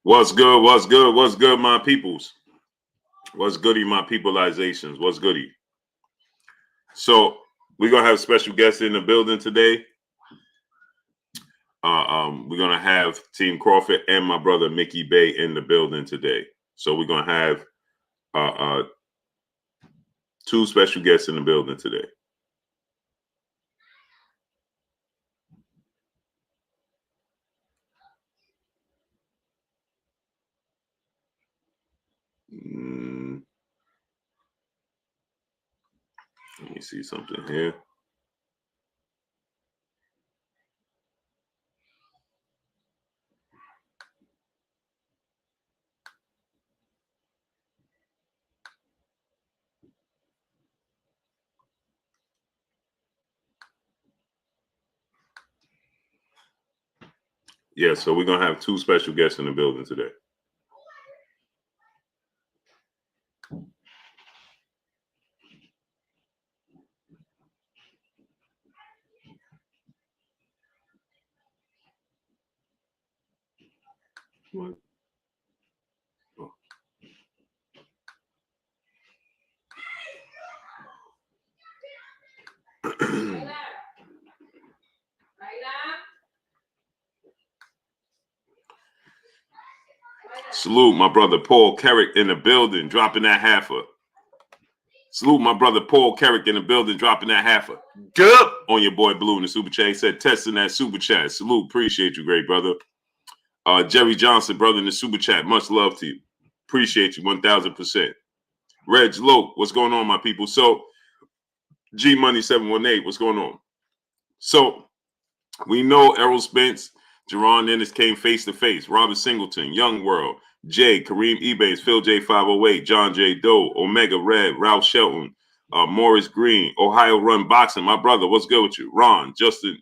What's good? What's good? What's good, my peoples? What's goody, my peopleizations? What's goody? So we're gonna have special guests in the building today. We're gonna have Team Crawford and my brother Mickey Bay in the building today. So we're gonna have two special guests in the building today. Let me see something here. Yeah, so we're gonna have two special guests in the building today. What? Oh. Salute my brother Paul Carrick in the building, dropping that halfer. Salute my brother Paul Carrick in the building, dropping that halfer. Good on your boy Blue in the super chat. He said, testing that super chat. Salute, appreciate you, great brother. Jerry Johnson, brother in the super chat. Much love to you. Appreciate you 1000%. Reg Loke, what's going on, my people? So, G Money 718, what's going on? So, we know Errol Spence, Jerron Ennis came face to face. Robert Singleton, Young World, Jay, Kareem Ebates, Phil J 508, John J Doe, Omega Red, Ralph Shelton, Morris Green, Ohio Run Boxing. My brother, what's good with you? Ron, Justin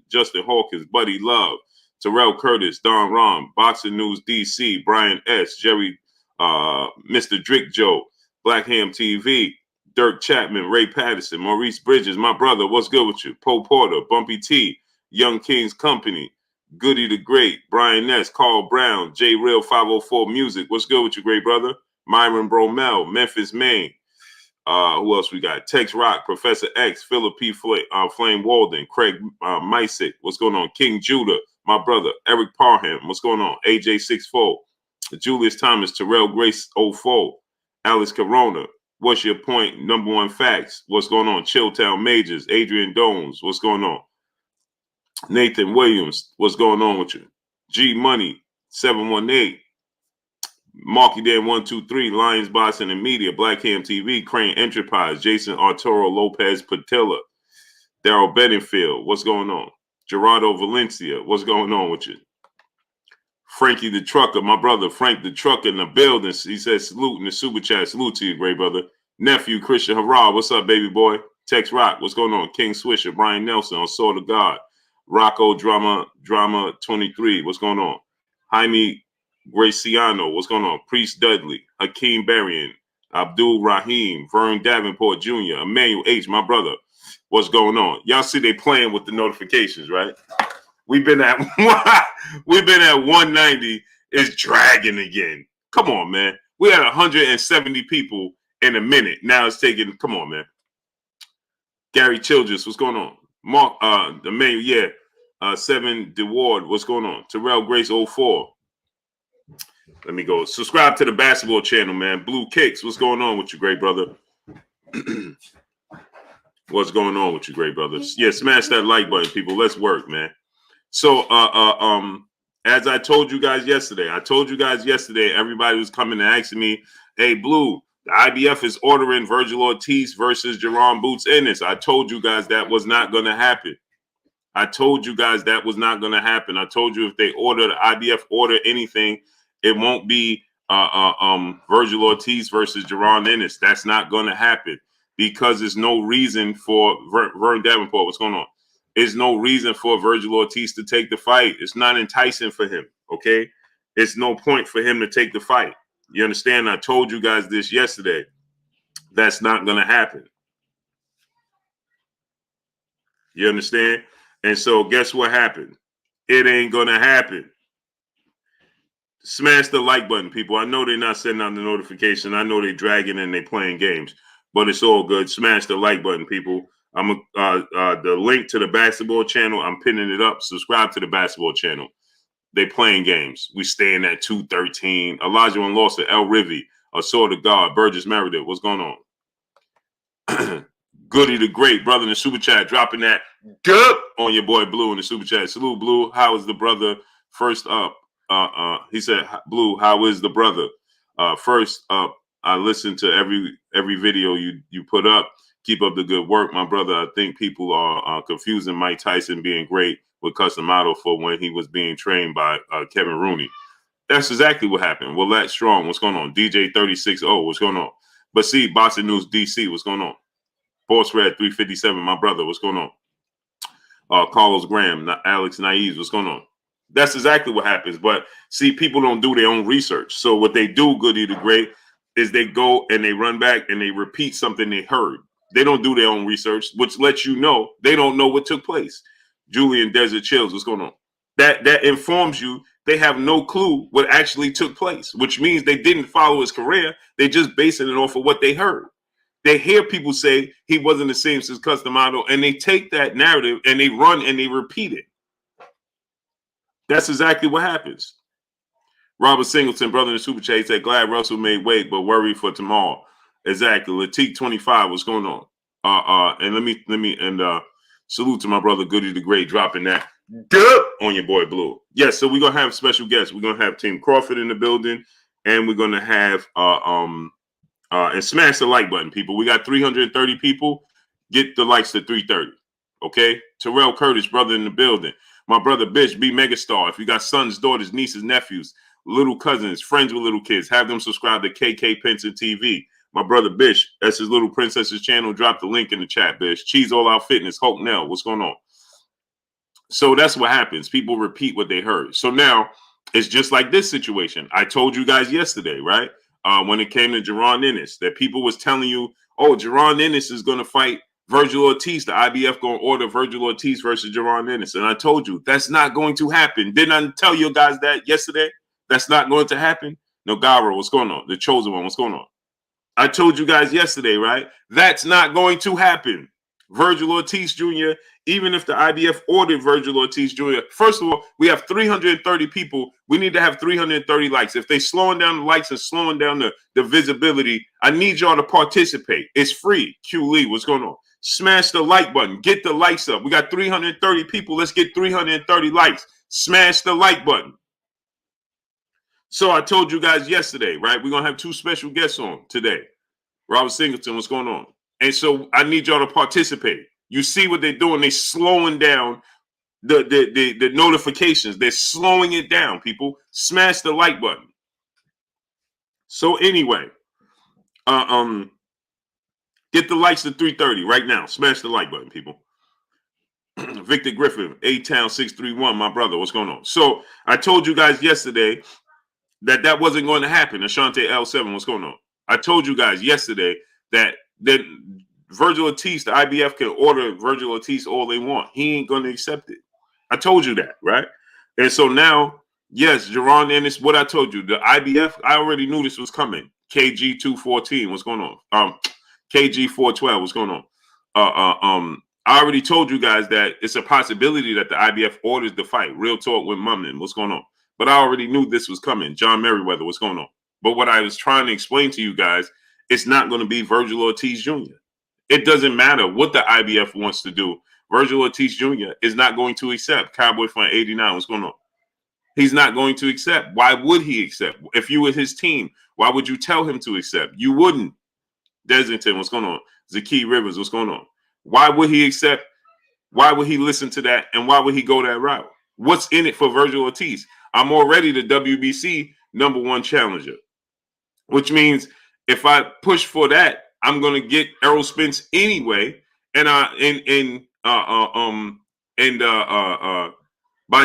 Hawkins, Buddy Love, Terrell Curtis, Don Ron, Boxing News DC, Brian S, Jerry, Mr. Drick Joe, Black Ham TV, Dirk Chapman, Ray Patterson, Maurice Bridges. My brother, what's good with you? Poe Porter, Bumpy T, Young Kings Company, Goody the Great, Brian Ness, Carl Brown, J Real 504 Music. What's good with you, great brother? Myron Bromell, Memphis, Maine. Who else we got? Tex Rock, Professor X, Philip P. Flame Walden, Craig Mysick. What's going on? King Judah, my brother. Eric Parham. What's going on? AJ 64. Julius Thomas, Terrell Grace 04. Alice Corona. What's your point? Number one facts. What's going on? Chilltown Majors, Adrian Dones. What's going on? Nathan Williams, what's going on with you? G Money 718, Marky Dan 123, Lions Boxing and Media, Black Ham TV, Crane Enterprise, Jason Arturo Lopez Patilla, Daryl Bedingfield, what's going on? Gerardo Valencia, what's going on with you? Frankie the Trucker, my brother Frank the Trucker in the building. He says salute in the super chat. Salute to you, great brother. Nephew Christian Hurrah, what's up, baby boy? Tex Rock, what's going on? King Swisher, Brian Nelson on Sword of God. Rocco Drama 23. What's going on? Jaime Graciano. What's going on? Priest Dudley. Hakeem Berrien. Abdul Rahim. Vern Davenport Jr. Emmanuel H. My brother. What's going on? Y'all see they playing with the notifications, right? We've been at 190. It's dragging again. Come on, man. We had 170 people in a minute. Now it's taking. Come on, man. Gary Childress. What's going on? Mark, the mayor, yeah. 7 DeWard, what's going on? Terrell Grace 04. Let me go. Subscribe to the basketball channel, man. Blue Kicks, what's going on with you, great brother? What's going on with you, great brothers? Yeah, smash that like button, people. Let's work, man. So, as I told you guys yesterday, everybody was coming and asking me, hey, Blue, the IBF is ordering Virgil Ortiz versus Jerron Boots Ennis. I told you guys that was not going to happen. I told you guys that was not going to happen. I told you if they order the IBF order anything, it won't be Virgil Ortiz versus Jerron Ennis. That's not going to happen because there's no reason for Vern Davenport. What's going on? There's no reason for Virgil Ortiz to take the fight. It's not enticing for him. Okay, it's no point for him to take the fight. You understand? I told you guys this yesterday. That's not going to happen. You understand? And so guess what happened? It ain't going to happen. Smash the like button, people. I know they're not sending out the notification. I know they're dragging and they playing games, but it's all good. Smash the like button, people. I'm the link to the basketball channel. I'm pinning it up. Subscribe to the basketball channel. They playing games. We staying at 213. Elijah and Lawson, El Rivy, A Sword of God, Burgess Meredith. What's going on? Goody the Great, brother in the super chat, dropping that good on your boy Blue in the super chat. Salute, Blue. How is the brother? First up, he said, Blue, how is the brother? First up, I listened to every video you put up. Keep up the good work, my brother. I think people are confusing Mike Tyson being great with custom model for when he was being trained by Kevin Rooney. That's exactly what happened. Well, that's strong. What's going on? DJ 360, what's going on? But see, Boxing News DC, what's going on? Boss Red 357, my brother, what's going on? Carlos Graham, Alex Naives, what's going on? That's exactly what happens. But see, people don't do their own research. So what they do, Goody the Great, is they go and they run back and they repeat something they heard. They don't do their own research, which lets you know they don't know what took place. Julian Desert Chills, what's going on? That informs you they have no clue what actually took place, which means they didn't follow his career. They just basing it off of what they heard. They hear people say he wasn't the same since Custom Model, and they take that narrative and they run and they repeat it. That's exactly what happens. Robert Singleton, brother in the super chat, said, glad Russell made weight, but worry for tomorrow. Exactly. Latique 25, what's going on? And let me salute to my brother Goody the Great, dropping that good on your boy Blue. Yes, so we're gonna have special guests. We're gonna have Team Crawford in the building, and we're gonna have and smash the like button, people. We got 330 people. Get the likes to 330. Okay. Terrell Curtis, brother in the building. My brother Bish, be megastar. If you got sons, daughters, nieces, nephews, little cousins, friends with little kids, have them subscribe to KK Penson TV. My brother Bish, that's his little princess's channel. Drop the link in the chat, Bish. Cheese All Out Fitness, Hulk Nell, what's going on? So that's what happens. People repeat what they heard. So now it's just like this situation. I told you guys yesterday, right? When it came to Jaron Ennis, that people was telling you, oh, Jaron Ennis is going to fight Virgil Ortiz. The IBF going to order Virgil Ortiz versus Jaron Ennis. And I told you, that's not going to happen. Didn't I tell you guys that yesterday? That's not going to happen. Nogara, what's going on? The Chosen One, what's going on? I told you guys yesterday, right? That's not going to happen. Virgil Ortiz Jr., even if the IBF ordered Virgil Ortiz Jr., first of all, we have 330 people. We need to have 330 likes. If they're slowing down the likes and slowing down the visibility, I need y'all to participate. It's free. Q Lee, what's going on? Smash the like button. Get the likes up. We got 330 people. Let's get 330 likes. Smash the like button. So I told you guys yesterday, right? We're going to have two special guests on today. Robert Singleton, what's going on? And so I need y'all to participate. You see what they're doing. They're slowing down the notifications. They're slowing it down, people. Smash the like button. So anyway, get the likes to 330 right now. Smash the like button, people. Victor Griffin, A-Town 631, my brother. What's going on? So I told you guys yesterday that wasn't going to happen. Ashante L7, what's going on? I told you guys yesterday that Virgil Ortiz, the IBF can order Virgil Ortiz all they want. He ain't going to accept it. I told you that, right? And so now, yes, Jaron Ennis, what I told you, the IBF, I already knew this was coming. KG 214, what's going on? KG 412, what's going on? I already told you guys that it's a possibility that the IBF orders the fight. Real talk with Mummin, what's going on? But I already knew this was coming. John Merriweather, what's going on? But what I was trying to explain to you guys, it's not going to be Virgil Ortiz Jr. It doesn't matter what the IBF wants to do. Virgil Ortiz Jr. is not going to accept. Cowboy Fun 89, what's going on? He's not going to accept. Why would he accept? If you were his team, why would you tell him to accept? You wouldn't. Desington, what's going on? Zaki Rivers, what's going on? Why would he accept? Why would he listen to that? And why would he go that route? What's in it for Virgil Ortiz? I'm already the WBC #1 challenger, which means if I push for that, I'm going to get Errol Spence anyway. And by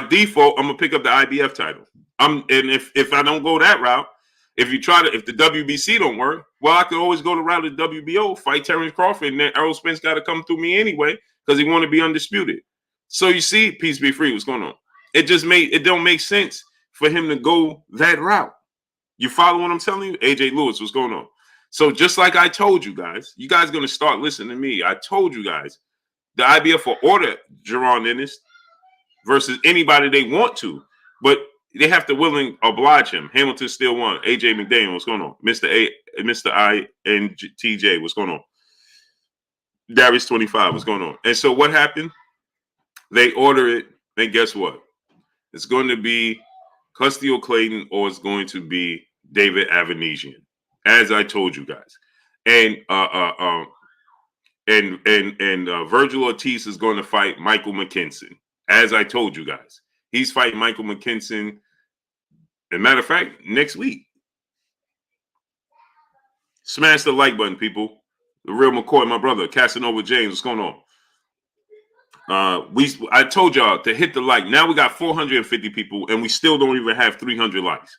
default, I'm going to pick up the IBF title. And if I don't go that route, if the WBC don't work, well, I could always go the route of WBO, fight Terrence Crawford, and then Errol Spence got to come through me anyway because he want to be undisputed. So you see, peace be free. What's going on? It don't make sense for him to go that route. You follow what I'm telling you? AJ Lewis, what's going on? So just like I told you guys going to start listening to me. I told you guys the IBF will order Jerron Ennis versus anybody they want to, but they have to willing oblige him. Hamilton still won. AJ McDaniel, what's going on? Mr. INTJ, what's going on? Darius 25, what's going on? And so what happened? They order it, and guess what? It's going to be Custio Clayton or it's going to be David Avanesian, as I told you guys. And Virgil Ortiz is going to fight Michael McKinson, as I told you guys. He's fighting Michael McKinson. As a matter of fact, next week. Smash the like button, people. The real McCoy, my brother, Casanova James, what's going on? I told y'all to hit the like. Now we got 450 people, and we still don't even have 300 likes.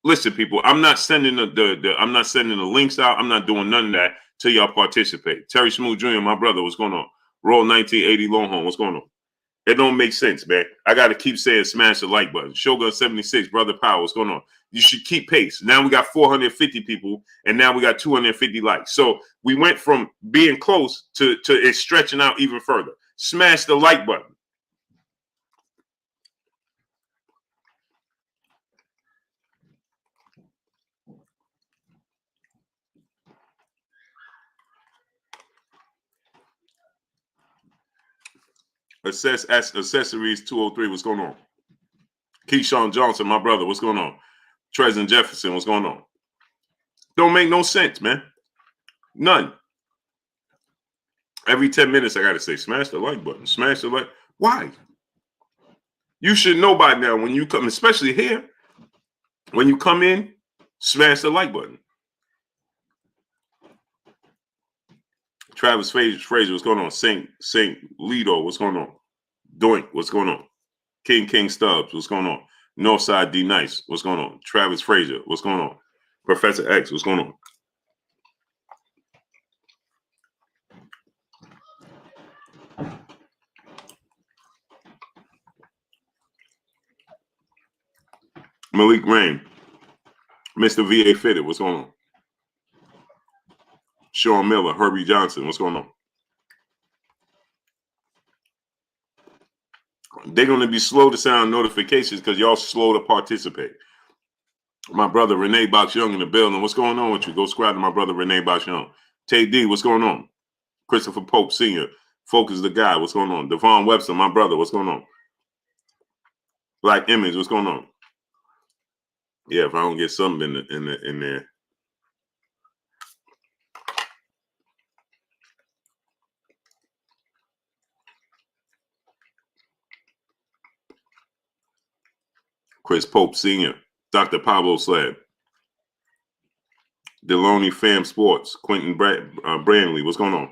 Listen, people, I'm not sending I'm not sending the links out. I'm not doing none of that till y'all participate. Terry Smooth Jr., my brother, what's going on? Roll 1980 Longhorn, what's going on? It don't make sense, man. I got to keep saying smash the like button. Shogun 76, Brother Power, what's going on? You should keep pace. Now we got 450 people, and now we got 250 likes. So we went from being close to it stretching out even further. Smash the like button. Accessories 203, what's going on? Keyshawn Johnson, my brother, what's going on? Trezin Jefferson, what's going on? Don't make no sense, man. None. Every 10 minutes, I got to say, smash the like button. Smash the like. Why? You should know by now when you come, especially here, when you come in, smash the like button. Travis Frazier, what's going on? Saint Lido, what's going on? Doink, what's going on? King Stubbs, what's going on? Northside D Nice, what's going on? Travis Frazier, what's going on? Professor X, what's going on? Malik Rain, Mr. VA Fitted, what's going on? Sean Miller, Herbie Johnson, what's going on? They're going to be slow to sound notifications because y'all slow to participate. My brother Renee Box Young in the building. What's going on with you? Go subscribe to my brother Renee Box Young. Tay D, what's going on? Christopher Pope Sr., Focus the Guy, what's going on? Devon Webster, my brother, what's going on? Black Image, what's going on? Yeah, if I don't get something in there. Chris Pope Sr., Dr. Pablo Slab, Deloney Fam Sports, Quentin Brandley, what's going on?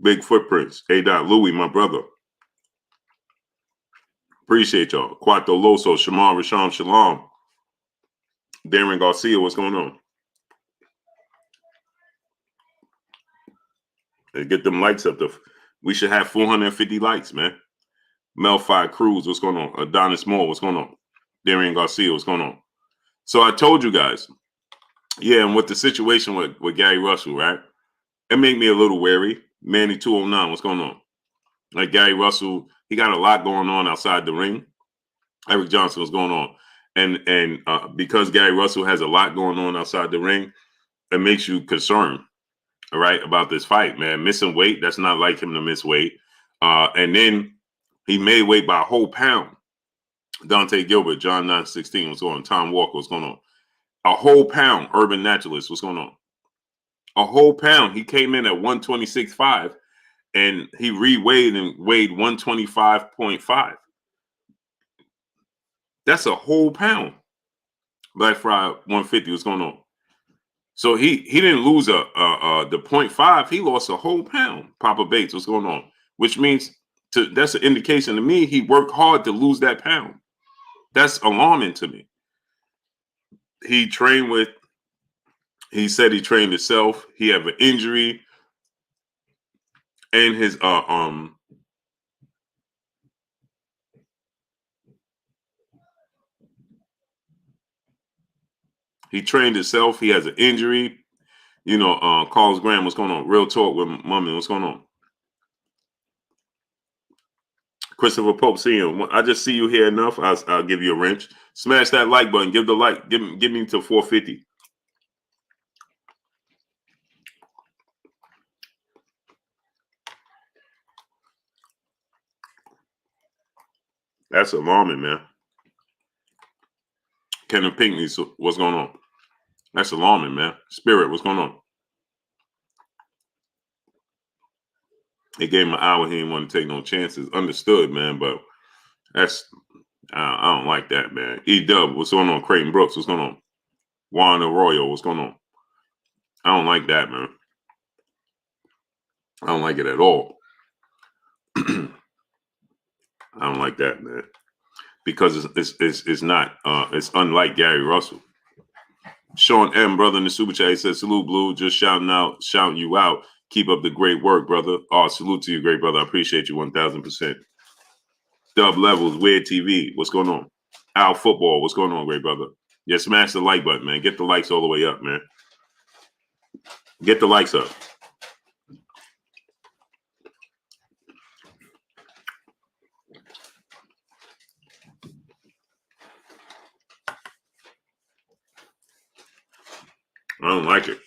Big Footprints, A. Louie, my brother. Appreciate y'all. Quato Loso, Shamar Rasham Shalom, Darren Garcia, what's going on? Hey, get them likes up. We should have 450 likes, man. Melfi Cruz, what's going on? Adonis Moore, what's going on? Darian Garcia, what's going on? So I told you guys, yeah, and with the situation with Gary Russell, right? It made me a little wary. Manny 209, what's going on? Like Gary Russell, he got a lot going on outside the ring. Eric Johnson, what's going on? And because Gary Russell has a lot going on outside the ring, it makes you concerned, all right, about this fight, man. Missing weight, that's not like him to miss weight. And then he made weight by a whole pound. Dante Gilbert, John 916, what's going on? Tom Walker, what's going on? A whole pound, Urban Naturalist, what's going on? A whole pound. He came in at 126.5 and he re-weighed and weighed 125.5. That's a whole pound. Black Friday 150, what's going on? So he didn't lose the 0.5, he lost a whole pound. Papa Bates, what's going on? Which means that's an indication to me he worked hard to lose that pound. That's alarming to me. He said he trained himself. He had an injury. And his He trained himself. He has an injury. You know, Carlos Graham, what's going on? Real talk with Mummy, what's going on? Christopher Pope, see him. I just see you here enough. I'll give you a wrench. Smash that like button. Give the like. Give me to 450. That's alarming, man. Kevin Pinkney, so what's going on? That's alarming, man. Spirit, what's going on? He gave him an hour. He didn't want to take no chances. Understood, man. But that's I don't like that, man. E-Dub, what's going on? Creighton Brooks, what's going on? Juan Arroyo, what's going on? I don't like that, man. I don't like it at all. I don't like that, man. Because it's not it's unlike Gary Russell. Sean M, brother in the super chat, he says, salute, Blue. Just shouting you out. Keep up the great work, brother. Oh, salute to you, great brother. I appreciate you 1000%. Dub Levels, Weird TV, what's going on? Al Football, what's going on, great brother? Yeah, smash the like button, man. Get the likes all the way up, man. Get the likes up. I don't like it.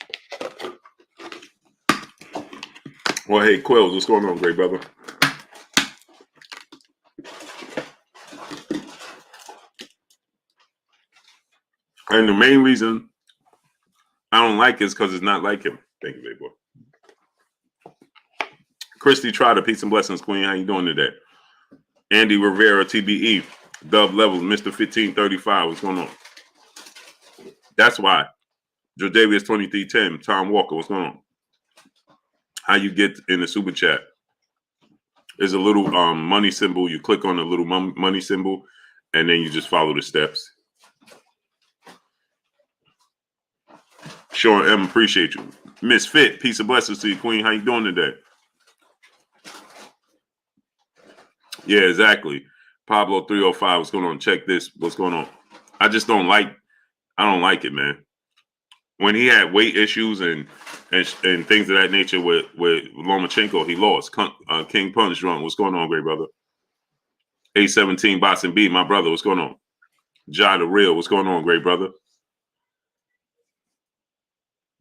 Well, hey, Quills, what's going on, great brother? And the main reason I don't like it is because it's not like him. Thank you, big boy. Christy Trotter, peace and blessings, Queen. How you doing today? Andy Rivera, TBE, Dub Levels, Mr. 1535. What's going on? That's why. Jordavius 2310, Tom Walker. What's going on? How you get in the super chat? There's a little money symbol. You click on the little money symbol, and then you just follow the steps. Sure, M, appreciate you. Miss Fit, peace and blessings to you, Queen. How you doing today? Yeah, exactly. Pablo 305, what's going on? Check this. What's going on? I don't like it, man. When he had weight issues and things of that nature with Lomachenko, he lost. King Punch drunk. What's going on, great brother? A17 Boston B, my brother. What's going on? Ja the Real. What's going on, great brother?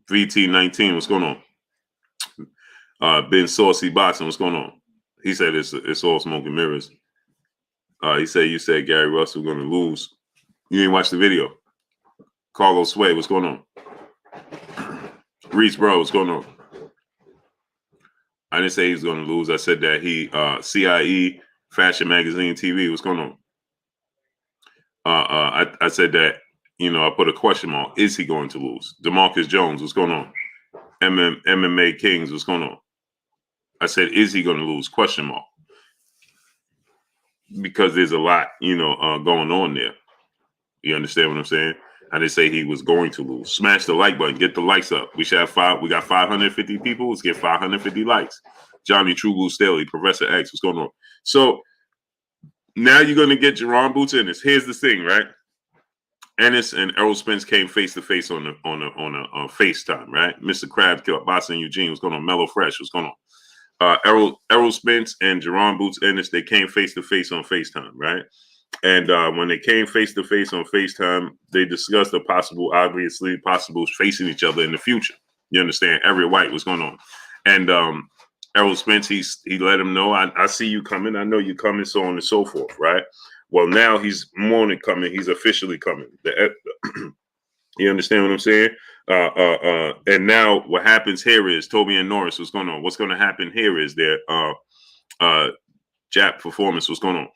VT19. What's going on? Ben Saucy Boston. What's going on? He said it's all smoke and mirrors. He said you said Gary Russell going to lose. You didn't watch the video. Carlos Sway. What's going on? Reese, bro, what's going on? I didn't say he was going to lose. I said that he, CIE, Fashion Magazine TV, what's going on? I said that, I put a question mark. Is he going to lose? DeMarcus Jones, what's going on? MMA Kings, what's going on? I said, is he going to lose? Question mark. Because there's a lot, going on there. You understand what I'm saying? I didn't say he was going to lose. Smash the like button. Get the likes up. We should have we got 550 people. Let's get 550 likes. Johnny True Blue Staley, Professor X, what's going on? So now you're going to get Jerron Boots Ennis. Here's the thing, right? Ennis and Errol Spence came face to face on a FaceTime, right? Mr. Krabs, Boston Eugene, what's going on? Mellow Fresh, what's going on? Errol Spence and Jerron Boots Ennis, they came face to face on FaceTime, right? And when they came face to face on FaceTime, they discussed the possible facing each other in the future. You understand? Every White, what's going on? And Errol Spence, he let him know, I see you coming. I know you coming, so on and so forth, right? Well, now he's more than coming. He's officially coming. You understand what I'm saying? And now what happens here is Toby and Norris, what's going on? What's going to happen here is their Jap performance, what's going on?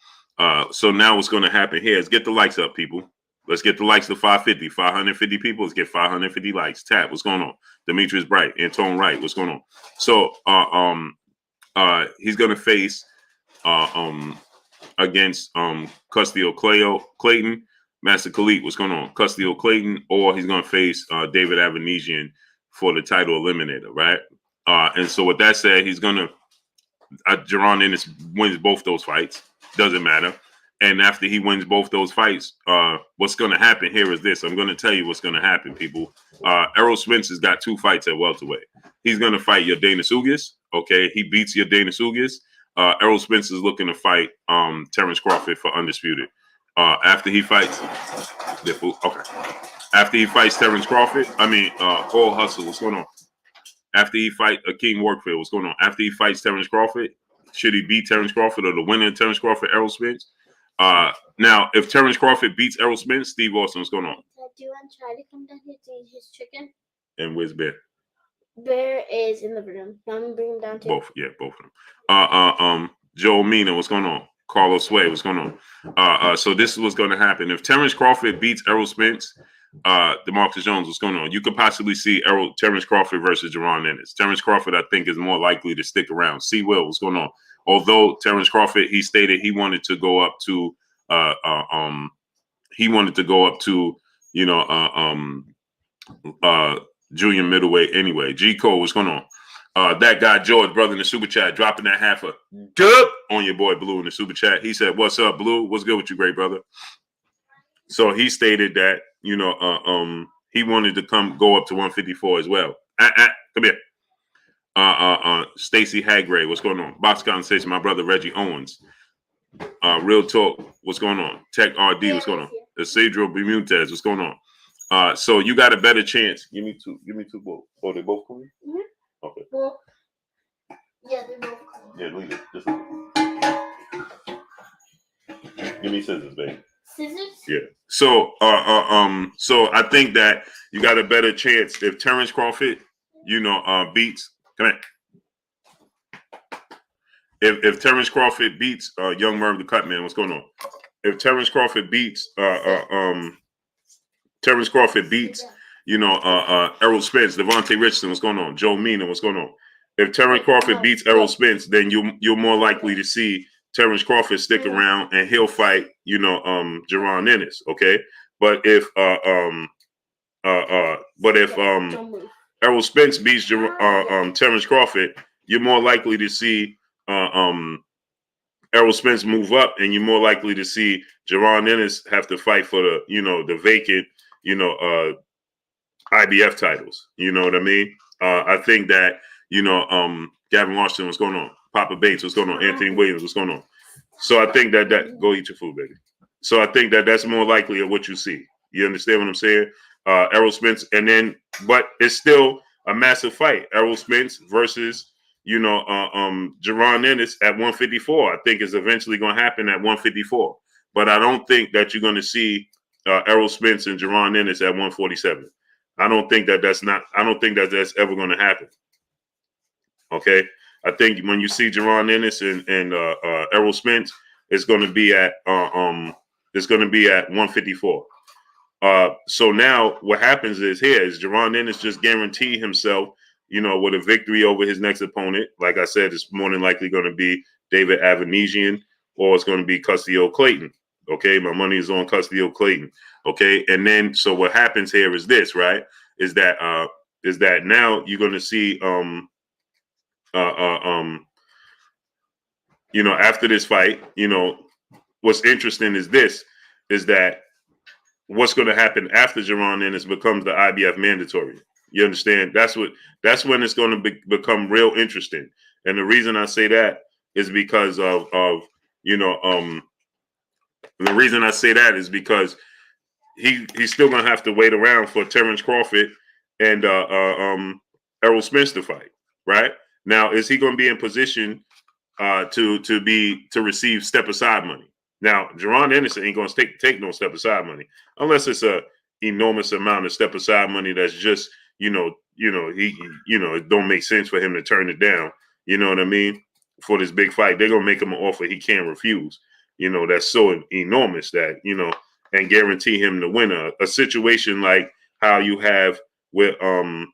So now what's going to happen here is get the likes up, people. Let's get the likes to 550 people. Let's get 550 likes. Tap, what's going on? Demetrius Bright, Antone Wright, what's going on? So he's going to face against Custio Clayton, Master Khalid, what's going on? Custio Clayton, or he's going to face David Avanesian for the title eliminator, right? And so with that said, he's going to Jerron Ennis wins both those fights. Doesn't matter. and after he wins both those fights, what's going to happen here is this. I'm going to tell you what's going to happen, people. Errol Spence has got 2 fights at welterweight. He's going to fight your Dana Sugas. Okay, he beats your Dana Sugas. Errol Spence is looking to fight Terrence Crawford for undisputed. After he fights, after he fights Terrence Crawford, Paul Hustle, what's going on? After he fights Akeem Workfield, what's going on? After he fights Terrence Crawford, should he beat Terrence Crawford or the winner of Terrence Crawford, Errol Spence? Now, if Terrence Crawford beats Errol Spence, Steve Austin, what's going on? Do you want to try to come down here to eat his chicken? And where's Bear? Bear is in the room. I'm gonna bring him down too. Both of them. Joe Mina, what's going on? Carlos Sway, what's going on? So this is what's going to happen. If Terrence Crawford beats Errol Spence, DeMarcus Jones, what's going on? You could possibly see Terrence Crawford versus Jaron Ennis. Terrence Crawford, I think, is more likely to stick around. C. Will, what's going on? Although Terrence Crawford, he stated he wanted to go up to junior middleweight anyway. G. Cole, what's going on? That guy George, brother in the super chat, dropping that half a dub on your boy Blue in the super chat. He said, "What's up, Blue? What's good with you, great brother?" So he stated that he wanted to go up to 154 as well. Come here. Stacy Hagray, what's going on? Box conversation, my brother Reggie Owens. Real talk, what's going on? Tech RD, what's going on? Isidro Bermudez, what's going on? So you got a better chance. Give me two both. Oh, they both clean? Mm-hmm. Okay. Well, yeah, they're both clean. Yeah, leave it. Just give me scissors, baby. Scissors? Yeah. So so I think that you got a better chance if Terrence Crawford, beats. Come here. If Terrence Crawford beats Young Merv the Cutman, what's going on? If Terrence Crawford beats Errol Spence, Devontae Richardson, what's going on? Joe Mina, what's going on? If Terrence Crawford beats Errol Spence, then you're more likely to see Terrence Crawford stick around and he'll fight, Jaron Ennis, okay? But if Errol Spence beats Terrence Crawford, you're more likely to see Errol Spence move up, and you're more likely to see Jaron Ennis have to fight for the vacant, IBF titles. You know what I mean? I think that, Gavin Washington, what's going on? Papa Bates, what's going on? Anthony Williams, what's going on? So I think that go eat your food, baby. So I think that that's more likely of what you see. You understand what I'm saying? Errol Spence, but it's still a massive fight. Errol Spence versus, Jaron Ennis at 154. I think is eventually going to happen at 154. But I don't think that you're going to see Errol Spence and Jaron Ennis at 147. I don't think that's that's ever going to happen. Okay. I think when you see Jaron Ennis and Errol Spence, it's going to be at 154. So now what happens is Jaron Ennis just guarantee himself, with a victory over his next opponent. Like I said, it's more than likely going to be David Avanesian, or it's going to be Custio Clayton. Okay, my money is on Custio Clayton. Okay, and then so what happens here is this, right? Is that now you're going to see after this fight, what's interesting is that what's going to happen after Jaron Ennis becomes the IBF mandatory. You understand? That's when it's going to become real interesting. And the reason I say that is because the reason I say that is because he's still going to have to wait around for Terrence Crawford and Errol Spence to fight. Right now, is he going to be in position to receive step aside money? Now, Jaron Ennis ain't going to take no step aside money unless it's a enormous amount of step aside money that's just it don't make sense for him to turn it down. You know what I mean? For this big fight, they're gonna make him an offer he can't refuse. That's so enormous that and guarantee him to win a situation like how you have with the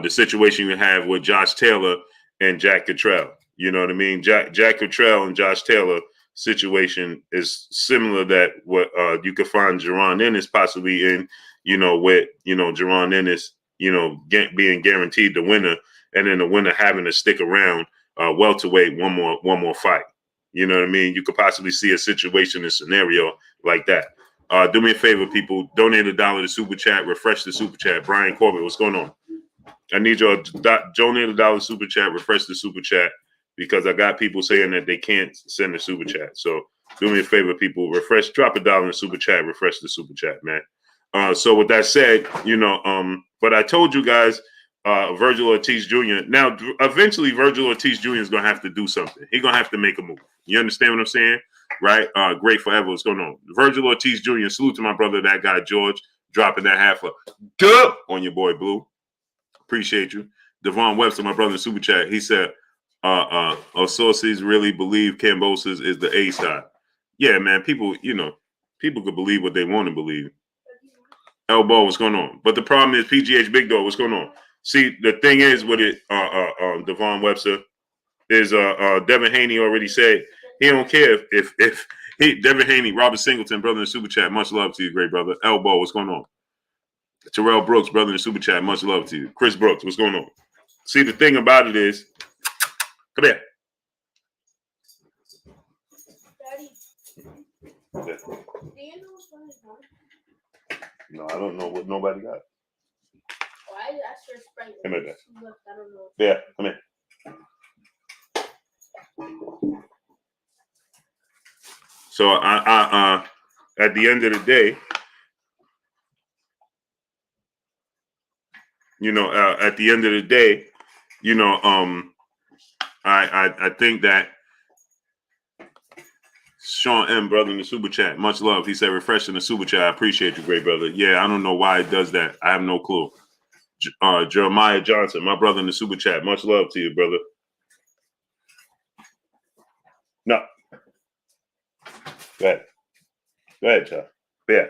situation you have with Josh Taylor and Jack Cottrell. You know what I mean? Jack Cottrell and Josh Taylor situation is similar that what you could find Jaron Ennis possibly in, with Jaron Ennis, being guaranteed the winner, and then the winner having to stick around welterweight one more fight. You know what I mean? You could possibly see a situation, a scenario like that. Do me a favor, people. Donate $1 to Super Chat. Refresh the Super Chat. Brian Corbett, what's going on? I need y'all to donate $1 Super Chat. Refresh the Super Chat because I got people saying that they can't send the Super Chat. So do me a favor, people. Refresh. Drop $1 in the Super Chat. Refresh the Super Chat, man. So with that said, but I told you guys, Virgil Ortiz Jr. Now, eventually, Virgil Ortiz Jr. is gonna have to do something. He's gonna have to make a move. You understand what I'm saying, right? Great forever. What's going on? Virgil Ortiz Jr. Salute to my brother, that guy George, dropping that half a dub on your boy Blue. Appreciate you, Devon Webster, my brother in Super Chat. He said, "Our sources really believe Kambosos is the A side." Yeah, man. People could believe what they want to believe. Elbow, what's going on? But the problem is PGH Big Dog, what's going on? See, the thing is with it, Devon Webster, is Devin Haney already said he don't care if he Devin Haney, Robert Singleton, brother in Super Chat, much love to you, great brother. Elbow, what's going on? Terrell Brooks, brother in Super Chat, much love to you. Chris Brooks, what's going on? See, the thing about it is, come here. Daddy. Yeah. Do you know what's going on? No, I don't know what nobody got. Well, I asked for a Sprite. Come here, Look, I don't know. yeah, come here. So I at the end of the day, at the end of the day, I think that Sean M, brother in the Super Chat, much love. He said, refreshing the Super Chat. I appreciate you, great brother. Yeah, I don't know why it does that. I have no clue. Jeremiah Johnson, my brother in the Super Chat, much love to you, brother. No. Go ahead. Go ahead, child. Yeah.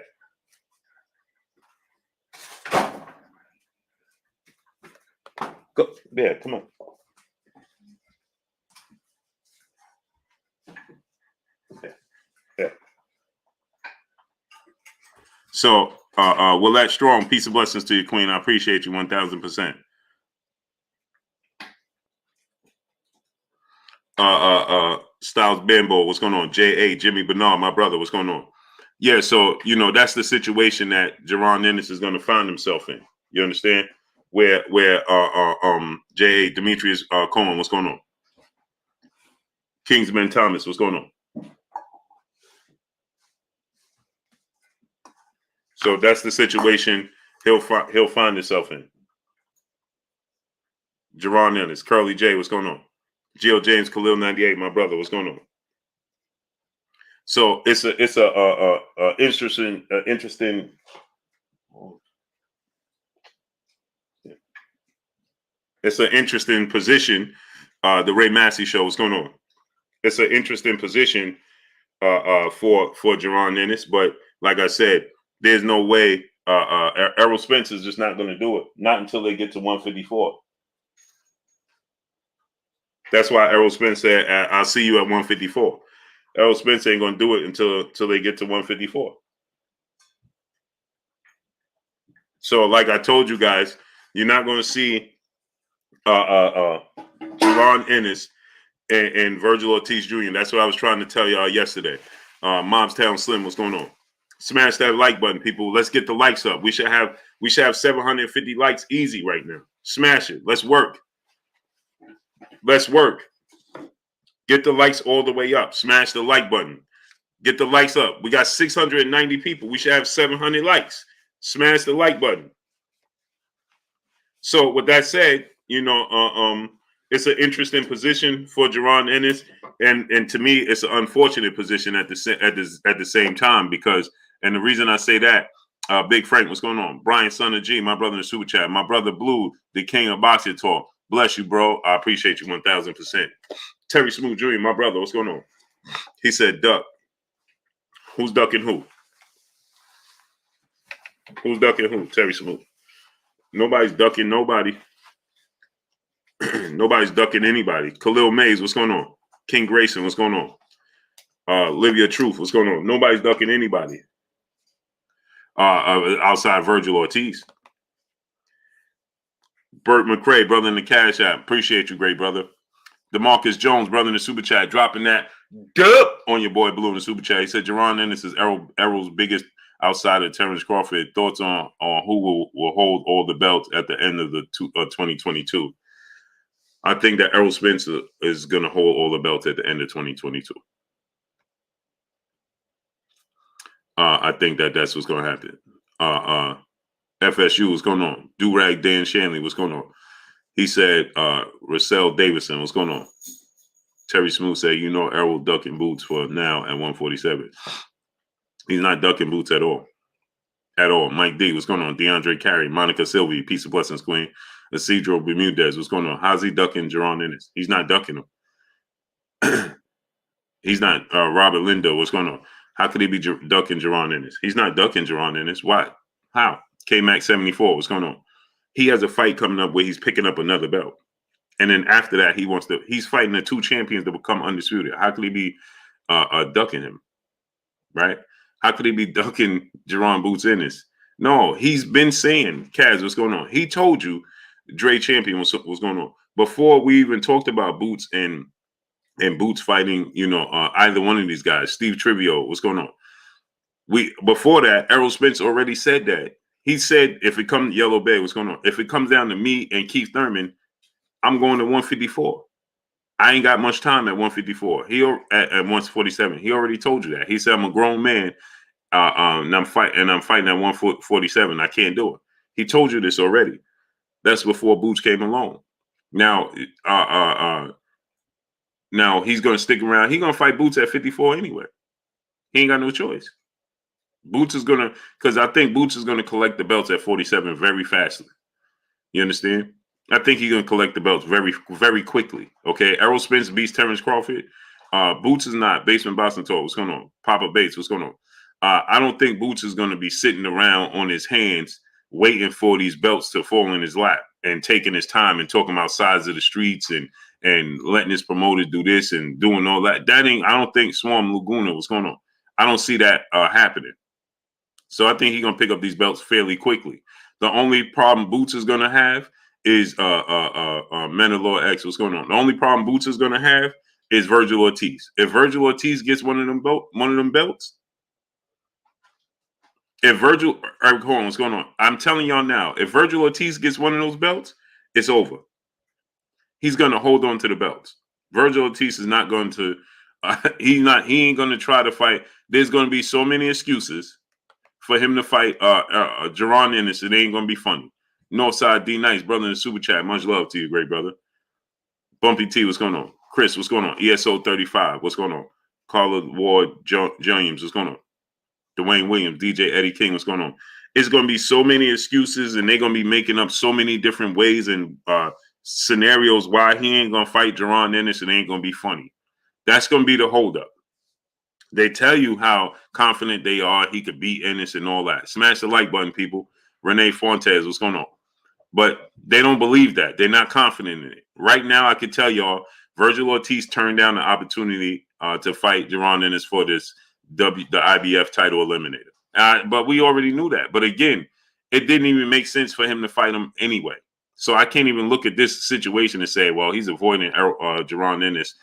Go. Yeah, come on. Yeah. So, Willette Strong, peace and blessings to you, Queen. I appreciate you 1,000%. Styles Bambo, what's going on? J.A. Jimmy Bernard, my brother, what's going on? Yeah, so, that's the situation that Jerron Ennis is going to find himself in. You understand? Where J.A. Demetrius Cohen, what's going on? Kingsman Thomas, what's going on? So that's the situation he'll find himself in. Jerron Ennis, Curly J, what's going on? Gio James, Khalil 98, my brother, what's going on? So it's a interesting It's an interesting position. The Ray Massey show, what's going on? It's an interesting position for Jerron Ennis, but like I said, there's no way Errol Spence is just not going to do it. Not until they get to 154. That's why Errol Spence said, "I'll see you at 154." Errol Spence ain't going to do it until they get to 154. So, like I told you guys, you're not going to see Jerron Ennis and Virgil Ortiz Jr. That's what I was trying to tell y'all yesterday. Mobstown Slim, what's going on? Smash that like button, people. Let's get the likes up. We should have 750 likes easy right now. Smash it. Let's work. Let's work. Get the likes all the way up. Smash the like button. Get the likes up. We got 690 people. We should have 700 likes. Smash the like button. So with that said, it's an interesting position for Jerron Ennis, and to me, it's an unfortunate position at the same time because, and the reason I say that, Big Frank, what's going on? Brian Son of G, my brother in the Super Chat, my brother Blue, the king of boxing talk. Bless you, bro. I appreciate you 1,000%. Terry Smooth Jr., my brother, what's going on? He said, duck. Who's ducking who? Who's ducking who? Terry Smooth. Nobody's ducking nobody. Nobody's ducking anybody. Khalil Mays, what's going on? King Grayson, what's going on? Livia Truth, what's going on? Nobody's ducking anybody. Outside Virgil Ortiz. Bert McCrae, brother in the Cash App. Appreciate you, great brother. DeMarcus Jones, brother in the super chat, dropping that dub on your boy Blue in the super chat. He said Jaron Ennis is Errol's biggest outside of Terrence Crawford. Thoughts on who will hold all the belts at the end of the 2022? I think that Errol Spence is going to hold all the belts at the end of 2022. I think that's what's going to happen. FSU, what's going on? Durag Dan Shanley, what's going on? He said, Russell Davidson, what's going on? Terry Smooth said, Errol ducking boots for now at 147. He's not ducking boots at all. At all. Mike D, what's going on? DeAndre Carey, Monica Sylvie, peace of blessings, queen. Isidro Bermudez, what's going on? How's he ducking Jaron Ennis? He's not ducking him. He's not. Robert Lindo, what's going on? How could he be ducking Jaron Ennis? He's not ducking Jaron Ennis. Why? How? K-Max 74, what's going on? He has a fight coming up where he's picking up another belt. And then after that, he's fighting the two champions to become undisputed. How could he be ducking him? Right? How could he be ducking Jaron Boots Ennis? No, he's been saying, Kaz, what's going on? He told you Dre champion was going on. Before we even talked about Boots and Boots fighting, either one of these guys, Steve Trivio, what's going on? Before that, Errol Spence already said that. He said, if it comes Yellow Bay, what's going on? If it comes down to me and Keith Thurman, I'm going to 154. I ain't got much time at 154. At 147. He already told you that. He said, I'm a grown man, and I'm fighting at 147. I can't do it. He told you this already. That's before Boots came along. Now, now he's going to stick around. He's going to fight Boots at 54 anyway. He ain't got no choice. Boots is going to, because I think Boots is going to collect the belts at 47 very fastly. You understand? I think he's going to collect the belts very, very quickly. Okay. Errol Spence beats Terrence Crawford. Boots is not. Basement Boston Talk. What's going on? Papa Bates. What's going on? I don't think Boots is going to be sitting around on his hands waiting for these belts to fall in his lap and taking his time and talking about sides of the streets and letting his promoter do this and doing all that. I don't think Swarm Laguna, what's going on? I don't see that happening. So I think he's going to pick up these belts fairly quickly. The only problem Boots is going to have is Menelaw X. What's going on? The only problem Boots is going to have is Virgil Ortiz. If Virgil Ortiz gets one of them belts, if Virgil, hold on, what's going on? I'm telling y'all now, if Virgil Ortiz gets one of those belts, it's over. He's going to hold on to the belts. Virgil Ortiz is not going to. He ain't going to try to fight. There's going to be so many excuses for him to fight Jaron Ennis. It ain't going to be funny. Northside D Nice, brother in the super chat. Much love to you, great brother. Bumpy T, what's going on? Chris, what's going on? ESO 35, what's going on? Carla Ward James, what's going on? Dwayne Williams, DJ Eddie King, what's going on? It's going to be so many excuses, and they're going to be making up so many different ways and scenarios why he ain't going to fight Jaron Ennis, and it ain't going to be funny. That's going to be the holdup. They tell you how confident they are he could beat Ennis and all that. Smash the like button, people. Renee Fontes, what's going on? But they don't believe that. They're not confident in it. Right now, I can tell y'all, Virgil Ortiz turned down the opportunity to fight Jaron Ennis for the IBF title eliminator. But we already knew that. But again, it didn't even make sense for him to fight him anyway. So I can't even look at this situation and say, well, he's avoiding Jaron Ennis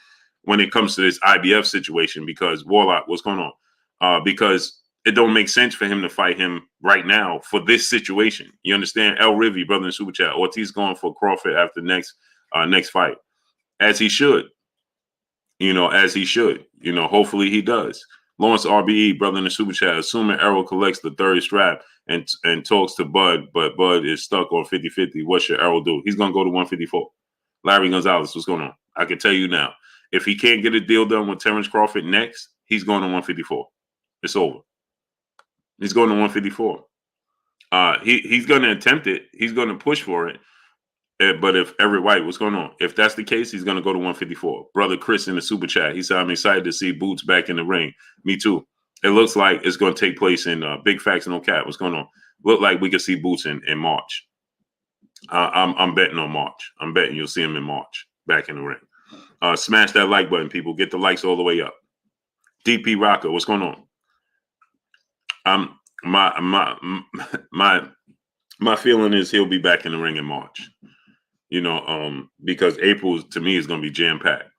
when it comes to this IBF situation because Warlock, what's going on? Because it don't make sense for him to fight him right now for this situation. You understand? El Rivy, brother in super chat. Ortiz going for Crawford after next fight, as he should. As he should. Hopefully he does. Lawrence RBE, brother in the super chat. Assuming Errol collects the third strap and talks to Bud, but Bud is stuck on 50-50. What should Errol do? He's gonna go to 154. Larry Gonzalez, what's going on? I can tell you now. If he can't get a deal done with Terrence Crawford next, he's going to 154. It's over. He's going to 154. He's going to attempt it. He's going to push for it. But if Everett White, what's going on? If that's the case, he's going to go to 154. Brother Chris in the super chat, he said, I'm excited to see Boots back in the ring. Me too. It looks like it's going to take place in Big Facts and No Cap. What's going on? Look like we could see Boots in March. I'm betting on March. I'm betting you'll see him in March back in the ring. Smash that like button, people. Get the likes all the way up. DP Rocker, what's going on? My feeling is he'll be back in the ring in March. because April to me is going to be jam packed.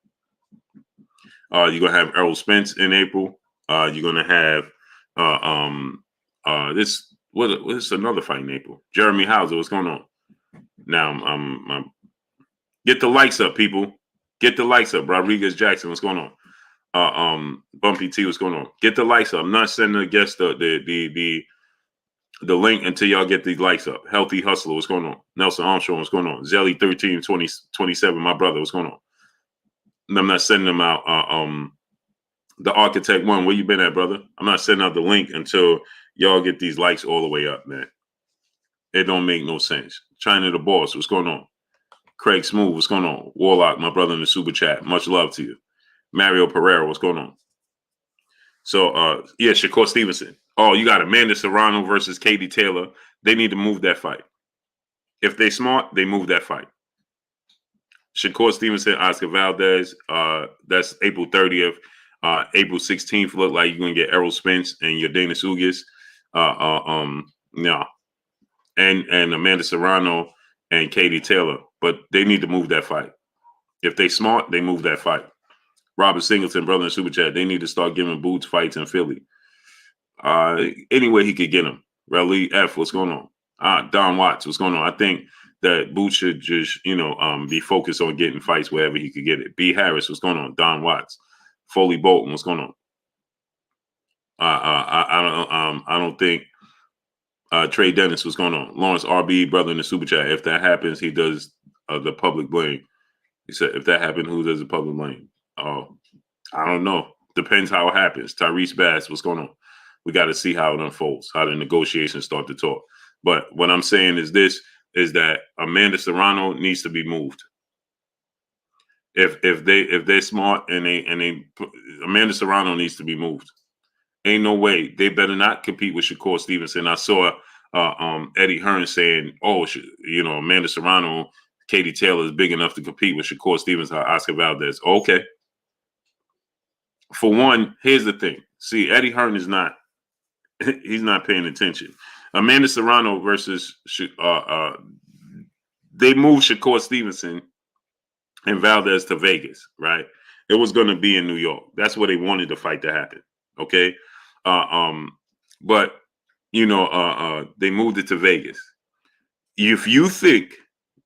You're going to have Errol Spence in April. You're going to have what's another fight in April? Jeremy Hauser. What's going on? Now I'm get the likes up, people. Get the likes up. Rodriguez Jackson. What's going on? Bumpy T. What's going on? Get the likes up. I'm not sending the guest the link until y'all get these likes up. Healthy Hustler. What's going on? Nelson Armstrong. What's going on? Zelly 132027. My brother. What's going on? And I'm not sending them out. The Architect One. Where you been at, brother? I'm not sending out the link until y'all get these likes all the way up, man. It don't make no sense. China the Boss. What's going on? Craig Smooth. What's going on? Warlock. My brother in the super chat. Much love to you. Mario Pereira. What's going on? So, Shakur Stevenson. Oh, you got Amanda Serrano versus Katie Taylor. They need to move that fight. If they smart, they move that fight. Shakur Stevenson, Oscar Valdez. That's April 30th. April 16th look like you're gonna get Errol Spence and your Dana Ugis. No. And Amanda Serrano and Katie Taylor. But they need to move that fight. If they smart, they move that fight. Robert Singleton, brother in Super Chat, they need to start giving Boots fights in Philly. Anyway, he could get them. Raleigh F, what's going on? Don Watts, what's going on? I think that Boots should just, be focused on getting fights wherever he could get it. B. Harris, what's going on? Don Watts. Foley Bolton, what's going on? I don't think Trey Dennis, what's going on? Lawrence RB, brother in the Super Chat. If that happens, he does the public blame. He said, if that happened, who does the public blame? Oh, I don't know. Depends how it happens. Tyrese Bass, what's going on? We got to see how it unfolds, how the negotiations start to talk. But what I'm saying is that Amanda Serrano needs to be moved. If they're smart and they Amanda Serrano needs to be moved. Ain't no way. They better not compete with Shakur Stevenson. I saw Eddie Hearn saying, Amanda Serrano, Katie Taylor is big enough to compete with Shakur Stevenson or Oscar Valdez. Okay. For one, here's the thing. See, Eddie Hearn is not he's not paying attention. Amanda Serrano versus they moved Shakur Stevenson and Valdez to Vegas, right? It was going to be in New York. That's where they wanted the fight to happen. Okay. But they moved it to Vegas. If you think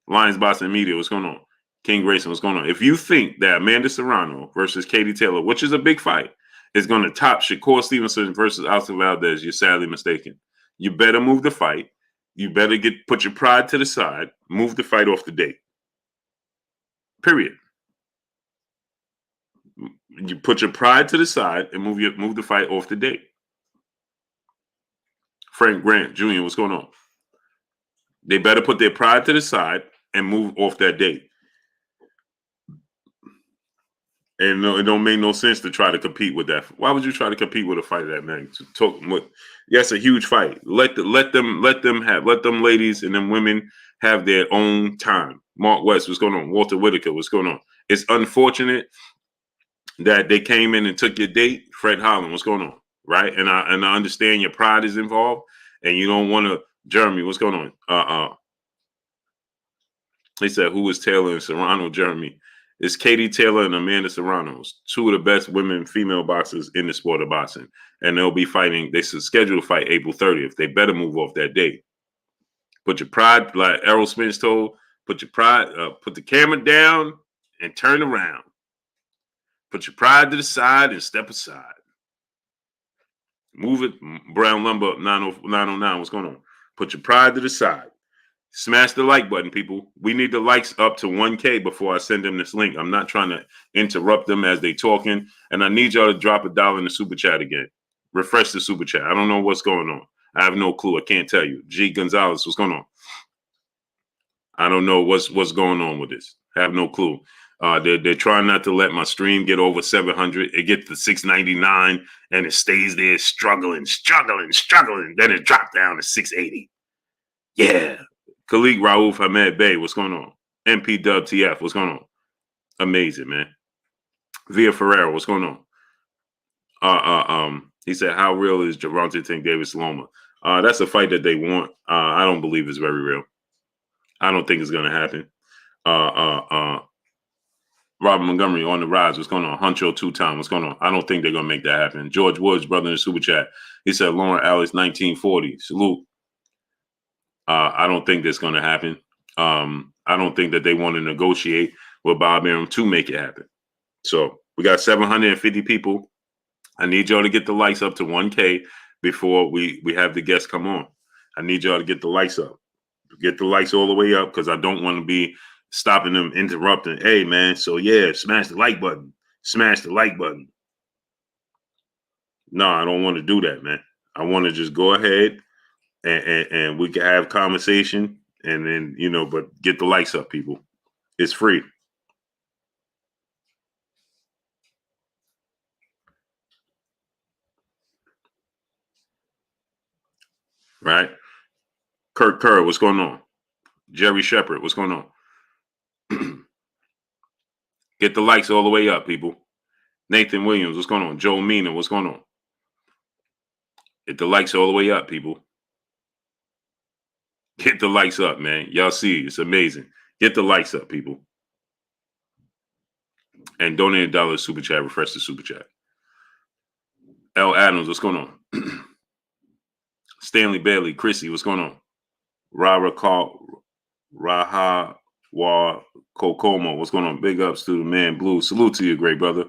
Lions Boston Media, what's going on? King Grayson, what's going on? If you think that Amanda Serrano versus Katie Taylor, which is a big fight, is going to top Shakur Stevenson versus Oscar Valdez, you're sadly mistaken. You better move the fight. You better put your pride to the side, move the fight off the date. Period. You put your pride to the side and move the fight off the date. Frank Grant Jr., what's going on? They better put their pride to the side and move off that date. And it don't make no sense to try to compete with that. Why would you try to compete with a fight of that man? That's a huge fight. Let them ladies and them women have their own time. Mark West, what's going on? Walter Whitaker, what's going on? It's unfortunate that they came in and took your date. Fred Holland, what's going on? Right? And I understand your pride is involved, and you don't want to. Jeremy, what's going on? He said, who is Taylor and Serrano? Jeremy. It's Katie Taylor and Amanda Serrano, two of the best female boxers in the sport of boxing. And they'll be fighting. They scheduled to fight April 30th. They better move off that date. Put your pride, like Errol Spence told, put your pride, put the camera down and turn around. Put your pride to the side and step aside. Move it. Brown Lumber 909. What's going on? Put your pride to the side. Smash the like button, people. We need the likes up to 1K before I send them this link. I'm not trying to interrupt them as they talking. And I need y'all to drop $1 in the super chat again. Refresh the super chat. I don't know what's going on. I have no clue. I can't tell you. G Gonzalez, what's going on? I don't know what's going on with this. I have no clue. They're trying not to let my stream get over 700. It gets to 699 and it stays there struggling. Then it dropped down to 680. Yeah. Khalid Raouf Ahmed Bey, what's going on? MP Dub TF, what's going on? Amazing, man. Via Ferreira, what's going on? He said, how real is Gervonta Tank Davis Loma? That's a fight that they want. I don't believe it's very real. I don't think it's going to happen. Robert Montgomery on the rise. What's going on? Huncho 2-time. What's going on? I don't think they're gonna make that happen. George Woods, brother in the super chat. He said Lauren Alex 1940. Salute. I don't think that's gonna happen. I don't think that they want to negotiate with Bob Arum to make it happen. So we got 750 people. I need y'all to get the likes up to 1K before we have the guests come on. I need y'all to get the likes up. Get the likes all the way up because I don't want to be stopping them, interrupting. Hey, man, so yeah, smash the like button. Smash the like button. No, I don't want to do that, man. I want to just go ahead and we can have conversation and then, but get the likes up, people. It's free. Right? Kurt Kerr, what's going on? Jerry Shepard, what's going on? Get the likes all the way up, people. Nathan Williams, what's going on? Joe Mina, what's going on? Get the likes all the way up, people. Get the likes up, man. Y'all see, it's amazing. Get the likes up, people. And donate $1 super chat. Refresh the super chat. L. Adams, what's going on? Stanley Bailey, Chrissy, what's going on? Raha Wa Kokomo, what's going on? Big ups to the man Blue. Salute to you, great brother.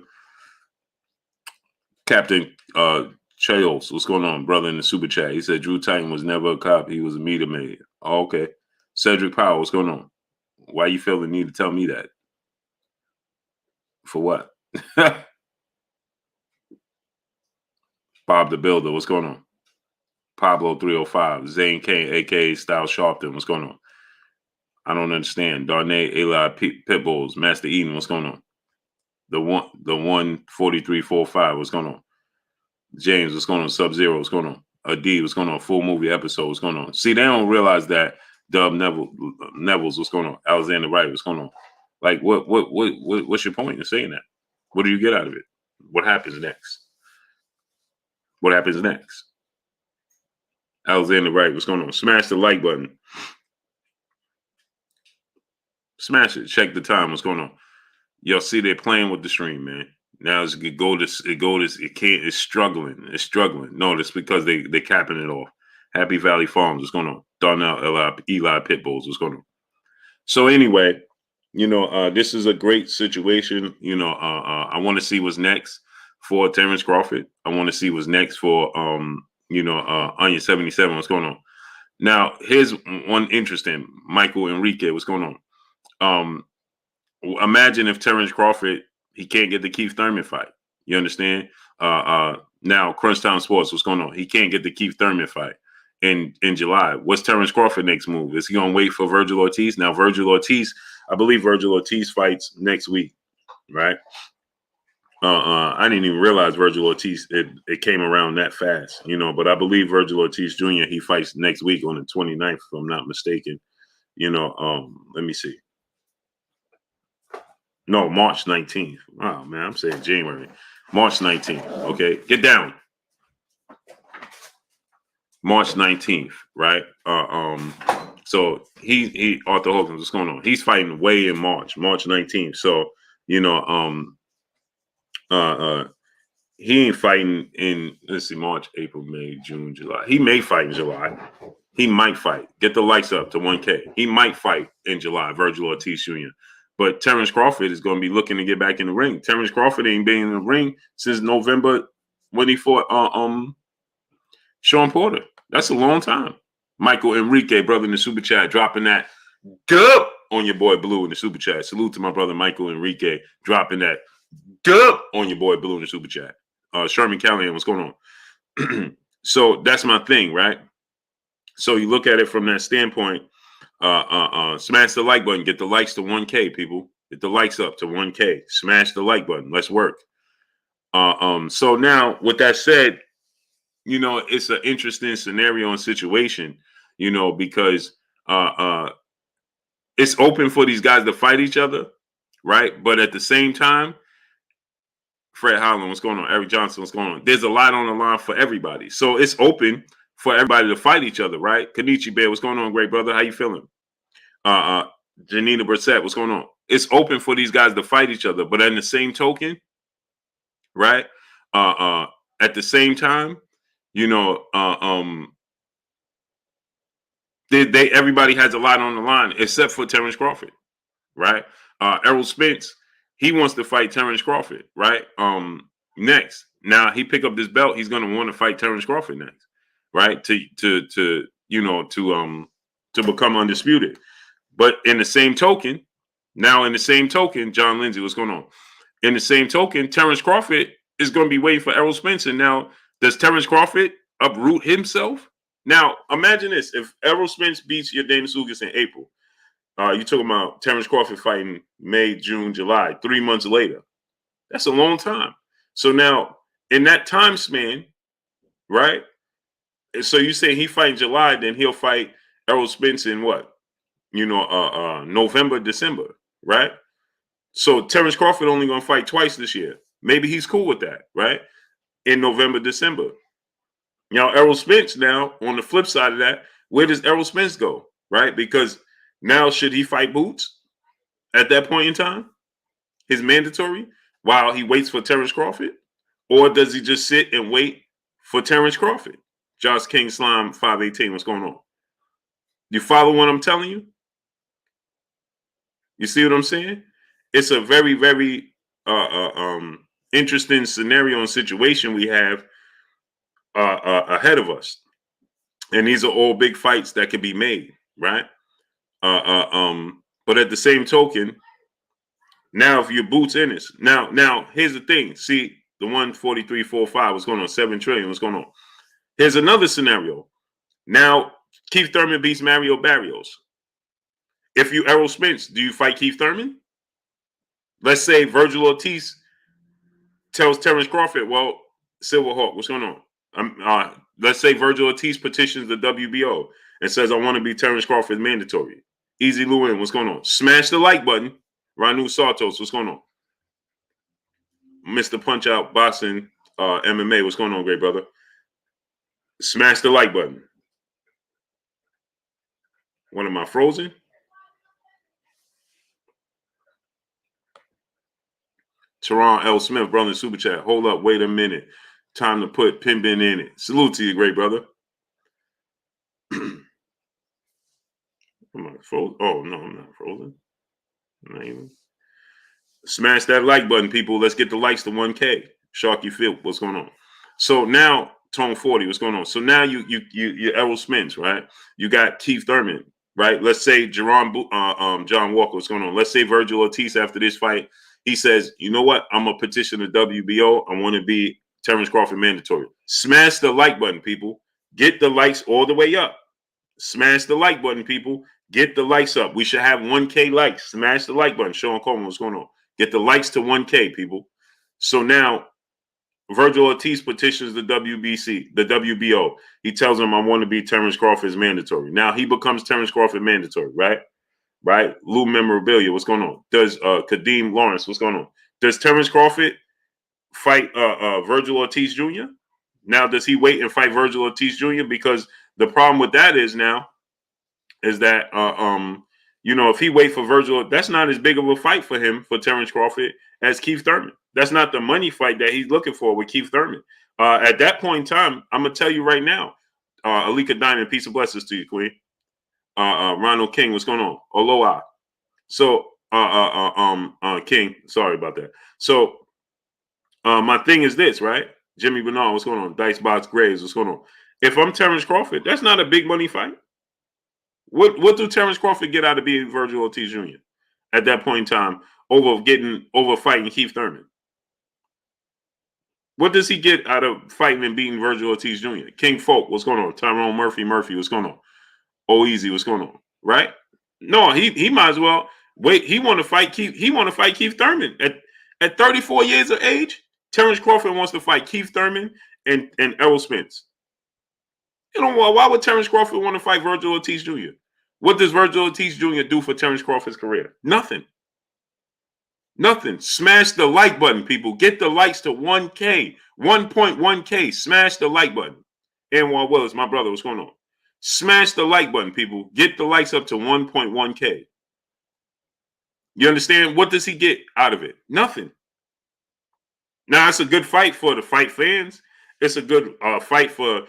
Captain Chayos, what's going on, brother, in the super chat? He said Drew Titan was never a cop. He was a meter maid. Oh, okay. Cedric Powell, what's going on? Why you feel the need to tell me that? For what? Bob the Builder, what's going on? Pablo 305, Zane Kane, aka Styles Sharpton, what's going on? I don't understand. Darnay, Eli, Pitbulls, Master Eden, what's going on? The 14345, what's going on? James, what's going on? Sub-Zero, what's going on? D, what's going on? Full movie episode, what's going on? See, they don't realize that. Dub Neville's, what's going on? Alexander Wright, what's going on? Like, what's your point in saying that? What do you get out of it? What happens next? What happens next? Alexander Wright, what's going on? Smash the like button. Smash it. Check the time. What's going on? Y'all see they're playing with the stream, man. Now it's struggling. It's struggling. No, that's because they're capping it off. Happy Valley Farms, what's going on? Darnell, Eli Pitbulls, what's going on? So anyway, this is a great situation. I want to see what's next for Terrence Crawford. I want to see what's next for Onion 77. What's going on? Now, here's one interesting. Michael Enrique, what's going on? Imagine if Terrence Crawford, he can't get the Keith Thurman fight. You understand? Now, Crunch Time Sports, what's going on? He can't get the Keith Thurman fight in July. What's Terrence Crawford's next move? Is he going to wait for Virgil Ortiz? Now, I believe Virgil Ortiz fights next week, right? I didn't even realize Virgil Ortiz, it came around that fast, but I believe Virgil Ortiz Jr., he fights next week on the 29th, if I'm not mistaken. Let me see. No, March 19th. Wow, man, I'm saying January. March 19th. Okay, get down. March 19th, right? So he Arthur Hawkins, what's going on? He's fighting way in March 19th. So, he ain't fighting in, let's see, March, April, May, June, July. He may fight in July. He might fight. Get the likes up to 1K. He might fight in July, Virgil Ortiz Jr. But Terrence Crawford is going to be looking to get back in the ring. Terrence Crawford ain't been in the ring since November when he fought Sean Porter. That's a long time. Michael Enrique, brother in the super chat, dropping that dub on your boy Blue in the super chat. Salute to my brother Michael Enrique, dropping that dub on your boy Blue in the super chat. Sherman Callahan, what's going on? So that's my thing, right? So you look at it from that standpoint. Smash the like button. Get the likes to 1K, people. Get the likes up to 1K. Smash the like button. Let's work. So now, with that said, it's an interesting scenario and situation, because it's open for these guys to fight each other, right? But at the same time, Fred Holland, what's going on? Eric Johnson, what's going on? There's a lot on the line for everybody. So it's open for everybody to fight each other, right? Kenichi Bear, what's going on, great brother? How you feeling? Janina Brissett, what's going on? It's open for these guys to fight each other, but in the same token, right? At the same time, you know, they everybody has a lot on the line except for Terrence Crawford, right? Errol Spence, he wants to fight Terrence Crawford, right? Next. Now he pick up this belt, he's gonna want to fight Terrence Crawford next, right? To become undisputed. But in the same token, John Lindsay, what's going on? In the same token, Terrence Crawford is going to be waiting for Errol Spence. And now, does Terrence Crawford uproot himself? Now, imagine this. If Errol Spence beats Yordenis Ugas in April, you're talking about Terrence Crawford fighting May, June, July, 3 months later. That's a long time. So now, in that time span, right? So you say he fight in July, then he'll fight Errol Spence in what? November, December, right? So Terrence Crawford only going to fight twice this year. Maybe he's cool with that, right? In November, December. Now, Errol Spence, now, on the flip side of that, where does Errol Spence go, right? Because now, should he fight Boots at that point in time? His mandatory, while he waits for Terrence Crawford? Or does he just sit and wait for Terrence Crawford? Josh King Slime 518, what's going on? You follow what I'm telling you? You see what I'm saying? It's a very, very interesting scenario and situation we have ahead of us. And these are all big fights that can be made, right? But at the same token, now if your Boots Ennis, now here's the thing. See, the 143.45, what's going on? 7 trillion, what's going on? Here's another scenario. Now, Keith Thurman beats Mario Barrios. If you Errol Spence, do you fight Keith Thurman? Let's say Virgil Ortiz tells Terrence Crawford, well, Silverhawk, what's going on? Let's say Virgil Ortiz petitions the WBO and says, I want to be Terrence Crawford mandatory. Easy Lewin, what's going on? Smash the like button. Ranu Santos, what's going on? Mr. Punch Out Boxing MMA, what's going on, great brother? Smash the like button. What am I, frozen? Teron L. Smith, brother, super chat. Hold up, wait a minute. Time to put Pinbin in it. Salute to you, great brother. Am I frozen? Oh, no, I'm not frozen. Not even. Smash that like button, people. Let's get the likes to 1K. Sharky Phil, what's going on? So now, Tone 40, what's going on? So now you Errol Spence, right? You got Keith Thurman, right? Let's say John Walker, what's going on? Let's say Virgil Ortiz after this fight, he says, you know what? I'm going to petition the WBO. I want to be Terrence Crawford mandatory. Smash the like button, people. Get the likes all the way up. Smash the like button, people. Get the likes up. We should have 1K likes. Smash the like button. Sean Coleman, what's going on? Get the likes to 1K, people. So now, Virgil Ortiz petitions the WBO. He tells him, I want to be Terrence Crawford's mandatory. Now he becomes Terrence Crawford mandatory, right? Right? Lou Memorabilia, what's going on? Does Kadeem Lawrence, what's going on? Does Terrence Crawford fight Virgil Ortiz Jr.? Now, does he wait and fight Virgil Ortiz Jr.? Because the problem with that is that if he wait for Virgil, that's not as big of a fight for him, for Terrence Crawford, as Keith Thurman. That's not the money fight that he's looking for with Keith Thurman. At that point in time, I'm gonna tell you right now, Alika Diamond, peace and blessings to you, Queen. Ronald King, what's going on? Aloha. So, King, sorry about that. So, my thing is this, right? Jimmy Bernard, what's going on? Dicebox Graves, what's going on? If I'm Terrence Crawford, that's not a big money fight. What do Terrence Crawford get out of being Virgil Ortiz Jr. at that point in time over fighting Keith Thurman? What does he get out of fighting and beating Virgil Ortiz Jr.? King Folk, what's going on? Tyrone Murphy, what's going on? Oh, easy, what's going on? Right? No, he might as well wait. He want to fight Keith Thurman at 34 years of age. Terrence Crawford wants to fight Keith Thurman and Errol Spence. You know, why would Terrence Crawford want to fight Virgil Ortiz Jr.? What does Virgil Ortiz Jr. do for Terrence Crawford's career? Nothing. Nothing. Smash the like button, people. Get the likes to 1K. 1.1K. Smash the like button. Anwar Willis, my brother, what's going on? Smash the like button, people. Get the likes up to 1.1K. You understand? What does he get out of it? Nothing. Now it's a good fight for the fight fans. It's a good fight for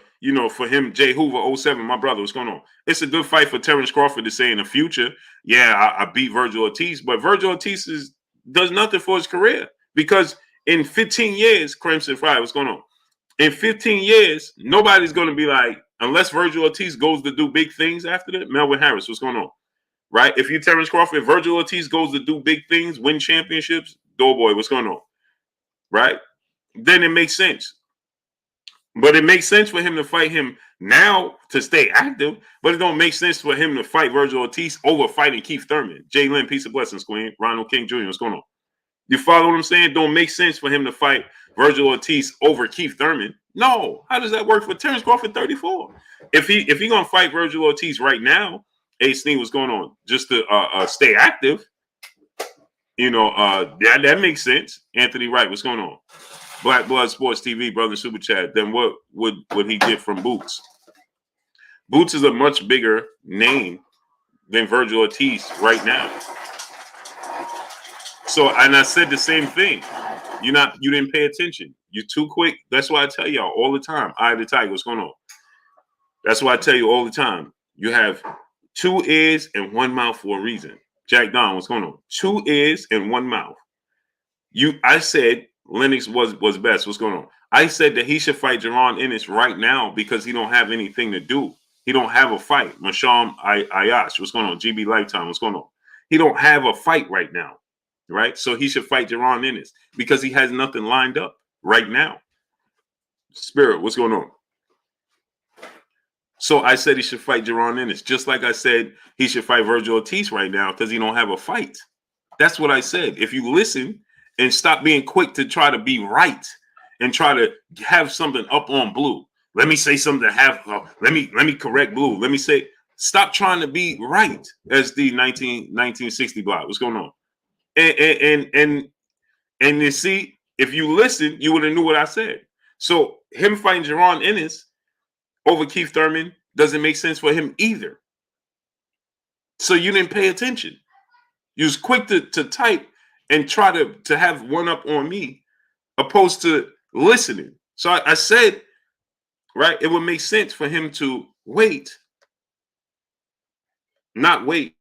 for him, Jay Hoover, '07, my brother. What's going on? It's a good fight for Terrence Crawford to say in the future, yeah, I beat Virgil Ortiz, but Virgil Ortiz does nothing for his career because in 15 years, Crimson Friday, what's going on? In 15 years, nobody's going to be like, unless Virgil Ortiz goes to do big things after that. Melvin Harris, what's going on? Right? If you Terrence Crawford, Virgil Ortiz goes to do big things, win championships, Doughboy, what's going on? Right? Then it makes sense. But it makes sense for him to fight him now to stay active, but it don't make sense for him to fight Virgil Ortiz over fighting Keith Thurman. Jay Lynn, peace of blessings, Queen. Ronald King Jr., what's going on? You follow what I'm saying? Don't make sense for him to fight Virgil Ortiz over Keith Thurman. No. How does that work for Terrence Crawford 34? If he gonna fight Virgil Ortiz right now, Ace Steen, what's going on? Just to stay active, that makes sense. Anthony Wright, what's going on? Black Blood Sports TV, brother Super Chat. Then what would he get from Boots? Boots is a much bigger name than Virgil Ortiz right now. So, and I said the same thing. You didn't pay attention. You're too quick. That's why I tell y'all all the time. Eye of the Tiger, what's going on? That's why I tell you all the time. You have 2 ears and 1 mouth for a reason. Jack Don, what's going on? 2 ears and 1 mouth. I said Lennox was best. What's going on? I said that he should fight Jaron Ennis right now because he don't have anything to do. He don't have a fight. Masham Ayash, what's going on? GB Lifetime, what's going on? He don't have a fight right now, right? So he should fight Jaron Ennis because he has nothing lined up right now. Spirit, what's going on? So I said he should fight Jaron Ennis, just like I said he should fight Virgil Ortiz right now because he don't have a fight. That's what I said. If you listen and stop being quick to try to be right and try to have something up on Blue. Let me say something to have. Let me correct Blue. Let me say. Stop trying to be right as the 1960 block. What's going on? And you see, if you listen, you would have knew what I said. So him fighting Jaron Ennis over Keith Thurman doesn't make sense for him either. So you didn't pay attention. You was quick to type and try to have one up on me opposed to listening. So I said, right, it would make sense for him to wait, not wait.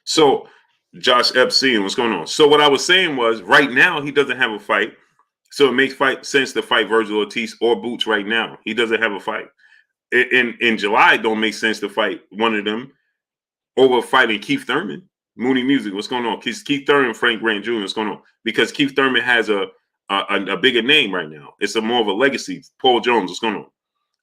So Josh Epstein, what's going on? So what I was saying was right now he doesn't have a fight. So it makes sense to fight Virgil Ortiz or Boots right now. He doesn't have a fight. In July, it don't make sense to fight one of them over fighting Keith Thurman. Mooney Music, what's going on? Keith Thurman, Frank Grant Jr., what's going on? Because Keith Thurman has a bigger name right now. It's a more of a legacy. Paul Jones, what's going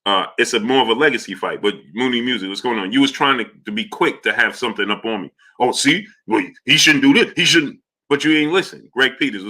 on? It's a more of a legacy fight. But Mooney Music, what's going on? You was trying to be quick to have something up on me. Oh, see, well, he shouldn't do this. He shouldn't. But you ain't listen. Greg Peters.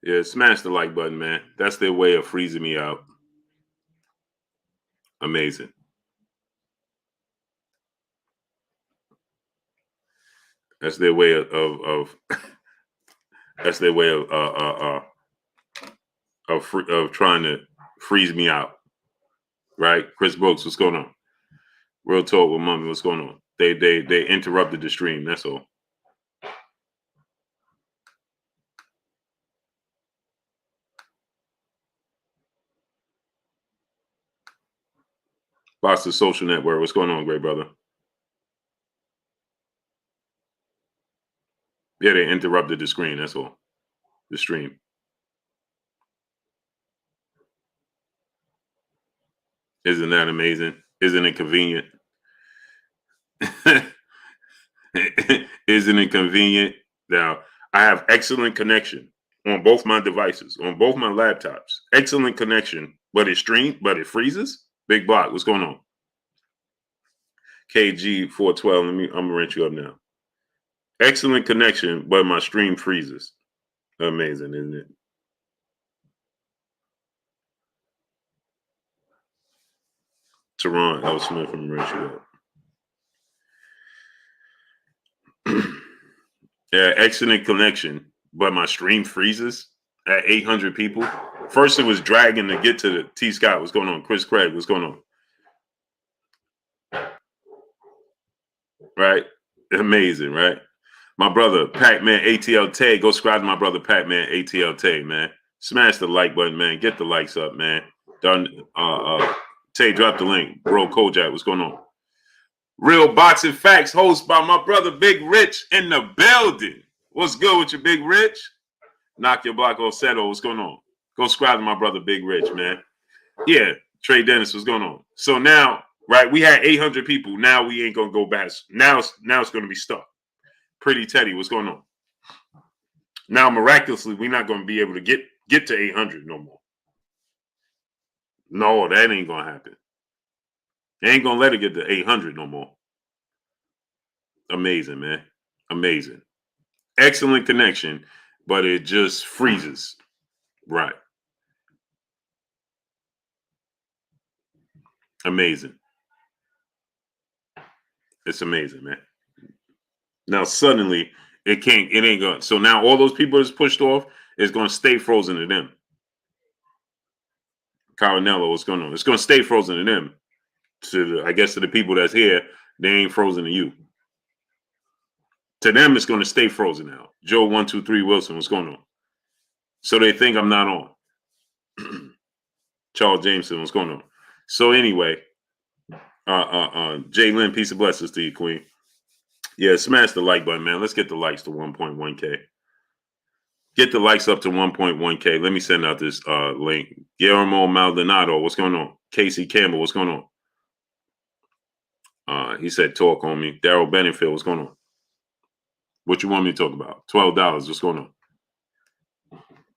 Yeah, smash the like button, man. That's their way of freezing me out. Amazing. That's their way of that's their way of trying to freeze me out. Right? Chris Brooks, what's going on? Real talk with mommy, what's going on? They interrupted the stream, that's all. Boston Social Network, what's going on, great brother? Yeah, they interrupted the screen, that's all. The stream. Isn't that amazing? Isn't it convenient? Isn't it convenient? Now, I have excellent connection on both my devices, on both my laptops. Excellent connection, but it freezes. Big block, what's going on? KG412, I'm gonna rent you up now. Excellent connection, but my stream freezes. Amazing, isn't it? Teron L. Smith from Rent You Up. Yeah, excellent connection, but my stream freezes at 800 people. First, it was dragging to get to the T. Scott. What's going on? Chris Craig, what's going on? Right? Amazing, right? My brother, Pac-Man ATL Tay. Go subscribe to my brother, Pac-Man ATL Tay, man. Smash the like button, man. Get the likes up, man. Done. Tay, drop the link. Bro, Kojak, what's going on? Real Boxing Facts, hosted by my brother, Big Rich, in the building. What's good with you, Big Rich? Knock your block off Seto. What's going on? Go subscribe to my brother, Big Rich, man. Yeah, Trey Dennis, what's going on? So now, right, we had 800 people. Now we ain't going to go back. Now it's going to be stuck. Pretty Teddy, what's going on? Now, miraculously, we're not going to be able to get to 800 no more. No, that ain't going to happen. They ain't going to let it get to 800 no more. Amazing, man. Amazing. Excellent connection, but it just freezes. Right. Amazing. It's amazing, man. Now, suddenly, it ain't going. So now all those people that's pushed off is going to stay frozen to them. Caronello, what's going on? It's going to stay frozen to them. I guess to the people that's here, they ain't frozen to you. To them, it's going to stay frozen now. Joe 123 Wilson, what's going on? So they think I'm not on. Charles Jameson, what's going on? So anyway, Jay Lynn, peace of blessings to you, Queen. Yeah, smash the like button, man. Let's get the likes to 1.1K. Get the likes up to 1.1K. Let me send out this link. Guillermo Maldonado, what's going on? Casey Campbell, what's going on? He said, talk on me. Daryl Benningfield, what's going on? What you want me to talk about? $12, what's going on?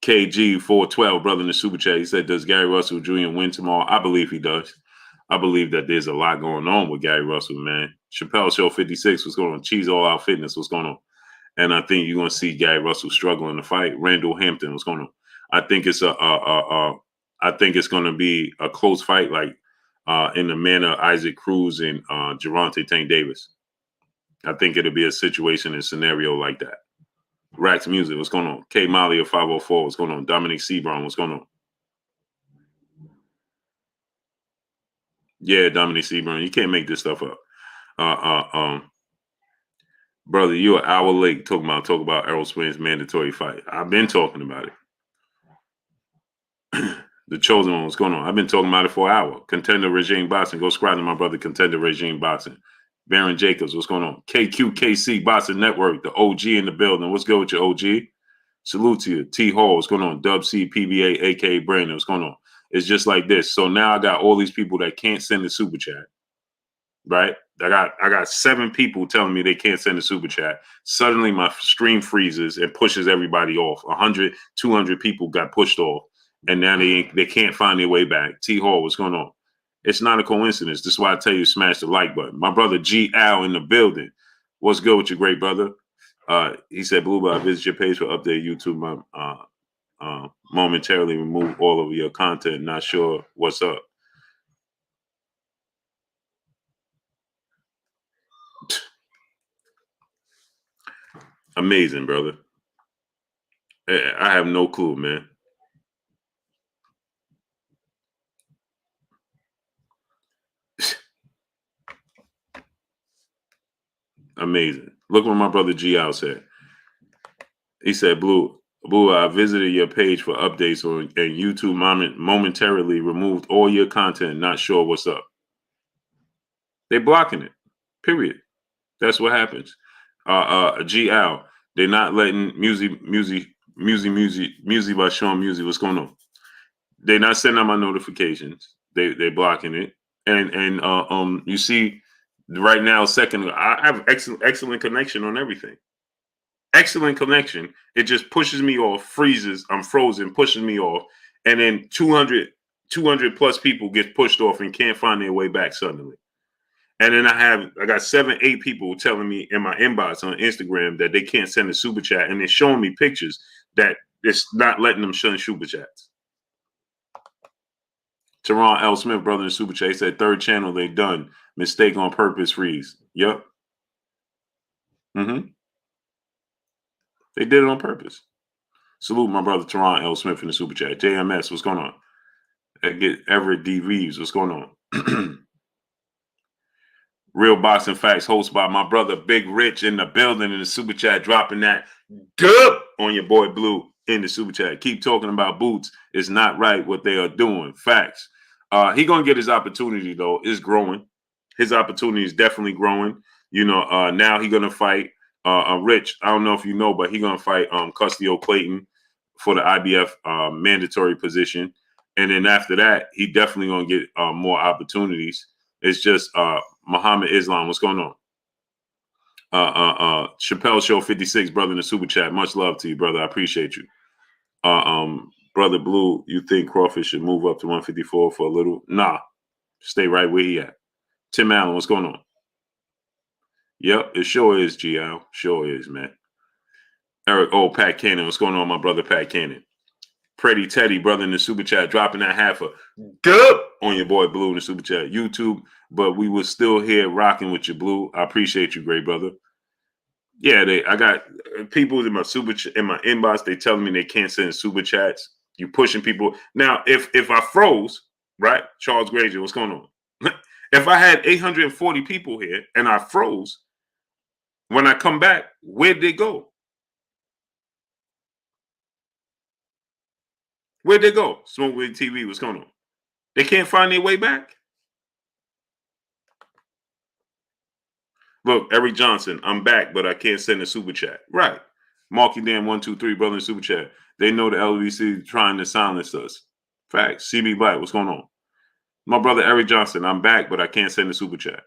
KG412, brother in the super chat. He said, does Gary Russell Jr. win tomorrow? I believe he does. I believe that there's a lot going on with Gary Russell, man. Chappelle Show 56, what's going on? Cheese All Out Fitness, what's going on? And I think you're going to see Gary Russell struggle in the fight. Randall Hampton, what's going on? I think it's I think it's going to be a close fight, like in the manner of Isaac Cruz and Gervonta Tank Davis. I think it'll be a situation and scenario like that. Rax Music, what's going on? K Molly of 504, what's going on? Dominic Sebron, what's going on? Yeah, Dominic Sebron, you can't make this stuff up. Brother, you're an hour late talking about Errol Spence mandatory fight. I've been talking about it. The Chosen One, what's going on? I've been talking about it for an hour. Contender Regime Boxing. Go subscribe to my brother, Contender Regime Boxing. Baron Jacobs, what's going on? KQKC Boxing Network, the OG in the building. What's good with your OG? Salute to you. T Hall, what's going on? Dub C, PBA, aka Brandon, what's going on? It's just like this. So now I got all these people that can't send the super chat. Right? I got 7 people telling me they can't send a super chat. Suddenly my stream freezes and pushes everybody off. 100, 200 people got pushed off. And now they can't find their way back. T Hall, what's going on? It's not a coincidence. This is why I tell you smash the like button. My brother G Al in the building. What's good with your great brother? He said, Blue, I visit your page for update YouTube. momentarily remove all of your content. Not sure what's up. Amazing, brother. I have no clue, man. Amazing. Look what my brother G Al said. He said, Blue, I visited your page for updates and YouTube momentarily removed all your content. Not sure what's up. They're blocking it. Period. That's what happens. G Al, they're not letting music by showing music. What's going on? They're not sending out my notifications. They're blocking it. And you see right now, second, I have excellent connection on everything. Excellent connection. It just pushes me off, freezes. I'm frozen, pushes me off. And then 200 plus people get pushed off and can't find their way back suddenly. And then I got 7, 8 people telling me in my inbox on Instagram that they can't send a super chat. And they're showing me pictures that it's not letting them send super chats. Teron L. Smith, brother in super chat, said third channel, they done. Mistake on purpose, freeze. Yep. Mm-hmm. They did it on purpose. Salute my brother Teron L. Smith in the super chat. JMS, what's going on? Get Everett D. Reeves, what's going on? Real Boxing Facts, hosted by my brother Big Rich in the building in the super chat, dropping that dub on your boy Blue in the super chat. Keep talking about boots. It's not right what they are doing. Facts. He gonna get his opportunity though. It's growing. His opportunity is definitely growing. You know, now he gonna fight Rich. I don't know if you know, but he gonna fight Custio Clayton for the IBF mandatory position. And then after that, he definitely gonna get more opportunities. It's just Muhammad Islam. What's going on? Chappelle Show 56, brother in the super chat. Much love to you, brother. I appreciate you. Brother Blue, you think Crawford should move up to 154 for a little? Nah, stay right where he at. Tim Allen, what's going on? Yep, it sure is, GL. Sure is, man. Eric, Pat Cannon. What's going on, my brother Pat Cannon? Pretty Teddy, brother in the super chat, dropping that half a dub on your boy Blue in the super chat. YouTube, but we were still here rocking with you, Blue. I appreciate you, great brother. Yeah, I got people in my in my inbox. They telling me they can't send super chats. You pushing people now. If I froze, right, Charles Granger, what's going on? If I had 840 people here and I froze, when I come back, where'd they go? Where'd they go? Smoke Weed TV, what's going on? They can't find their way back? Look, Eric Johnson, I'm back, but I can't send a super chat. Right. Marky Dan 123, brother in super chat. They know the LBC trying to silence us. Facts. CB Black, what's going on? My brother Eric Johnson, I'm back, but I can't send a super chat.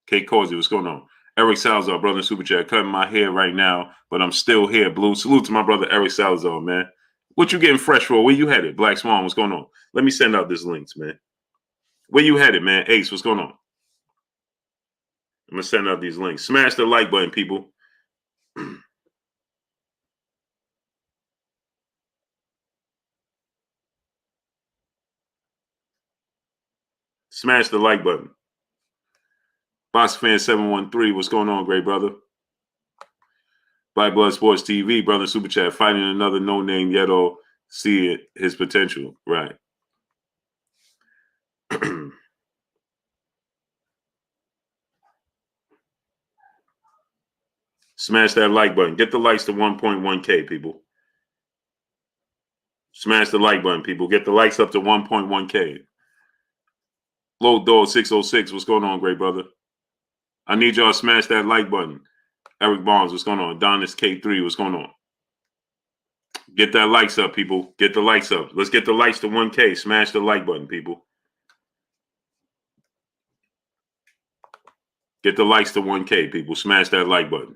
Kate Causey, what's going on? Eric Salazar, brother in super chat, cutting my hair right now, but I'm still here. Blue. Salute to my brother Eric Salazar, man. What you getting fresh for? Where you headed? Black Swan, what's going on? Let me send out this links, man. Where you headed, man? Ace, what's going on? I'm going to send out these links. Smash the like button, people. Smash the like button. Box Fan 713, what's going on, great brother? Black Blood Sports TV, brother super chat, fighting another no-name Yeto, see it, his potential. Right. Smash that like button. Get the likes to 1.1K, people. Smash the like button, people. Get the likes up to 1.1K. Low Dog 606, what's going on, great brother? I need y'all to smash that like button. Eric Barnes, what's going on? Adonis K3, what's going on? Get that likes up, people. Get the likes up. Let's get the likes to 1K. Smash the like button, people. Get the likes to 1K, people. Smash that like button.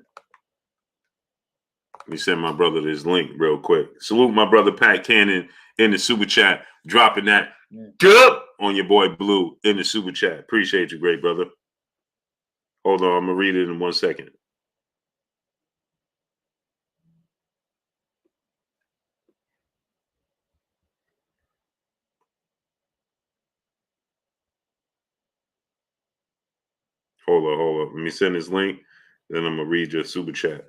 Let me send my brother this link real quick. Salute my brother Pat Cannon in the super chat, dropping that dub on your boy Blue in the super chat. Appreciate you, great brother. Hold on, I'm gonna read it in 1 second. Hold on. Let me send this link. Then I'm gonna read your super chat.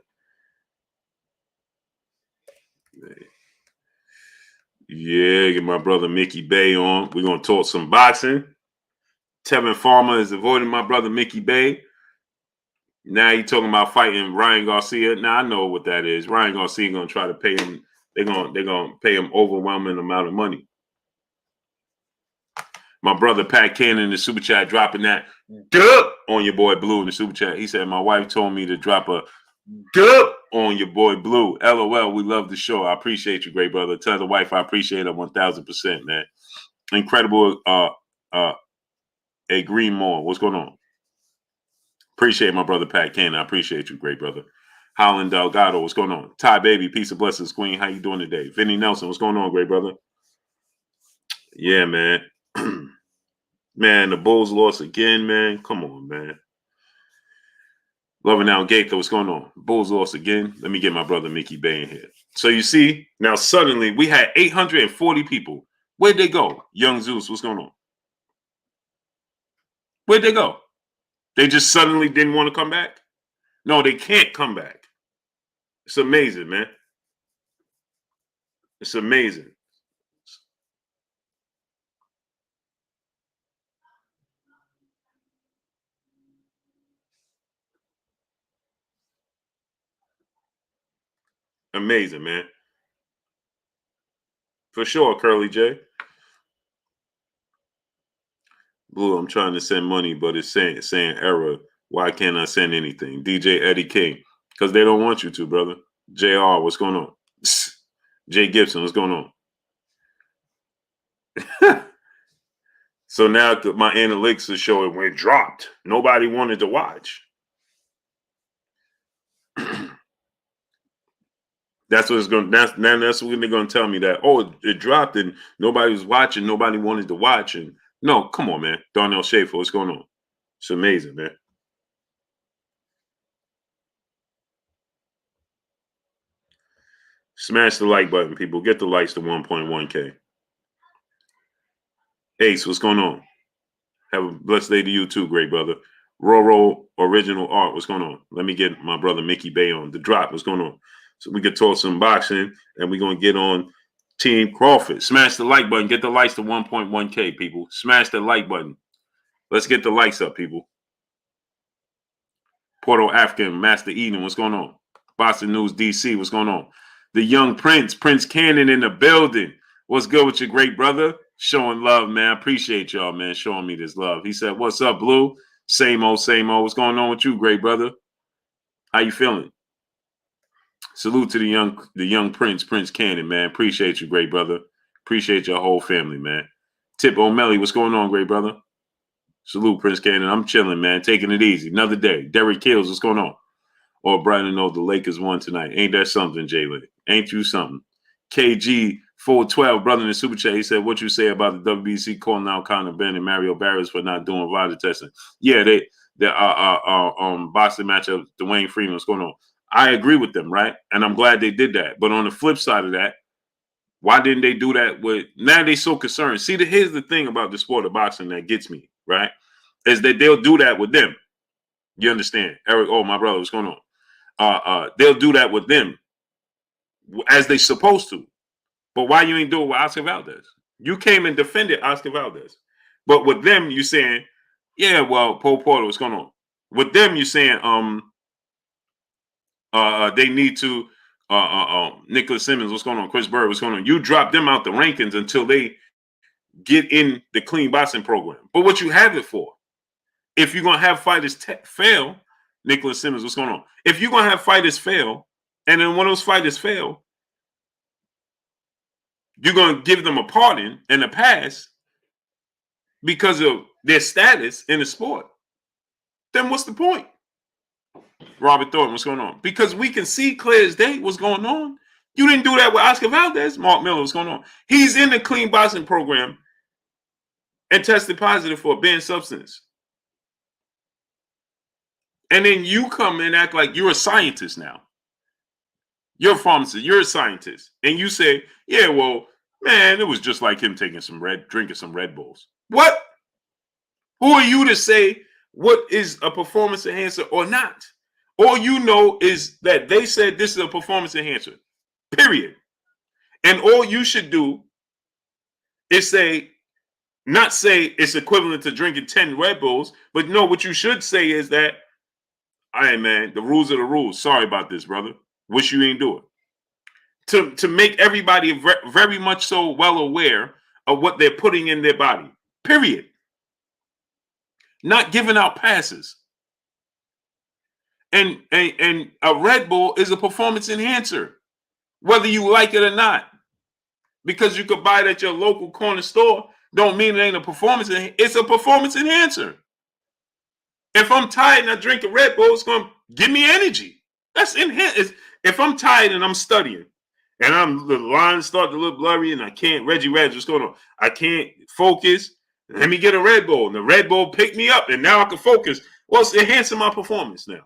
Yeah, get my brother Mickey Bay on. We're gonna talk some boxing. Tevin Farmer is avoiding my brother Mickey Bay. Now he talking about fighting Ryan Garcia. Now I know what that is. Ryan Garcia gonna try to pay him. They're gonna pay him overwhelming amount of money. My brother Pat Cannon in the super chat dropping that dub on your boy Blue in the super chat. He said my wife told me to drop a dub on your boy Blue. LOL, we love the show. I appreciate you, great brother. Tell the wife I appreciate her 1000%, man. Incredible. A Green Moore. What's going on? Appreciate my brother Pat Cannon. I appreciate you, great brother. Holland Delgado, what's going on? Ty Baby, peace of blessings, Queen. How you doing today? Vinny Nelson, what's going on, great brother? Yeah, man. Man, the Bulls lost again, man. Come on, man. Loving out Gaither, what's going on? Bulls lost again. Let me get my brother Mickey Bay in here. So you see, now suddenly we had 840 people. Where'd they go? Young Zeus, what's going on? Where'd they go? They just suddenly didn't want to come back? No, they can't come back. It's amazing, man. It's amazing. Amazing, man. For sure, Curly J. Blue, I'm trying to send money, but it's saying error. Why can't I send anything? DJ Eddie King. Because they don't want you to, brother. JR, what's going on? Jay Gibson, what's going on? So now my analytics are showing we're dropped. Nobody wanted to watch. That's what it's going. That's what they're going to tell me that. Oh, it dropped and nobody was watching. Nobody wanted to watch. And no, come on, man. Darnell Schaefer, what's going on? It's amazing, man. Smash the like button, people. Get the likes to 1.1K. Ace, what's going on? Have a blessed day to you too, great brother. Roro Original Art, what's going on? Let me get my brother Mickey Bay on. The Drop, what's going on? So we could talk some boxing, and we're going to get on Team Crawford. Smash the like button. Get the likes to 1.1K, people. Smash the like button. Let's get the likes up, people. Porto African, Master Eden, what's going on? Boston News DC, what's going on? The Young Prince, Prince Cannon in the building. What's good with your great brother? Showing love, man. Appreciate y'all, man, showing me this love. He said, what's up, Blue? Same old, same old. What's going on with you, great brother? How you feeling? Salute to the young Prince Cannon, man. Appreciate you, great brother. Appreciate your whole family, man. Tip O'Malley, what's going on, great brother? Salute, Prince Cannon. I'm chilling, man. Taking it easy. Another day. Derek Kills, what's going on? Or Brighton, know the Lakers won tonight. Ain't that something, Jalen? Ain't you something? KG 412, brother in the super chat. He said, "What you say about the WBC calling out Conor Benn and Mario Barrios for not doing VADA testing?" Yeah, they boxing matchup. Dwayne Freeman, what's going on? I agree with them, right? And I'm glad they did that. But on the flip side of that, why didn't they do that with? Now they so concerned. See, here's the thing about the sport of boxing that gets me, right? Is that they'll do that with them. You understand, Eric? Oh, my brother, what's going on? They'll do that with them as they supposed to. But why you ain't do it with Oscar Valdez? You came and defended Oscar Valdez. But with them, you saying, yeah, well, Paul Porter, what's going on? With them, you saying they need to Nicholas Simmons, what's going on? Chris Bird, what's going on? You drop them out the rankings until they get in the clean boxing program. But what you have it for? If you're gonna have fighters fail, Nicholas Simmons, what's going on? If you're gonna have fighters fail, and then when those fighters fail, you're going to give them a pardon and a pass because of their status in the sport, then what's the point? Robert Thornton, what's going on? Because we can see clear as day what's going on. You didn't do that with Oscar Valdez. Mark Miller, what's going on? He's in the clean boxing program and tested positive for a banned substance. And then you come and act like you're a scientist now. You're a pharmacist. You're a scientist. And you say, yeah, well, man, it was just like him drinking some Red Bulls. What? Who are you to say what is a performance enhancer or not. All you know is that they said this is a performance enhancer, period. And all you should do is not say it's equivalent to drinking 10 Red Bulls, but no, what you should say is that, all right, man, the rules are the rules. Sorry about this, brother. Wish you ain't do it. To make everybody very much so well aware of what they're putting in their body, period. Not giving out passes. And a Red Bull is a performance enhancer, whether you like it or not. Because you could buy it at your local corner store, don't mean it ain't a performance. It's a performance enhancer. If I'm tired and I drink a Red Bull, it's going to give me energy. That's enhanced. If I'm tired and I'm studying, and the lines start to look blurry, and I can't, Reggie Reg, what's going on? I can't focus. Let me get a Red Bull, and the Red Bull picked me up, and now I can focus. Well, it's enhancing my performance now.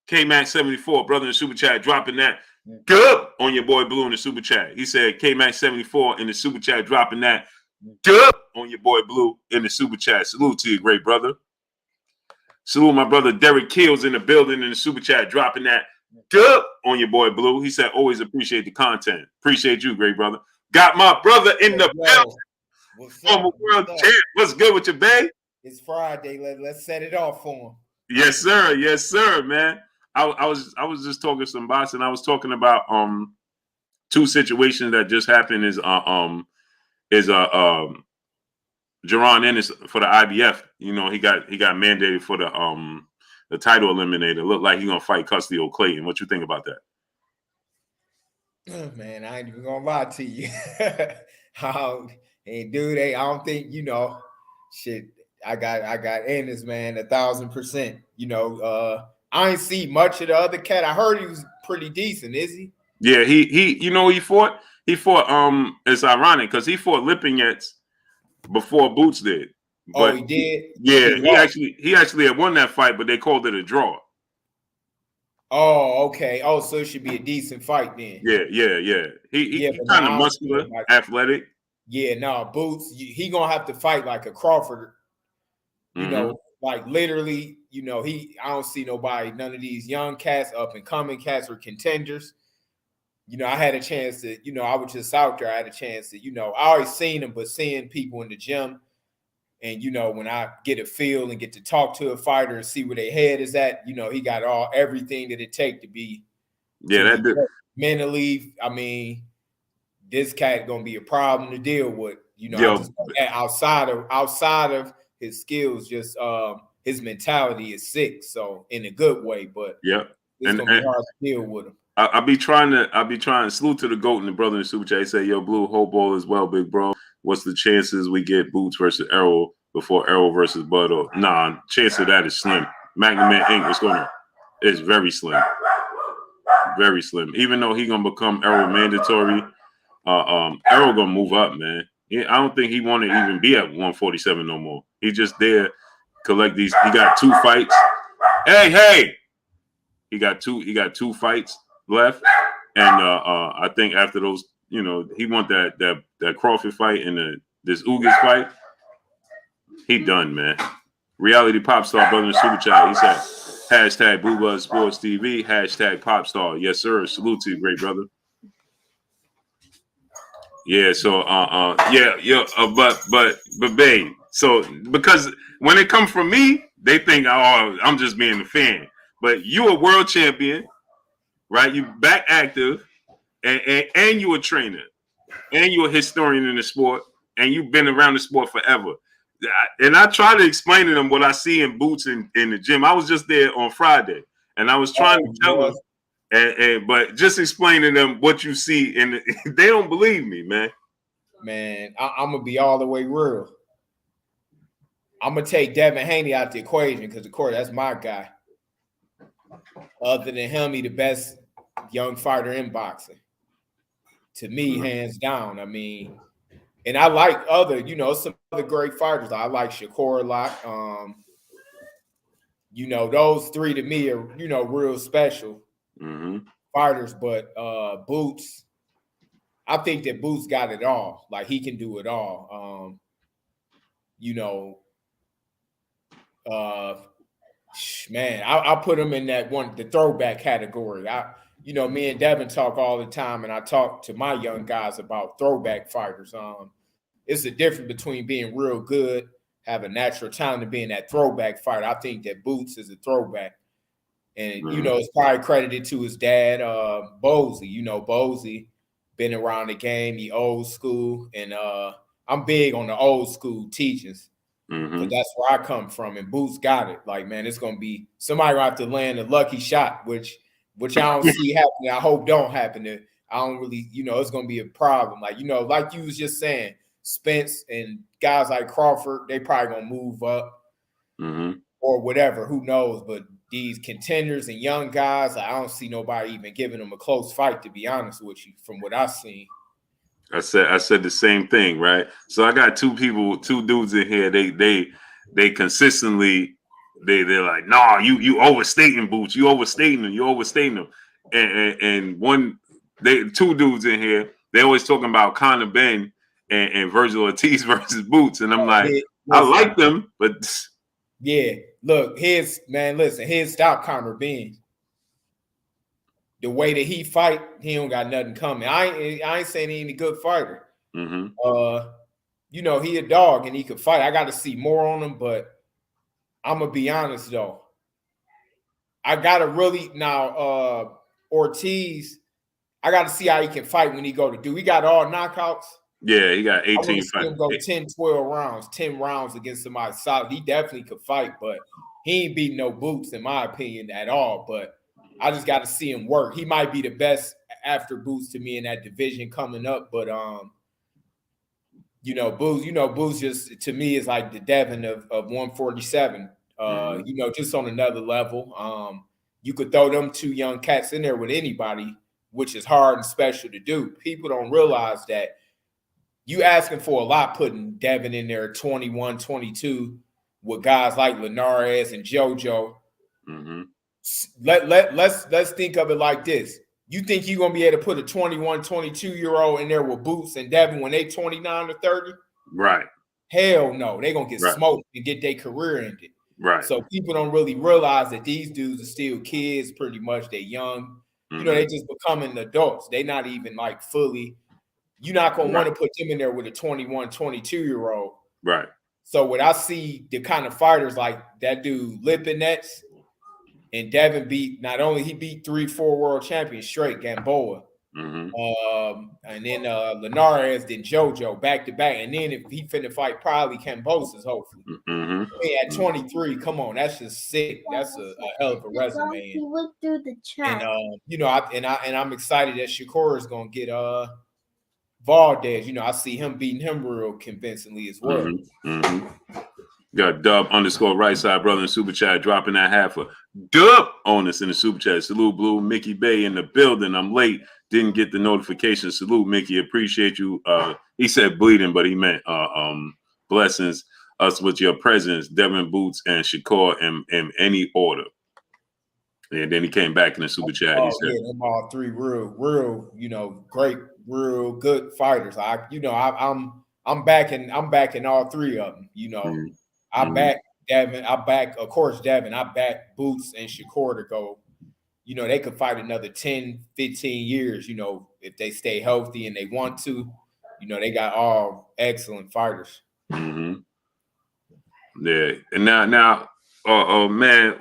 K-Max 74, brother in the super chat, dropping that good on your boy Blue in the super chat. He said K-Max 74 in the super chat, dropping that good on your boy Blue in the super chat. Salute to you, great brother. Salute my brother Derek Keels in the building in the super chat, dropping that good on your boy Blue. He said, always appreciate the content. Appreciate you, great brother. Got my brother in the building. Former world champ. What's good with you, babe? It's Friday. Let's set it off for him. Yes, sir. Yes, sir, man. I was just talking to some boss, and I was talking about two situations that just happened. Jerron Ennis for the IBF. You know, he got mandated for the title eliminator. Looked like he's gonna fight Custody or Clayton. What you think about that? Oh, man, I ain't even gonna lie to you. And dude, I don't think shit. I got Ennis, man, 1,000%. I ain't see much of the other cat. I heard he was pretty decent. Is he? Yeah, he. You know, he fought. It's ironic because he fought Lipinets before Boots did. But he did. Yeah, he actually had won that fight, but they called it a draw. Oh, okay. Oh, so it should be a decent fight then. Yeah. He kind of muscular, athletic. Yeah, no, Boots. He gonna have to fight like a Crawford. You know, like literally. I don't see nobody. None of these young cats, up and coming cats, or contenders. I had a chance to. I was just out there. I had a chance to. I always seen them, but seeing people in the gym. And, when I get a feel and get to talk to a fighter and see where their head is at, he got everything that it take to be. Yeah, mentally. I mean, this cat going to be a problem to deal with. Outside of his skills, just his mentality is sick. So in a good way, but it's going to be hard to deal with him. I'll be trying to salute to the GOAT and the brother in the super chat. He said, yo, Blue, hope all is well, big bro. What's the chances we get Boots versus Errol before Errol versus Bud? Nah, chance of that is slim. Magnum Man Inc. What's going on? It's very slim. Very slim. Even though he's gonna become Errol mandatory, Errol gonna move up, man. I don't think he want to even be at 147 no more. He just there collect these. He got 2 fights. Hey! He got two fights left, and I think after those, he want that Crawford fight and this Ugas fight. He done, man. Reality pop star brother in the super chat. He said hashtag Blue Buzz Sports TV, hashtag pop star. Yes, sir. Salute to you, great brother. Yeah. So but babe. So because when it comes from me, they think I'm just being a fan. But you a world champion, right? You back active, and you a trainer, and you a historian in the sport, and you've been around the sport forever. And I try to explain to them what I see in Boots in the gym. I was just there on Friday, and I was trying to tell them, but just explaining to them what you see, and they don't believe me, man. Man, I'm gonna be all the way real. I'm gonna take Devin Haney out the equation because, of course, that's my guy. Other than him, he the best young fighter in boxing. To me, hands down. I mean, and I like some other great fighters. I like Shakur a lot. Those 3 to me are, real special fighters. But Boots, I think that Boots got it all. Like, he can do it all. Man, I'll put him in that one, the throwback category. Me and Devin talk all the time, and I talk to my young guys about throwback fighters. It's the difference between being real good, have a natural talent, and being that throwback fighter. I think that Boots is a throwback. And, it's probably credited to his dad, Bosley. Bosley been around the game, he old school. And I'm big on the old school teachings. Because that's where I come from. And Boots got it. Like, man, it's going to be somebody will have to land a lucky shot, which I don't see happening. I hope don't happen. I don't really, it's going to be a problem. Like, like you was just saying, Spence and guys like Crawford, they probably going to move up or whatever. Who knows? But these contenders and young guys, I don't see nobody even giving them a close fight, to be honest with you, from what I've seen. I said the same thing, right? So I got two dudes in here. They consistently they're like, nah, you overstating Boots, you overstating them, and two dudes in here. They always talking about Conor Ben and Virgil Ortiz versus Boots, and I'm like, I like them, but yeah, look, here's stop Conor Ben. The way that he fight, he don't got nothing coming. I ain't saying he ain't a good fighter. He a dog and he could fight. I got to see more on him, but I'm gonna be honest though. I gotta really now Ortiz. I got to see how he can fight when he go to do. He got all knockouts. Yeah, he got 18 fights. Go 10, 12 rounds, 10 rounds against somebody solid. He definitely could fight, but he ain't beating no Boots in my opinion at all. But I just got to see him work. He might be the best after Boots to me in that division coming up. But Boots just to me is like the Devin of 147. Just on another level. You could throw them two young cats in there with anybody, which is hard and special to do. People don't realize that you asking for a lot putting Devin in there 21, 22 with guys like Linares and JoJo. Let's think of it like this. You think you're going to be able to put a 21, 22-year-old in there with Boots and Devin when they 29 or 30? Right. Hell no. They're going to get smoked and get their career ended. Right. So people don't really realize that these dudes are still kids pretty much. They're young. They just becoming adults. They not even like fully. You're not going to want to put them in there with a 21, 22-year-old. Right. So when I see the kind of fighters like that dude Lipinets and Devin not only he beat 3-4 world champions straight, Gamboa. And then Linares, then JoJo back to back. And then if he finna fight probably Cambosis, hopefully. At 23, come on, that's just sick. That's a hell of a resume. He went through the chat. And I'm excited that Shakur is gonna get Valdez. I see him beating him real convincingly as well. Got Dub _ right side brother in super chat dropping that half a Dub on us in the super chat. Salute Blue, Mickey Bay in the building. I'm late, didn't get the notification. Salute Mickey, appreciate you. He said bleeding, but he meant blessings us with your presence. Devin Boots and Shakur in any order. And then he came back in the super chat. He said, them all three real, great, real good fighters. I'm backing all three of them. I back Devin. Of course, Devin. I back Boots and Shakur to go. They could fight another 10, 15 years, if they stay healthy and they want to. They got all excellent fighters. Yeah. And now, man,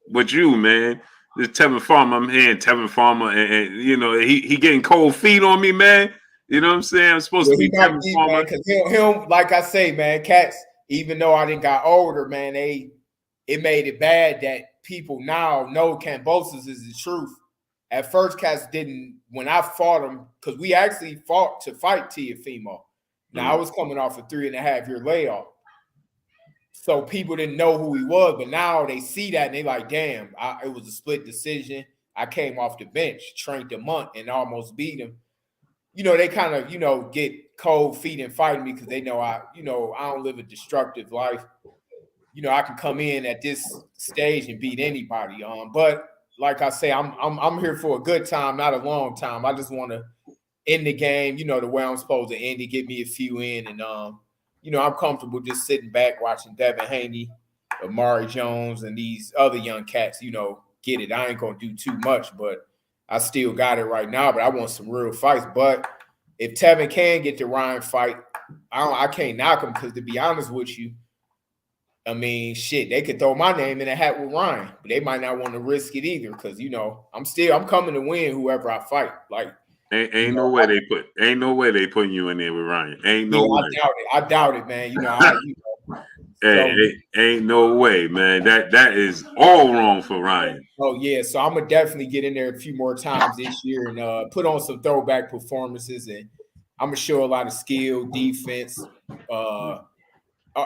what you, man? This Tevin Farmer, I'm hearing Tevin Farmer, and he getting cold feet on me, man. You know what I'm saying? I'm supposed to be Tevin Farmer. Because him, like I say, man, cats, even though I didn't got older, man, it made it bad that people now know Cambosis is the truth. At first, cats didn't, when I fought him, because we actually fought to fight Tiafimo. Now, I was coming off a 3.5-year layoff. So people didn't know who he was, but now they see that and they like, damn, it was a split decision. I came off the bench, trained a month and almost beat him. They kind of, get cold feet and fighting me because they know I don't live a destructive life. I can come in at this stage and beat anybody. But like I say, I'm here for a good time, not a long time. I just want to end the game, the way I'm supposed to end it, get me a few in, and I'm comfortable just sitting back watching Devin Haney Amari Jones and these other young cats, get it. I ain't gonna do too much, but I still got it right now. But I want some real fights. But if Tevin can get the Ryan fight, I can't knock him because to be honest with you, I mean, shit, they could throw my name in a hat with Ryan, but they might not want to risk it either because I'm coming to win whoever I fight. Like, ain't no way they putting you in there with Ryan. Ain't no way. I doubt it, man. Ain't no way, man. That is all wrong for Ryan. Oh yeah, so I'm gonna definitely get in there a few more times this year and put on some throwback performances, and I'm gonna show a lot of skill, defense,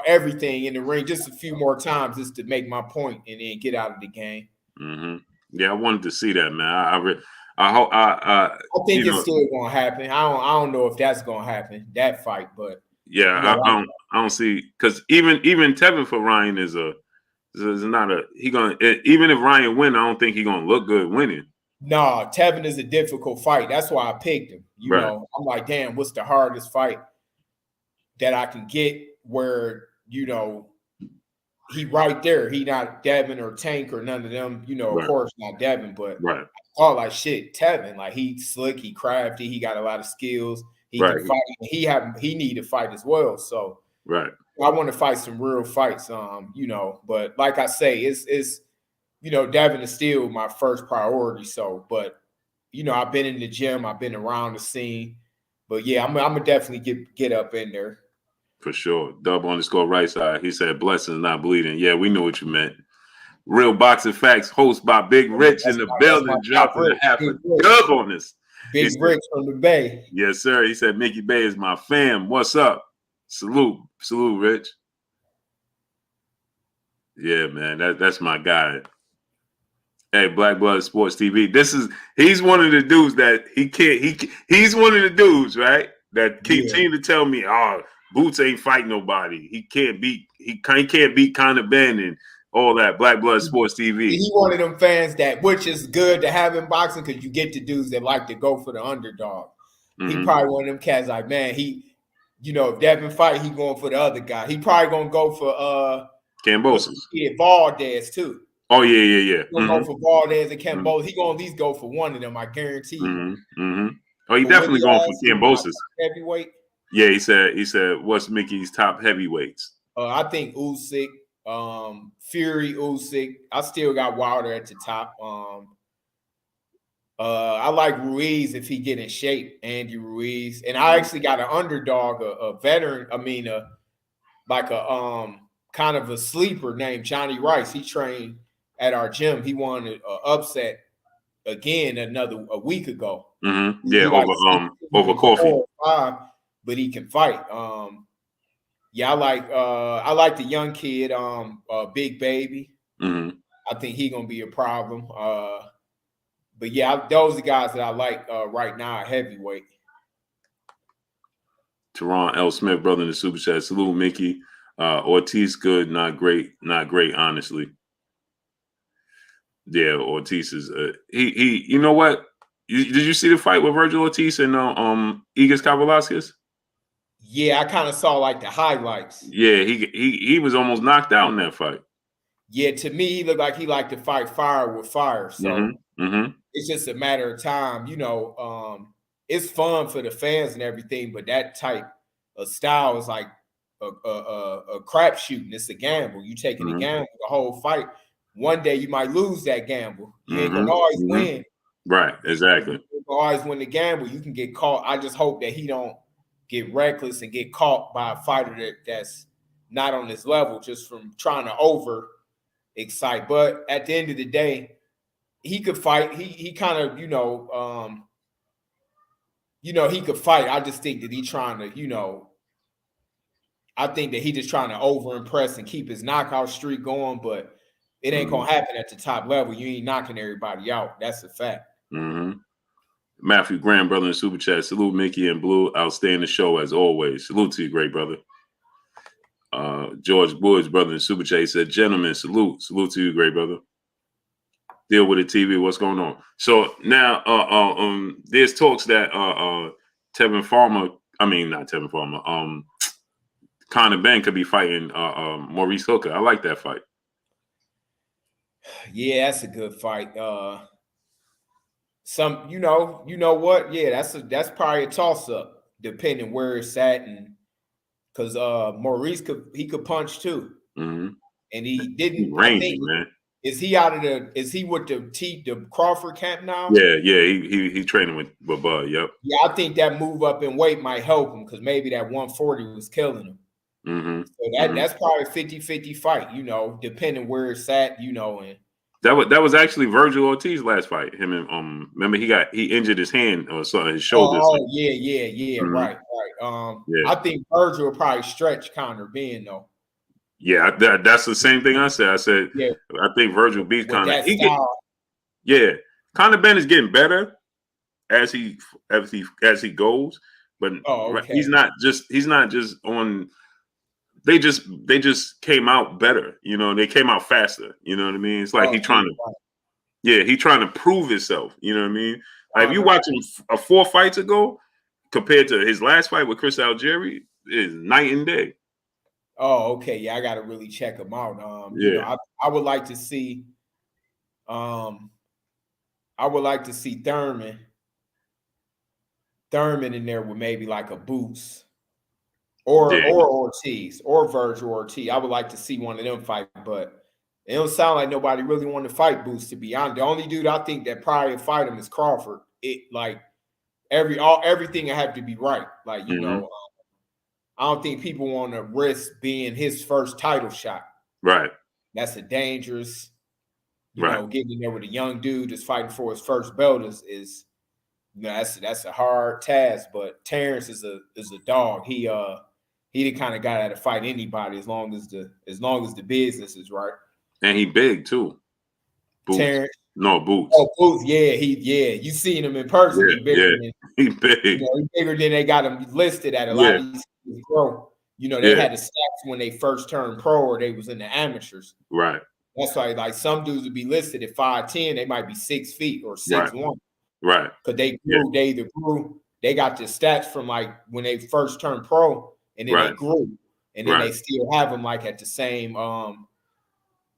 everything in the ring just a few more times just to make my point and then get out of the game. Mm-hmm. Yeah, I wanted to see that, man. I think it's still gonna happen. I don't know if that's gonna happen, that fight, but yeah, I don't see, because even Tevin for Ryan is not a even if Ryan win, I don't think he's gonna look good winning. No, Tevin is a difficult fight. That's why I picked him. I'm like, damn, what's the hardest fight that I can get where, he right there. He not Devin or Tank or none of them, of course not Devin, but like shit, Tevin, like he's slick, he crafty, he got a lot of skills, he can fight, he need to fight as well. So I want to fight some real fights, but like I say, it's Devin is still my first priority. So, but I've been in the gym, I've been around the scene, but yeah, I'm gonna definitely get up in there. For sure. Dub_, right side. He said, blessings, not bleeding. Yeah, we know what you meant. Real Boxing Facts, host by Big Rich in the building, dropping half a dub on this. Big Rich from the Bay. Yes, sir. He said, Mickey Bay is my fam. What's up? Salute, Rich. Yeah, man, that's my guy. Hey, Black Blood Sports TV. He's one of the dudes that he's one of the dudes, right? That continue to tell me, oh, Boots ain't fight nobody. He can't beat Conor Ben and all that. Black Blood Sports TV. He one of them fans which is good to have in boxing because you get the dudes that like to go for the underdog. Mm-hmm. He probably one of them cats like, man, if Devin fight, he going for the other guy. He probably gonna go for Kambosos. Yeah, Valdez too. Oh yeah. He's gonna go for Valdez and Kambosos. He gonna at least go for one of them, I guarantee you. Mm-hmm. Mm-hmm. Oh, he definitely going for Kambosos. Heavyweight. Yeah, he said, what's Mickey's top heavyweights? I think Usyk, Fury, Usyk. I still got Wilder at the top. I like Ruiz if he get in shape, Andy Ruiz. And I actually got an underdog, a veteran, kind of a sleeper named Johnny Rice. He trained at our gym. He won an upset again a week ago. Mm-hmm. Yeah, over Coffee. But he can fight. I like the young kid, Big Baby. Mm-hmm. I think he gonna be a problem. But yeah, those are the guys that I like right now, heavyweight. Teron L. Smith, brother in the super chat. Salute, Mickey. Ortiz good, not great, honestly. Yeah, Ortiz is he. You know what? Did you see the fight with Virgil Ortiz and Igas Kavalauskas? Yeah, I kind of saw like the highlights. Yeah, he was almost knocked out in that fight. Yeah, to me, he looked like he liked to fight fire with fire. So it's just a matter of time. It's fun for the fans and everything, but that type of style is like a crap shooting. It's a gamble. You taking a gamble the whole fight. One day you might lose that gamble. You ain't gonna always win. Right, exactly. You can always win the gamble. You can get caught. I just hope that he don't get reckless and get caught by a fighter that's not on his level just from trying to over excite. But at the end of the day, he could fight. He kind of, he could fight. I just think that he's trying to, I think that he just trying to over impress and keep his knockout streak going, but it ain't gonna happen at the top level. You ain't knocking everybody out. That's a fact. Mm-hmm. Matthew Graham, brother in super chat. Salute, Mickey and Blue. Outstanding show as always. Salute to you, great brother. George Woods, brother in super chat, he said, gentlemen, salute to you, great brother. Deal with the TV. What's going on? So now, there's talks that Tevin Farmer. I mean, not Tevin Farmer. Conor Ben could be fighting Maurice Hooker. I like that fight. Yeah, that's a good fight. Some, you know what? Yeah, that's probably a toss up, depending where it's at, and because Maurice could punch too, Mm-hmm. and he He didn't. I rangy, think man. is he with the Crawford camp now? Yeah, yeah. He training with Bud. Yep. Yeah, I think that move up in weight might help him because maybe that 140 was killing him. Mm-hmm. So Mm-hmm. that's probably a 50-50 fight, depending where it's at, and That was actually Virgil Ortiz's last fight. Him and remember he injured his hand or something, his shoulder. Yeah, Mhm. right. Yeah, I think Virgil will probably stretch Conor Ben though. yeah. That's the same thing I said. I said Yeah, I think Virgil beats with Conor. that style. Yeah. Conor Ben is getting better as he goes, but Oh, he's okay. not just on. They just came out better. They came out faster. You know what I mean? It's like Oh, yeah, right. he trying to prove himself. You know what I mean? Like if you Conor. watch him 4 fights ago compared to his last fight with Chris Algieri, is night and day. Oh, okay. Yeah, I gotta really check him out. Yeah, I would like to see um I would like to see Thurman in there with maybe like a Boots or yeah, Ortiz or Virgil Ortiz. I would like to see one of them fight, but it don't sound like nobody really want to fight Boots, to be honest. The only dude I think that probably would fight him is Crawford. It like everything have to be right. Like, hmm I don't think people want to risk being his first title shot. right, That's a dangerous, right. getting in there with a young dude that's fighting for his first belt is that's a hard task. But Terrence is a dog. He the kind of guy that'll fight anybody as long as the business is right. And he big too. Boots, Terrence, no Boots. oh Booth, yeah. You seen him in person? Yeah, He bigger yeah, than he big. he bigger than they got him listed at a lot Yeah, of these pro. They yeah, had the stats when they first turned pro or they was in the amateurs. right, That's why like some dudes would be listed at 5'10", they might be 6 feet or right, 6'1". right. Because Yeah, they either grew, they got the stats from like when they first turned pro, and then they right, grew, and then right. they still have them like at the same.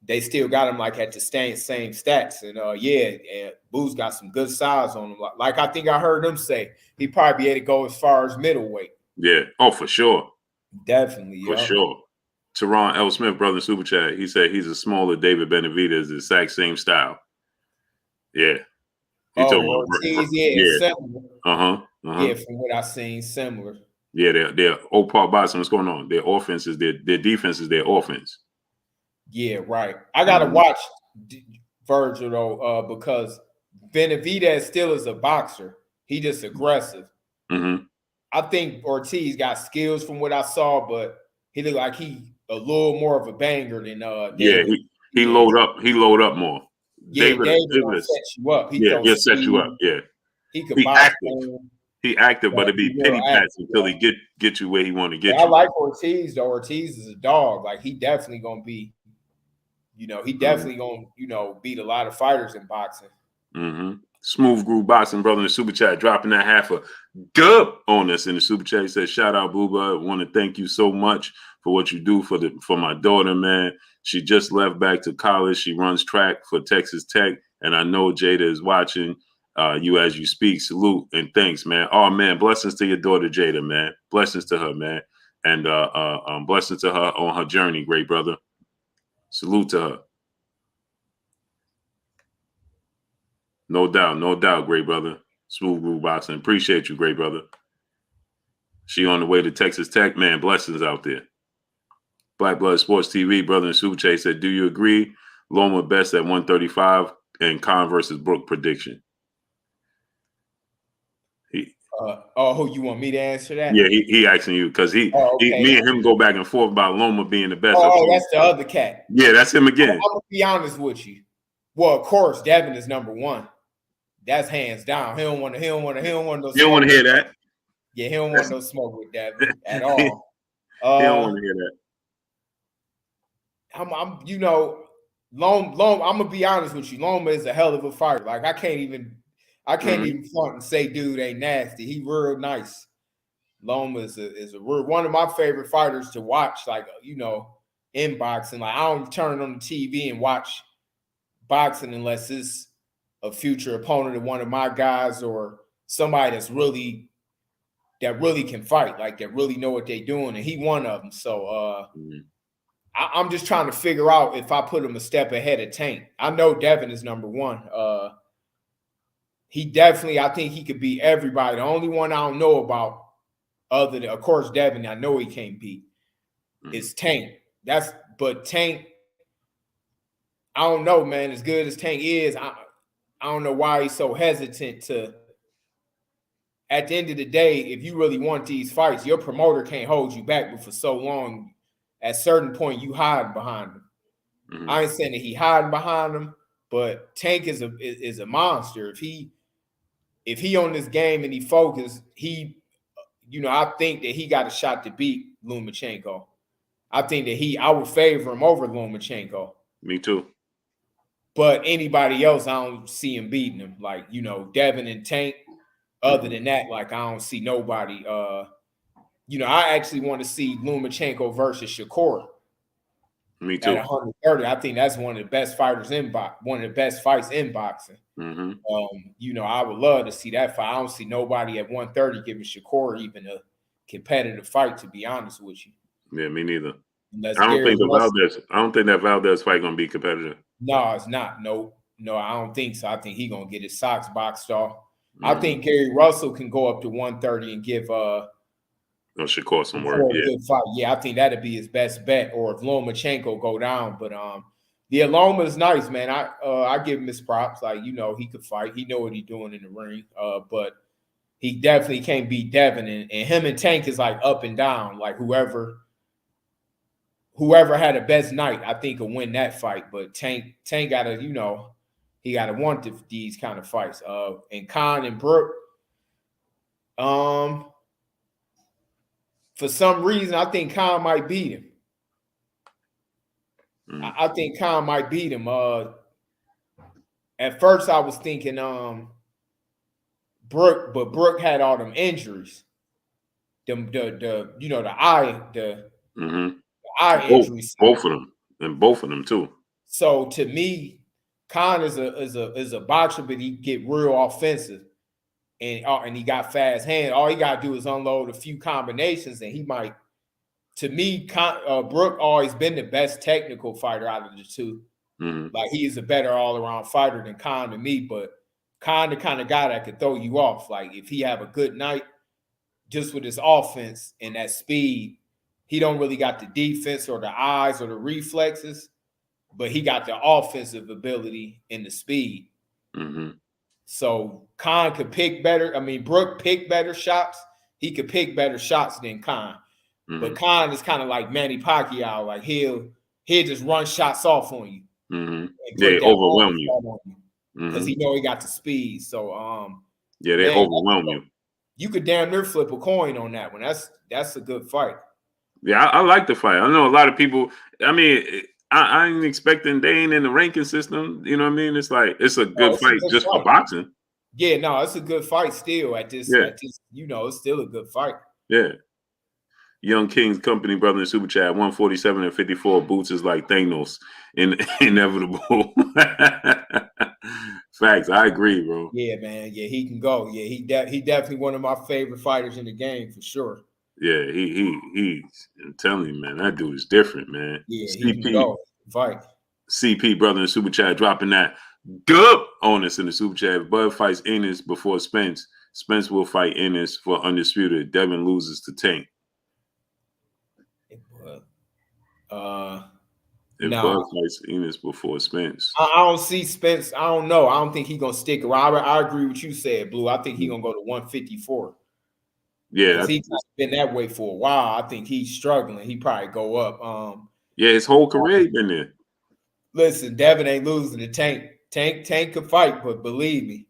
They still got them like at the same stats, and and Boo's got some good size on him. Like I think I heard them say he probably be able to go as far as middleweight. Yeah. Oh, for sure. Definitely, For yeah. sure. Teron L. Smith, brother Super Chat, he said he's a smaller David Benavidez, the exact same style. Yeah. He told Oh, me, Ortiz, yeah, yeah. similar. Uh-huh. Yeah, from what I seen, similar. Yeah, they're Opal Boston. What's going on? Their offense is their defense is their offense. Yeah, right. I gotta watch Virgil though, because Benavidez still is a boxer. He just aggressive. Mm-hmm. I think Ortiz got skills from what I saw, but he looked like he a little more of a banger than Yeah, David. he load up. He load up more. Yeah, David will David set you up. He yeah, throws he'll set you up. speed. Yeah. He could He box active. man, He active, but it'd he be real penny active. pats until he get you where he want to But get I you. like Ortiz though. Ortiz is a dog. Like he definitely gonna be, he definitely gonna beat a lot of fighters in boxing. Mm-hmm. Smooth Groove Boxing, brother, in the super chat, dropping that half a dub on us in the super chat. He said, "Shout out, Booba. I want to thank you so much for what you do for my daughter, man. She just left back to college. She runs track for Texas Tech, and I know Jada is watching you as you speak. Salute and thanks, man. Oh man, blessings to your daughter, Jada, man. Blessings to her, man, and blessings to her on her journey, great brother. Salute to her." No doubt, great brother. Smooth Groove Boxing. Appreciate you, great brother. She on the way to Texas Tech. Man, blessings out there. Black Blood Sports TV, brother in Super Chase said, "Do you agree? Loma best at 135 and Khan versus Brook prediction." You want me to answer that? Yeah, he asking you because Okay. me and him go back and forth about Loma being the best. That's the other cat. Yeah, that's him again. I'm gonna be honest with you. Well, of course, Devin is number one. That's hands down. He don't want no You don't want smoke. to hear that. Yeah, he don't want no smoke with Devin at all. He don't want to hear that. Loma, I'm gonna be honest with you. Loma is a hell of a fighter. Like I can't even front and say dude ain't nasty. He real nice. Loma is one of my favorite fighters to watch. Like in boxing. Like I don't turn on the TV and watch boxing unless it's a future opponent of one of my guys or somebody that really can fight, like that really know what they're doing, and he one of them. So I'm just trying to figure out if I put him a step ahead of Tank. I know Devin is number one. He definitely, I think he could beat everybody. The only one I don't know about, other than, of course, Devin, I know he can't beat, is Tank. But Tank, I don't know, man. As good as Tank is, I don't know why he's so hesitant to. At the end of the day, if you really want these fights, your promoter can't hold you back. But for so long, at a certain point, you hide behind him. I ain't saying that he hiding behind him, but Tank is a monster. If he on this game and he focused, I think that he got a shot to beat Lomachenko. I think that I would favor him over Lomachenko. Me too. But anybody else, I don't see him beating him. Like, Devin and Tank. Other than that, like, I don't see nobody. I actually want to see Lomachenko versus Shakur. Me too. At 130, I think that's one of the best fighters one of the best fights in boxing. I would love to see that fight. I don't see nobody at 130 giving Shakur even a competitive fight, to be honest with you. Yeah, me neither. Unless I don't think that Valdez fight gonna be competitive. No, it's not. No, I don't think so. I think he's gonna get his socks boxed off. I think Gary Russell can go up to 130 and give Shakur some work. Yeah. Good fight. Yeah, I think that'd be his best bet. Or if Lomachenko go down, but Loma is nice, man. I give him his props. Like, he could fight. He know what he's doing in the ring. But he definitely can't beat Devin, and him and Tank is like up and down. Like whoever had the best night, I think will win that fight. But Tank gotta, he gotta want these kind of fights. And Khan and Brooke, for some reason, I think Khan might beat him. I think Khan might beat him. At first, I was thinking Brooke, but Brooke had all them injuries. The eye injuries. Both of them too. So to me, Khan is a boxer, but he get real offensive, and he got fast hands. All he got to do is unload a few combinations, and he might. To me, Brooke always been the best technical fighter out of the two. Like, he is a better all around fighter than Khan to me, but Khan the kind of guy that could throw you off. Like, if he have a good night, just with his offense and that speed, he don't really got the defense or the eyes or the reflexes, but he got the offensive ability and the speed. So Khan could pick better. I mean, Brooke picked better shots. He could pick better shots than Khan. But Khan is kind of like Manny Pacquiao. Like, he'll just run shots off on you. They overwhelm you. Because he know he got the speed. So they overwhelm you. You could damn near flip a coin on that one. That's a good fight. Yeah, I like the fight. I know a lot of people. I mean, I ain't expecting they ain't in the ranking system. You know what I mean? It's like it's a good fight just for boxing. Yeah, no, it's a good fight still. At this, it's still a good fight. Yeah. Young King's company brother in super chat 147 and 54 boots is like Thanos, inevitable. Facts, I agree, bro. Yeah, man. Yeah, he can go. Yeah, he definitely one of my favorite fighters in the game for sure. Yeah, I'm telling you, man, that dude is different, man. Yeah, he can go fight. CP brother in super chat dropping that dub on us in the super chat. If Bud fights Ennis before Spence, Spence will fight Ennis for undisputed. Devin loses to Tank. If Bud fights Ennis before Spence, I don't see Spence. I don't know. I don't think he's gonna stick around. I agree with you said, Blue. I think he's gonna go to 154. Yeah, he's been that way for a while. I think he's struggling. He probably go up. His whole career been there. Listen, Devin ain't losing to Tank. Tank could fight, but believe me,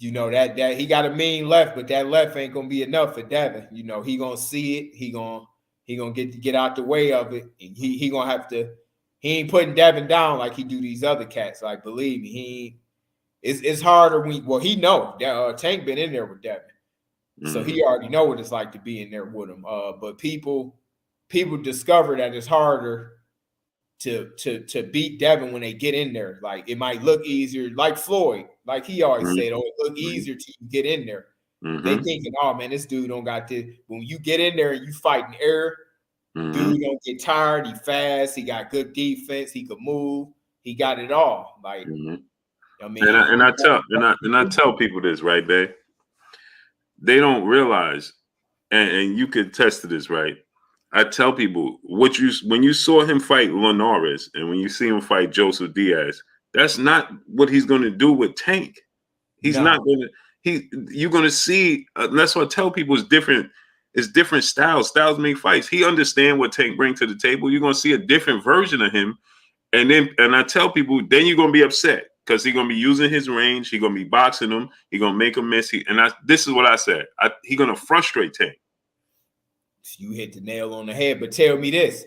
that he got a mean left, but that left ain't gonna be enough for Devin. He gonna see it. He gonna get out the way of it. He gonna have to. He ain't putting Devin down like he do these other cats. Like, believe me, it's harder when he know that Tank been in there with Devin. So he already know what it's like to be in there with him. But people discover that it's harder to beat Devin when they get in there. Like it might look easier, like Floyd, like he always said, oh, it look easier till you get in there. They thinking, oh man, this dude don't got this. When you get in there and you fighting air, dude don't get tired. He fast. He got good defense. He could move. He got it all. Like I mean, and I tell people this, right, babe? They don't realize, and you could test to this, right? I tell people when you saw him fight Linares and when you see him fight Joseph Diaz, that's not what he's going to do with Tank. He's not going to. You're going to see. That's what I tell people is different. It's different styles. Styles make fights. He understands what Tank brings to the table. You're going to see a different version of him, and I tell people, then you're going to be upset because he's going to be using his range. He's going to be boxing him. He's going to make him miss. This is what I said. He's going to frustrate Tank. You hit the nail on the head, but tell me this: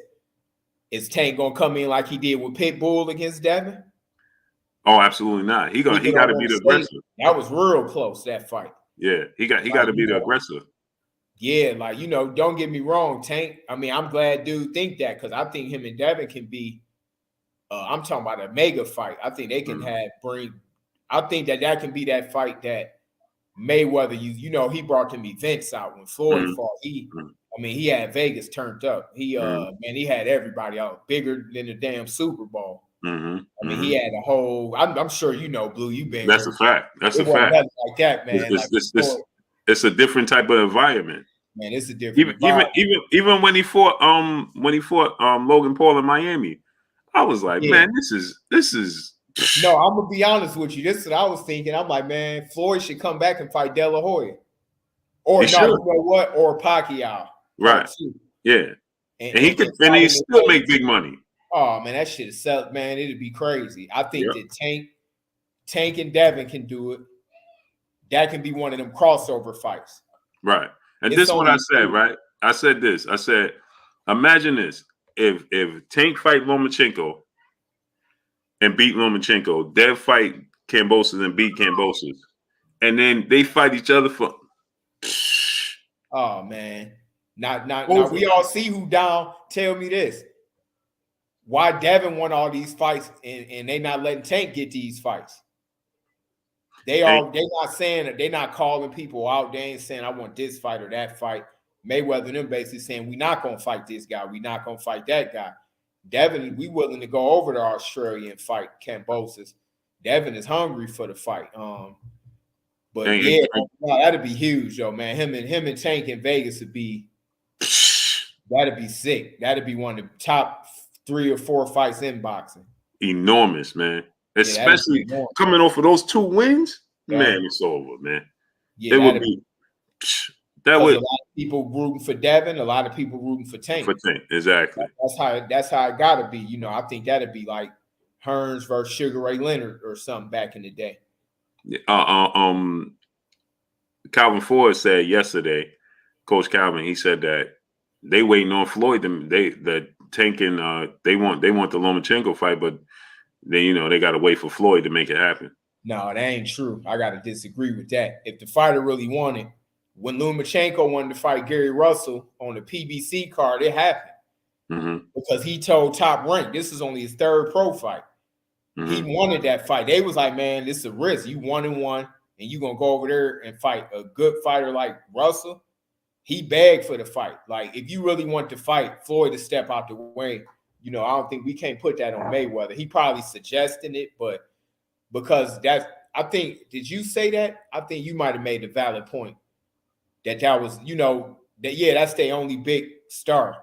is Tank gonna come in like he did with Pitbull against Devin? Oh, absolutely not. He got to be the aggressor. That was real close, that fight. Yeah, he got to be the aggressor. Yeah, like don't get me wrong, Tank. I mean, I'm glad dude think that because I think him and Devin can be. I'm talking about a mega fight. I think they can I think that can be that fight that Mayweather. He brought them events out when Floyd fought. He had Vegas turned up. He had everybody out bigger than the damn Super Bowl. He had a whole. I'm sure Blue. You've been. That's a fact. That's a fact. Like that, man. It's a different type of environment. Man, it's a different. Even when he fought Logan Paul in Miami, I was like, man, this is. No, I'm gonna be honest with you. This is what I was thinking. I'm like, man, Floyd should come back and fight De La Hoya, or you know what, or Pacquiao. Right. Yeah. And he still make big money. Oh man, that shit is sell, man. It'd be crazy. I think that Tank and Devin can do it. That can be one of them crossover fights. Right. And this is what I said, right? I said this. I said, imagine this. If Tank fight Lomachenko and beat Lomachenko, Dev fight Kambosos and beat Kambosos, and then they fight each other for. Oh man. Now we all see who down. Tell me this. Why Devin won all these fights and they not letting Tank get these fights? They not saying that, they're not calling people out. They ain't saying I want this fight or that fight. Mayweather and them basically saying we're not gonna fight this guy, we're not gonna fight that guy. Devin, we willing to go over to Australia and fight Kambosos. Devin is hungry for the fight. But that'd be huge, though, man. Him and Tank in Vegas would be. That'd be sick. That'd be one of the top 3 or 4 fights in boxing. Enormous, man. Especially coming off of those 2 wins, man, it's over, man. Yeah, it would be. That would. A lot of people rooting for Devin. A lot of people rooting for Tank. Exactly. That's how it gotta be. I think that'd be like Hearns versus Sugar Ray Leonard or something back in the day. Calvin Ford said yesterday, Coach Calvin, he said that they waiting on Floyd. The Tank and they want the Lomachenko fight, but they got to wait for Floyd to make it happen. No, that ain't true. I got to disagree with that. If the fighter really wanted, when Lomachenko wanted to fight Gary Russell on the PBC card, it happened because he told Top Rank this is only his 3rd pro fight. He wanted that fight. They was like, man, this is a risk. You 1-1, and you gonna go over there and fight a good fighter like Russell. He begged for the fight. Like, if you really want to fight Floyd to step out the way, I don't think we can't put that on Mayweather. He probably suggesting it, but because I think, did you say that? I think you might have made a valid point that was, that's their only big star,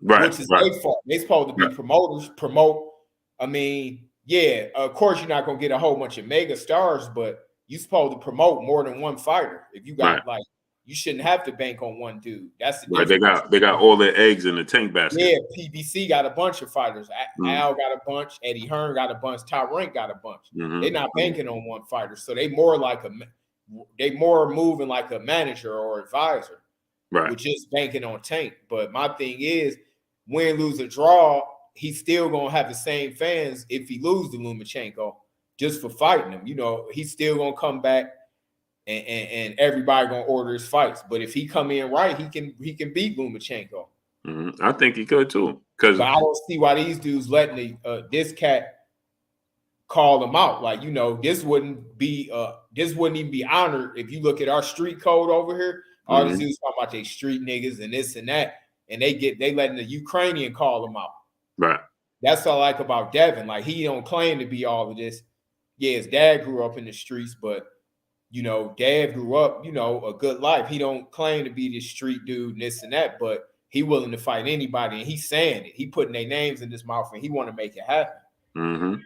right? Which is their fault. They're supposed to be promoters, promote. I mean, yeah, of course you're not gonna get a whole bunch of mega stars, but you're supposed to promote more than one fighter. If you got you shouldn't have to bank on one dude. That's the difference. They got all their eggs in the Tank basket. Yeah, PBC got a bunch of fighters. Al got a bunch. Eddie Hearn got a bunch. Top Rank got a bunch. They're not banking on one fighter, so they more moving like a manager or advisor, right? With just banking on Tank. But my thing is, win, lose, or draw, he's still gonna have the same fans if he lose to Lomachenko just for fighting him. He's still gonna come back. And everybody gonna order his fights, but if he come in right, he can beat Lomachenko. I think he could too. Because But I don't see why these dudes letting this cat call them out. Like, this wouldn't even be honored if you look at our street code over here. All these dudes talking about they street niggas and this and that, and they letting the Ukrainian call them out. Right. That's what I like about Devin. Like, he don't claim to be all of this. Yeah, his dad grew up in the streets, but dad grew up, a good life. He don't claim to be this street dude and this and that, but he willing to fight anybody, and he's saying it. He putting their names in his mouth, and he want to make it happen.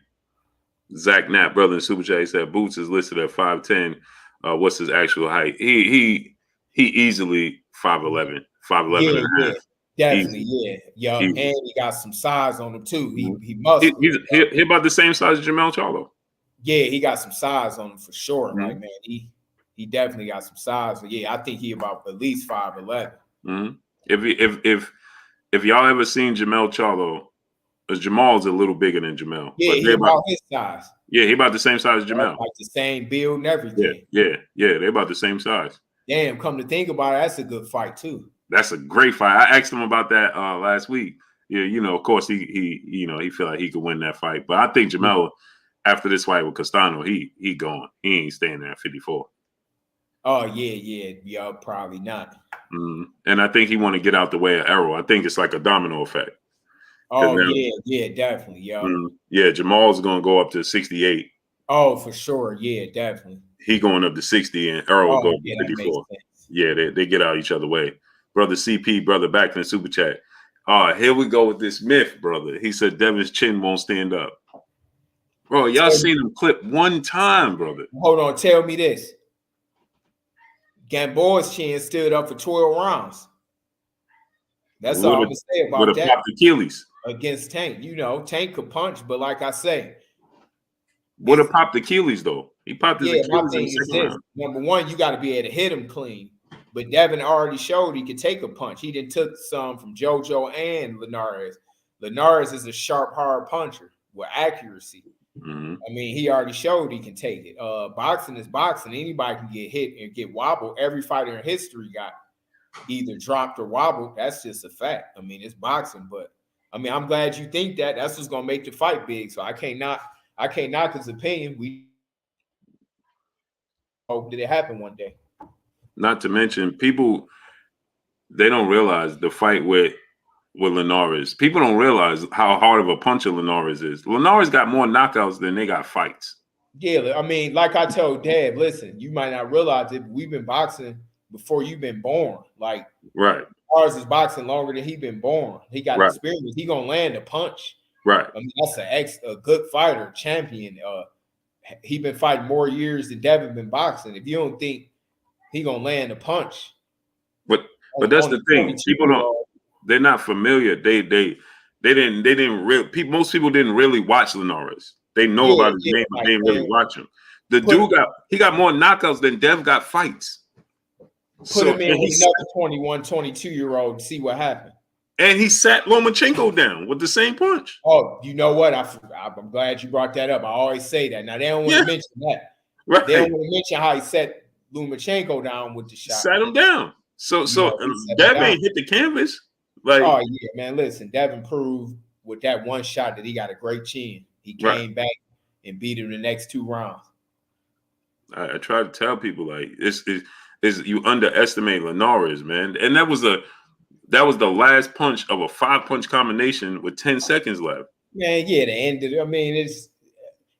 Zach Knapp, brother in Super Chat, said Boots is listed at 5'10". What's his actual height? He easily 5'11", 5'11 and a half. Definitely, yeah. And he got some size on him too. He must. He about the same size as Jamel Charlo. Yeah, he got some size on him for sure. Like, man, he definitely got some size. But yeah, I think he about at least 5'11". If y'all ever seen Jamel Charlo, because Jamal's a little bigger than Jamel. Yeah, he about his size. Yeah, he about the same size as Jamel. Like the same build and everything. Yeah, they're about the same size. Damn, come to think about it, that's a good fight too. That's a great fight. I asked him about that last week. Yeah, of course he feel like he could win that fight. But I think Jamel, after this fight with Castano, he gone. He ain't staying there at 54. Oh yeah, probably not. And I think he want to get out the way of Errol. I think it's like a domino effect. Oh yeah, definitely, yeah, Jamal's gonna go up to 68. Oh, for sure, yeah, definitely. He going up to 60, and Errol will go up to 54. Yeah, they get out each other way. Brother CP, brother, back in the super chat. Here we go with this myth, brother. He said Devin's chin won't stand up. Bro, y'all seen him clip one time, brother. Hold on, tell me this. Gamboa's chin stood up for 12 rounds. That's all I'm gonna say about that. Popped Achilles against Tank. Tank could punch, but like I say, would have popped Achilles though. He popped his Achilles. My thing is this: number one, you got to be able to hit him clean. But Devin already showed he could take a punch. He didn't took some from JoJo and Linares. Linares is a sharp, hard puncher with accuracy. I mean, he already showed he can take it. Boxing is boxing. Anybody can get hit and get wobbled. Every fighter in history got either dropped or wobbled. That's just a fact. I mean, it's boxing, but I mean, I'm glad you think that. That's what's gonna make the fight big. So I can't knock his opinion. We hope that it happen one day. Not to mention, people, they don't realize the fight with Linares. People don't realize how hard of a puncher Linares is. Linares got more knockouts than they got fights. Yeah, I mean, like I told Dad, listen, you might not realize it. We've been boxing before you've been born. Like, right. Linares is boxing longer than he been born. He got experience. He gonna land a punch. Right. I mean, that's a good fighter, champion. He been fighting more years than Devin been boxing. If you don't think he gonna land a punch, but that's the thing. People don't. They're not familiar. They didn't really. Most people didn't really watch Linares. They know about his name, but they didn't really watch him. The dude got more knockouts than Dev got fights. Put him in with another 21, 22-year-old to see what happened. And he sat Lomachenko down with the same punch. Oh, you know what? I'm glad you brought that up. I always say that. Now, they don't want to mention that. Right. They don't want to mention how he set Lomachenko down with the shot. Sat him down. So Dev ain't hit the canvas. Like, oh, yeah, man. Listen, Devin proved with that one shot that he got a great chin. He came back and beat him the next 2 rounds. I try to tell people, like, is you underestimate Linares, man. And that was the last punch of a 5-punch combination with 10 seconds left. Man, yeah, the end of it. I mean,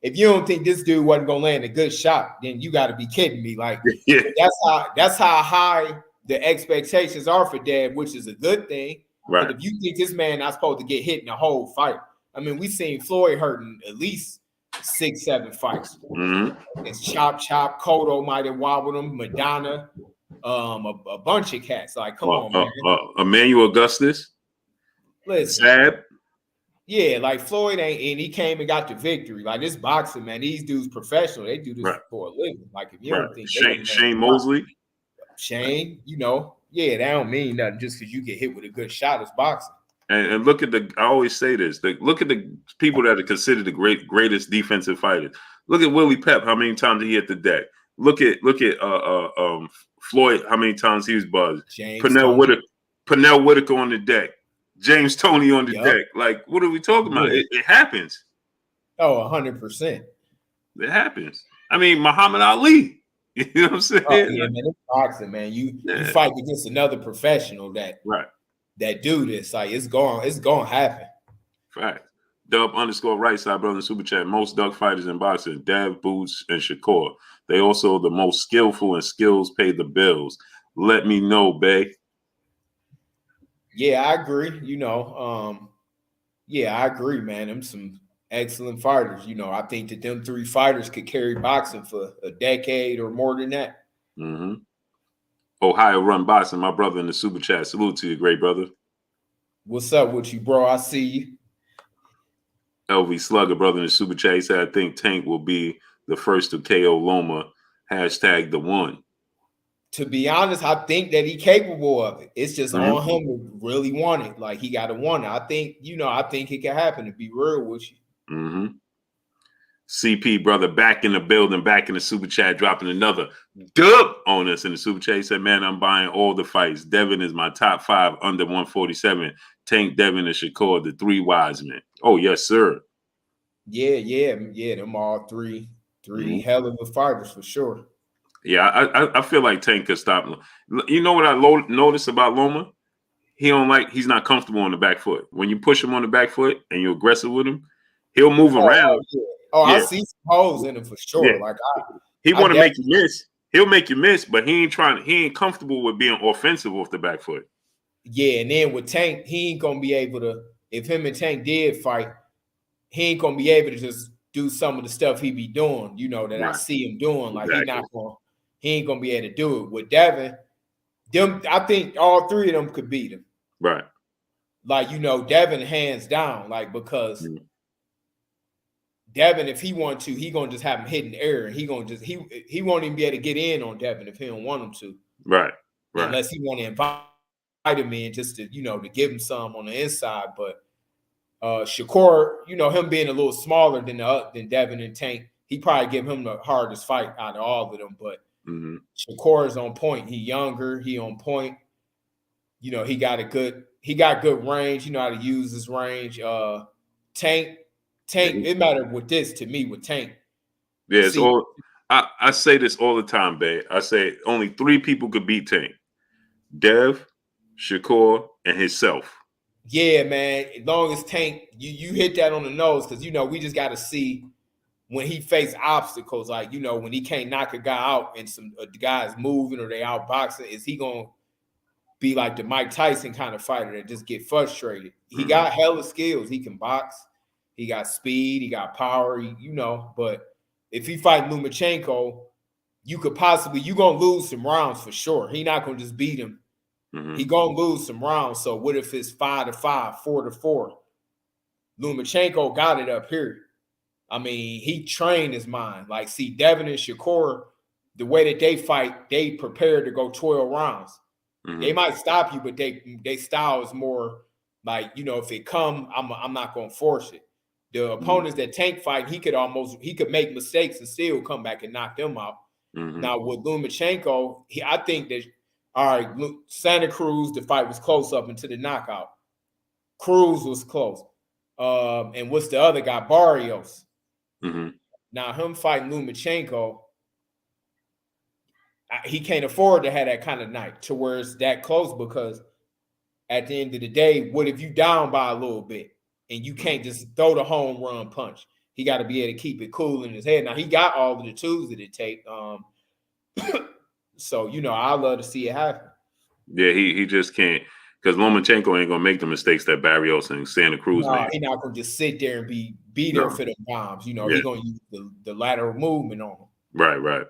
if you don't think this dude wasn't gonna land a good shot, then you got to be kidding me. Like, that's how high the expectations are for Dad, which is a good thing. Right. But if you think this man not supposed to get hit in the whole fight, I mean, we seen Floyd hurting at least 6-7 fights. It's Chop, Cotto might have wobbled him, Madonna, a bunch of cats. Like, come on, man. Emmanuel Augustus. Listen. Sad. Yeah, like Floyd ain't, and he came and got the victory. Like, this boxing, man, these dudes professional. They do this for a living. Like, if you don't think Shane Mosley. Shane, they don't mean nothing just because you get hit with a good shot. It's boxing. And look at I always say this. Look at the people that are considered the greatest defensive fighters. Look at Willie Pep. How many times he hit the deck? Look at Floyd. How many times he was buzzed? Pernell Whitaker on the deck. James Toney on the Yup. deck. Like, what are we talking about? It happens. Oh, 100%. It happens. I mean, Muhammad Ali. You know what I'm saying? Oh, yeah, man. It's boxing, man. You fight against another professional that do this. Like, it's going to happen. Fact. Dub_right side brother in super chat. Most Doug fighters in boxing, Dev, Boots, and Shakur. They also the most skillful and skills pay the bills. Let me know, bae. Yeah, I agree. I agree, man. Them some excellent fighters. I think that them 3 fighters could carry boxing for a decade or more than that. Mm-hmm. Ohio Run Boxing, my brother in the super chat. Salute to you, great brother. What's up with you, bro? I see you. LV Slugger, brother in the super chat, he said, I think Tank will be the first to KO Loma. # the one. To be honest, I think that he's capable of it. It's just on him to really want it. Like, he got to want it. I think, I think it can happen, to be real with you. Mm-hmm. CP, brother, back in the building, back in the super chat, dropping another dub on us in the super chat. He said, man, I'm buying all the fights. Devin is my top 5 under 147. Tank, Devin, and Shakur, the 3 wise men. Oh, yes, sir. Yeah. Them all three hell of a fighters for sure. Yeah, I feel like Tank could stop. You know what I noticed about Loma? He's not comfortable on the back foot. When you push him on the back foot and you're aggressive with him, he'll move around. I see some holes in him for sure. Yeah. Like he want to make you miss. He'll make you miss, but he ain't comfortable with being offensive off the back foot. Yeah, and then with Tank, he ain't gonna be able to. If him and Tank did fight, he ain't gonna be able to just do some of the stuff he be doing. That I see him doing. Like he ain't gonna be able to do it with Devin. I think all 3 of them could beat him. Right. Like, Devin hands down. Like, because Devin, if he want to, he gonna just have him hitting air. He gonna just he won't even be able to get in on Devin if he don't want him to. Right. Unless he want to invite him in just to to give him some on the inside. But Shakur, him being a little smaller than Devin and Tank, he probably give him the hardest fight out of all of them. But Shakur is on point. He younger. He on point. He got good range. How to use his range. Tank. It mattered with this to me with Tank. Yeah, it's all. I say this all the time, babe. I say only 3 people could beat Tank: Dev, Shakur, and himself. Yeah, man. As long as Tank, you hit that on the nose, because we just got to see when he face obstacles, like when he can't knock a guy out and some the guy's moving or they outboxing, is he gonna be like the Mike Tyson kind of fighter that just get frustrated? He got hella skills. He can box. He got speed. He got power. But if he fight Lomachenko, you're gonna lose some rounds for sure. He not gonna just beat him. He gonna lose some rounds. So what if it's 5-5, 4-4? Lomachenko got it up here. I mean, he trained his mind. Like, see, Devin and Shakur, the way that they fight, they prepare to go 12 rounds. They might stop you, but they style is more like, if it come, I'm not gonna force it. The opponents that Tank fight, he could make mistakes and still come back and knock them out. Now with Lomachenko, I think that Santa Cruz, the fight was close up until the knockout. Cruz was close. And what's the other guy? Barrios. Now him fighting Lomachenko, he can't afford to have that kind of night to where it's that close, because at the end of the day, what if you down by a little bit and you can't just throw the home run punch? He got to be able to keep it cool in his head. Now he got all of the tools that it take. So I love to see it happen. Yeah, he just can't, because Lomachenko ain't gonna make the mistakes that Barrios and Santa Cruz made. He's not gonna just sit there and be there for the bombs. He's gonna use the lateral movement on him. Right.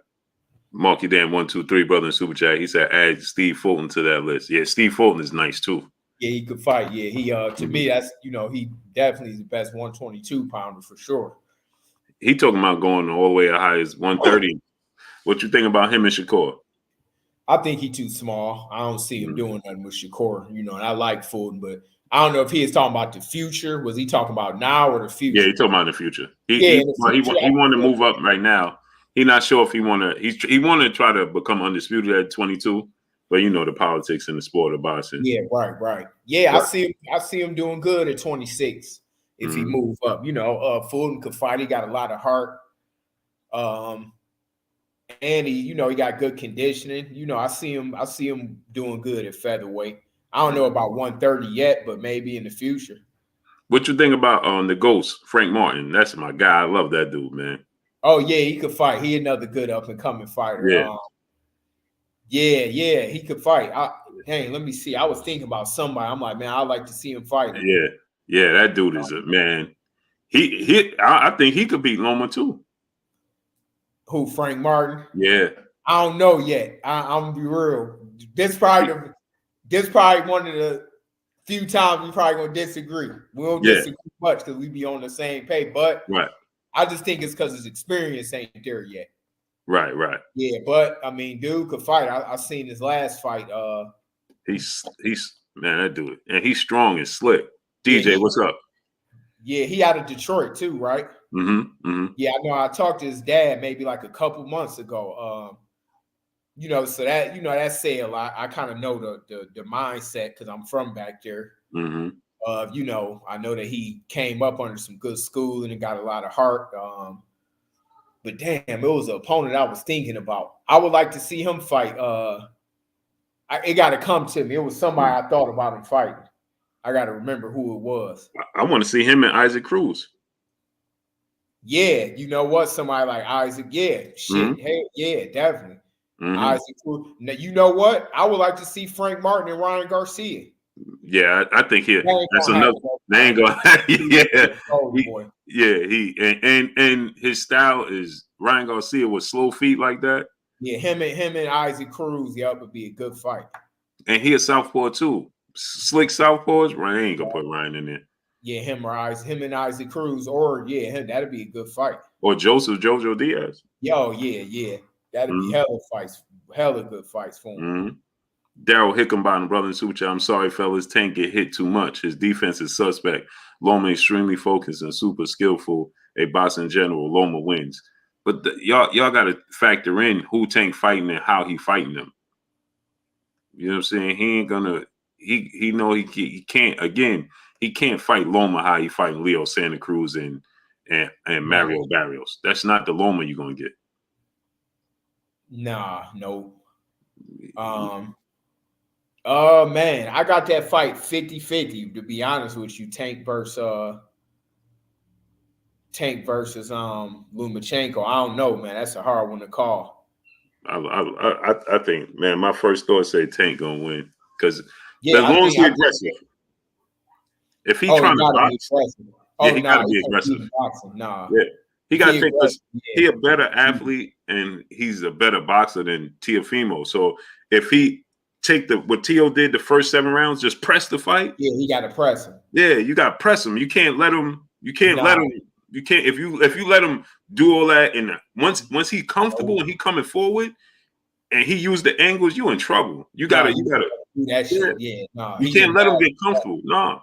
Marky Dan 123 brother in super chat. He said add Steve Fulton to that list. Yeah, Steve Fulton is nice too. Yeah, he could fight. Yeah, he to me that's he definitely is the best 122 pounder for sure. He talking about going all the way as high as 130. What you think about him and Shakur? I think he's too small. I don't see him doing nothing with Shakur. And I like Fulton, but I don't know if he is talking about the future. Was he talking about now or the future? Yeah, he's talking about the future. He want to move up right now. He's not sure if he want to. He want to try to become undisputed at 22, But you know the politics in the sport of boxing. Yeah, right. Yeah, I see him doing good at 26 if he move up. You know, Fulton could fight. He got a lot of heart. And he got good conditioning. You know, I see him doing good at featherweight. I don't know about 130 yet, but maybe in the future. What you think about the Ghost, Frank Martin? That's my guy. I love that dude, man. Oh yeah, he could fight. He another good up and coming fighter. Yeah, he could fight. Let me see. I was thinking about somebody. I'm like, man, I'd like to see him fight. Yeah, that dude is a man. I think he could beat Loma too. Who, Frank Martin? Yeah. I don't know yet. I'm gonna be real. This probably one of the few times we probably gonna disagree. We don't disagree much because we be on the same page. But I just think it's because his experience ain't there yet. Right. Yeah, but I mean, dude could fight. I seen his last fight. He's man, that dude, and he's strong and slick. DJ, what's up? Yeah, he out of Detroit too, right? Yeah, I know. I talked to his dad maybe like a couple months ago. So that say a lot. I kind of know the mindset because I'm from back there. I know that he came up under some good schooling and got a lot of heart. But damn, it was an opponent I was thinking about. I would like to see him fight. It got to come to me. It was somebody I thought about him fighting. I got to remember who it was. I want to see him and Isaac Cruz. Yeah, you know what? Somebody like Isaac. Yeah, shit. Hey, yeah, definitely. Isaac Cruz. Now, you know what? I would like to see Frank Martin and Ryan Garcia. Yeah, I think that's another. They ain't gonna. And his style is Ryan Garcia with slow feet like that. Yeah, him and Isaac Cruz. Yeah, would be a good fight. And he a southpaw too. Slick southpaws. Ryan ain't gonna put Ryan in there. Yeah, him and Isaac Cruz, or him. That'd be a good fight. Or Jojo Diaz. Yeah. That'd be hella good fights for him. Daryl Hickenbottom, brother in Super Chat. I'm sorry, fellas. Tank get hit too much. His defense is suspect. Loma extremely focused and super skillful. A boxing general. Loma wins. But y'all got to factor in who Tank fighting and how he fighting them. You know what I'm saying? He ain't gonna. He know he can't. Again, he can't fight Loma how he fighting Leo Santa Cruz and Mario Barrios. That's not the Loma you're gonna get. Nah, no. Man, I got that fight 50-50, to be honest with you. Tank versus Lomachenko. I don't know, man. That's a hard one to call. I think, man, my first thought say Tank gonna win because as long as he's aggressive. If he trying to box, he gotta be aggressive. He gotta think because he a better athlete and he's a better boxer than Teofimo. So if he take what Teo did the first 7 rounds, just press the fight. Yeah, he got to press him. Yeah, you got to press him. You can't let him. You can't let him. You can't if you let him do all that. And once he's comfortable and he coming forward, and he used the angles, you in trouble. You gotta do that shit. Yeah, you can't let him get comfortable. No.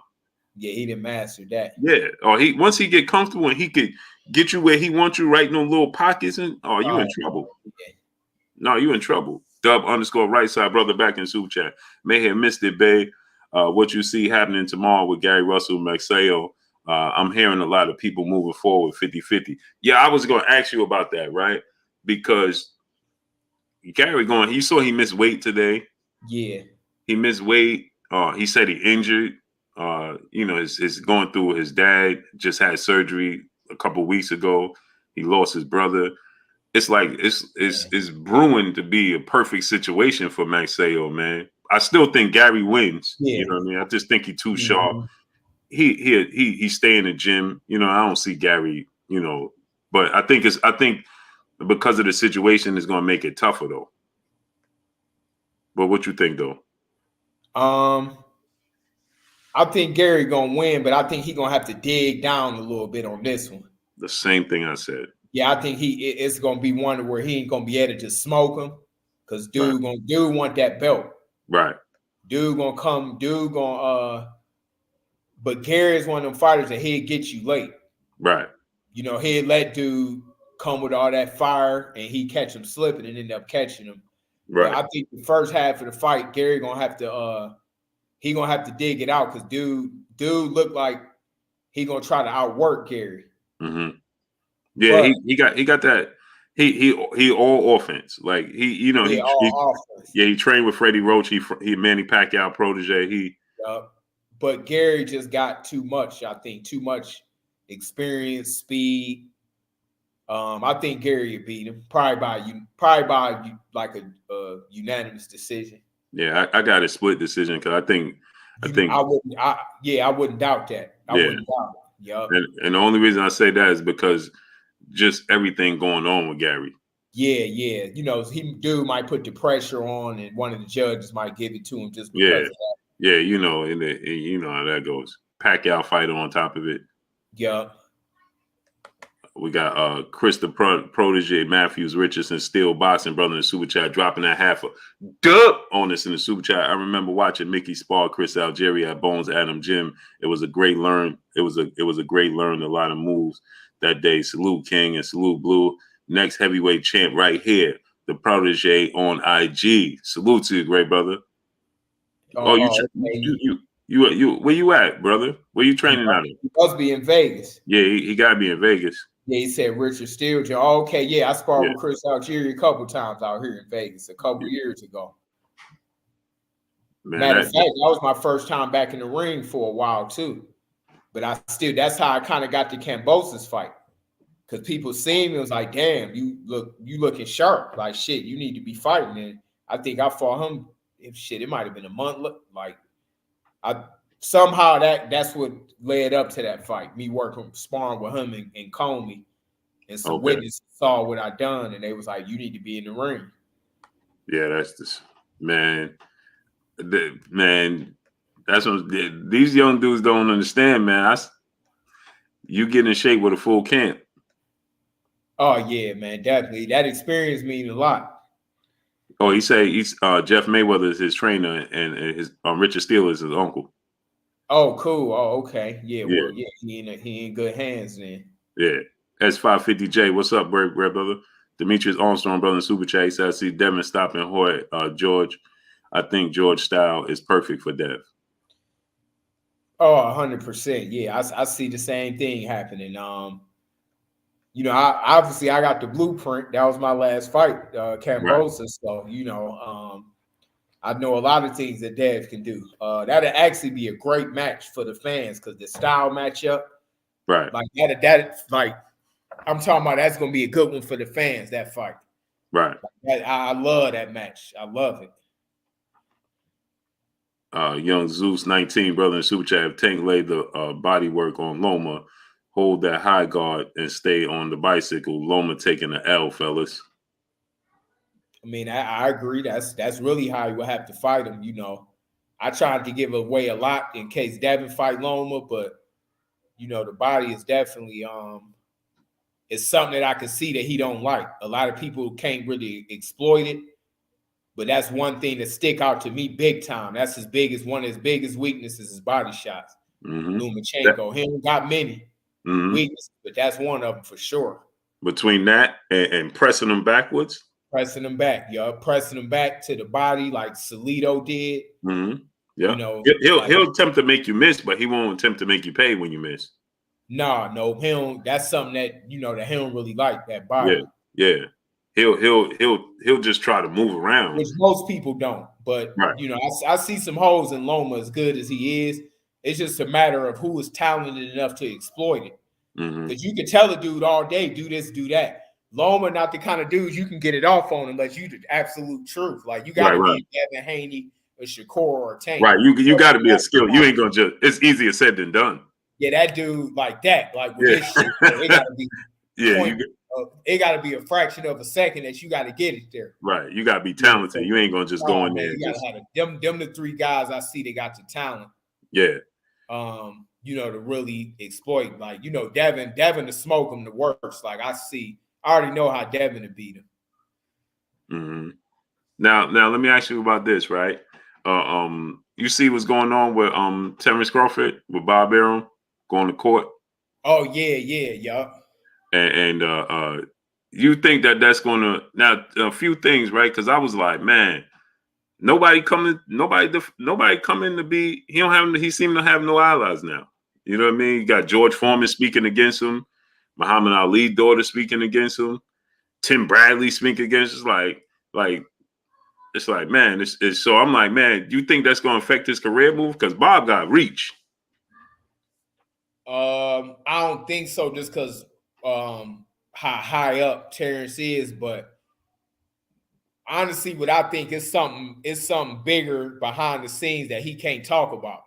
Yeah, he didn't master that. Yeah, or once he get comfortable and he could get you where he wants you, right in them little pockets, and you in trouble. Yeah. No, you in trouble. Dub_right side brother back in Super Chat. May have missed it, babe. What you see happening tomorrow with Gary Russell, Maxeo. I'm hearing a lot of people moving forward 50-50. Yeah, I was going to ask you about that, right? Because Gary you saw he missed weight today. Yeah. He missed weight. He said he injured. Is going through. His dad just had surgery a couple weeks ago. He lost his brother. It's like it's brewing to be a perfect situation for Maxeo, man. I still think Gary wins. Yeah. You know what I mean? I just think he's too sharp. He stay in the gym. I don't see Gary. But I think because of the situation, it's going to make it tougher though. But what you think though? I think Gary gonna win, but I think he gonna have to dig down a little bit on this one. The same thing I said. Yeah, I think it's gonna be one where he ain't gonna be able to just smoke him because dude want that belt. Right. But Gary is one of them fighters that he'll get you late. Right. He'll let dude come with all that fire and he catch him slipping and end up catching him. Right. But I think the first half of the fight, Gary gonna have to dig it out because dude looked like he gonna try to outwork Gary. Mm-hmm. Yeah, But he got that. He all offense. Like he all offense. he trained with Freddie Roach. He Manny Pacquiao protege. But Gary just got too much. I think too much experience, speed. I think Gary would beat him probably by like a unanimous decision. Yeah, I got a split decision because I think I wouldn't doubt that. I Yeah. wouldn't doubt it. Yep. And the only reason I say that is because just everything going on with Gary. Yeah. Dude might put the pressure on, and one of the judges might give it to him just because of that. Yeah, you know how that goes. Pacquiao fighter on top of it. Yep. We got Chris the protege, Matthews Richardson, Steel Boxing brother in the super chat, dropping that half a dub on us in the super chat. I remember watching Mickey spar Chris Algieri at Bones Adam Gym. It was a great learn. It was a great learn. A lot of moves that day. Salute King and salute Blue. Next heavyweight champ right here, the protege on IG. Salute to you, great brother. You where you at, brother? Where you training out of? He must be in Vegas. Yeah, he gotta be in Vegas. Yeah, he said Richard Steele. Okay, yeah, I sparred with Chris Algieri a couple times out here in Vegas a couple years ago. Man, Matter of fact, that was my first time back in the ring for a while too. But that's how I kind of got the Kambosos fight. Because people seen me, it was like, damn, you looking sharp. Like shit, you need to be fighting. And I think I fought him. It might have been a month. Somehow that's what led up to that fight. Me sparring with him and Comey, and some witnesses saw what I done, and they was like, "You need to be in the ring." Yeah, that's this man. That's what these young dudes don't understand, man. You get in shape with a full camp. Oh yeah, man, definitely. That experience means a lot. Oh, he's Jeff Mayweather is his trainer, and his Richard Steele is his uncle. Oh, cool. Oh, okay. Yeah. Well, yeah. He in good hands then. Yeah. S550J, what's up, great brother? Demetrius Armstrong, brother in Super Chat. He said, I see Devin stopping Hoy. George, I think George style is perfect for Dev. Oh, 100%. Yeah, I see the same thing happening. I got the blueprint. That was my last fight, Kambosos. Right. So, I know a lot of things that Dev can do. That'd actually be a great match for the fans because the style matchup, right? Like I'm talking about that's gonna be a good one for the fans. That fight, right? I love that match. I love it. Young Zeus 19, brother in Super Chat. If Tank laid the body work on Loma, hold that high guard and stay on the bicycle. Loma taking the L, fellas. I mean, I agree. That's really how you would have to fight him. I tried to give away a lot in case Devin fight Loma, but the body is definitely it's something that I can see that he don't like. A lot of people can't really exploit it, but that's one thing that stick out to me big time. That's one of his biggest weaknesses is body shots. Mm-hmm. Lomachenko, he ain't got many weaknesses, but that's one of them for sure. Between that and pressing them backwards. Pressing them back, pressing them back to the body like Salido did. Mm-hmm. Yeah, he'll attempt to make you miss, but he won't attempt to make you pay when you miss. No, him. That's something that that he don't really like that body. Yeah. He'll just try to move around, which most people don't. But right. I see some holes in Loma as good as he is. It's just a matter of who is talented enough to exploit it. Because you can tell a dude all day, do this, do that. Loma, not the kind of dude you can get it off on unless you the absolute truth. Like you got to be Devin Haney, a Shakur, or a Tank. Right, you got to be a skill. You ain't gonna just. It's easier said than done. Yeah, that dude like that, like with this shit, it got to be. It got to be a fraction of a second that you got to get it there. Right, you got to be talented. You ain't gonna just go in there. You gotta have them the three guys I see they got the talent. Yeah. To really exploit. Like Devin to smoke him the worst. Like I already know how Devin to beat him. Mm-hmm. Now let me ask you about this, right? You see what's going on with Terrence Crawford with Bob Arum going to court? Oh yeah. And you think that that's going to now a few things, right? Because I was like, man, nobody coming to be. He seemed to have no allies now. You know what I mean? You got George Foreman speaking against him, Muhammad Ali's daughter speaking against him, Tim Bradley speaking against. It's like, man, it's so I'm like, man, do you think that's going to affect his career move? Because Bob got reach. I don't think so, just because how high up Terrence is, but honestly, what I think is something bigger behind the scenes that he can't talk about.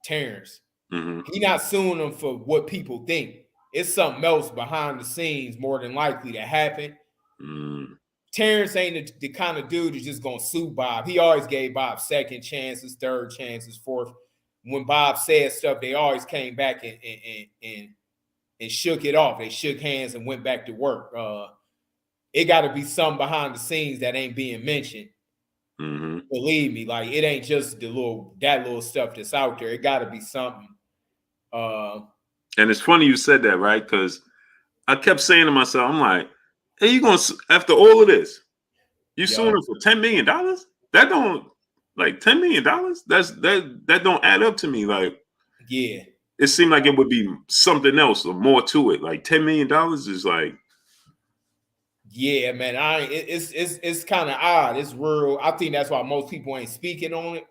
Terrence, he not suing them for what people think. It's something else behind the scenes, more than likely, to happen. Terrence ain't the kind of dude who's just gonna sue Bob. He always gave Bob second chances, third chances, fourth. When Bob said stuff, they always came back and shook it off. They shook hands and went back to work. It got to be something behind the scenes that ain't being mentioned. Believe me, like it ain't just that little stuff that's out there. It got to be something. And it's funny you said that, right? Because I kept saying to myself, I'm like, hey, you gonna after all of this, you suing him for $10 million? That don't like $10 million. That don't add up to me. Like, yeah, it seemed like it would be something else or more to it. Like $10 million is like, yeah, man. It's kind of odd. It's real. I think that's why most people ain't speaking on it,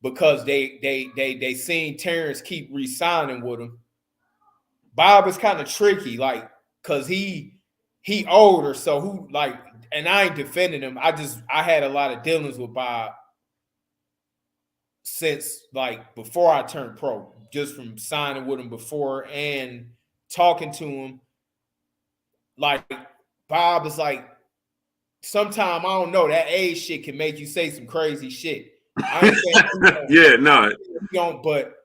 because they seen Terrence keep re-signing with him. Bob is kind of tricky, like, cause he older, so who like, and I ain't defending him. I had a lot of dealings with Bob since like before I turned pro, just from signing with him before and talking to him. Like Bob is like, sometimes I don't know, that age shit can make you say some crazy shit. I ain't saying yeah, no, you don't, but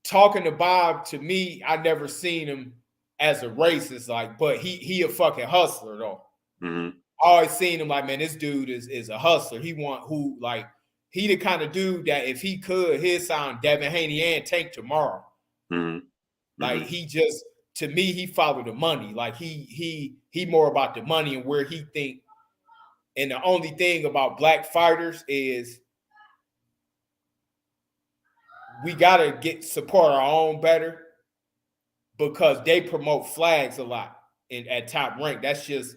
talking to Bob, to me, I never seen him as a racist, like, but he a fucking hustler though. I always seen him like, man, this dude is a hustler. He the kind of dude that if he could, he'd sign Devin Haney and Tank tomorrow. Like he just, to me, he followed the money. Like he more about the money and where he think. And the only thing about black fighters is we gotta support our own better, because they promote flags a lot at Top Rank. That's just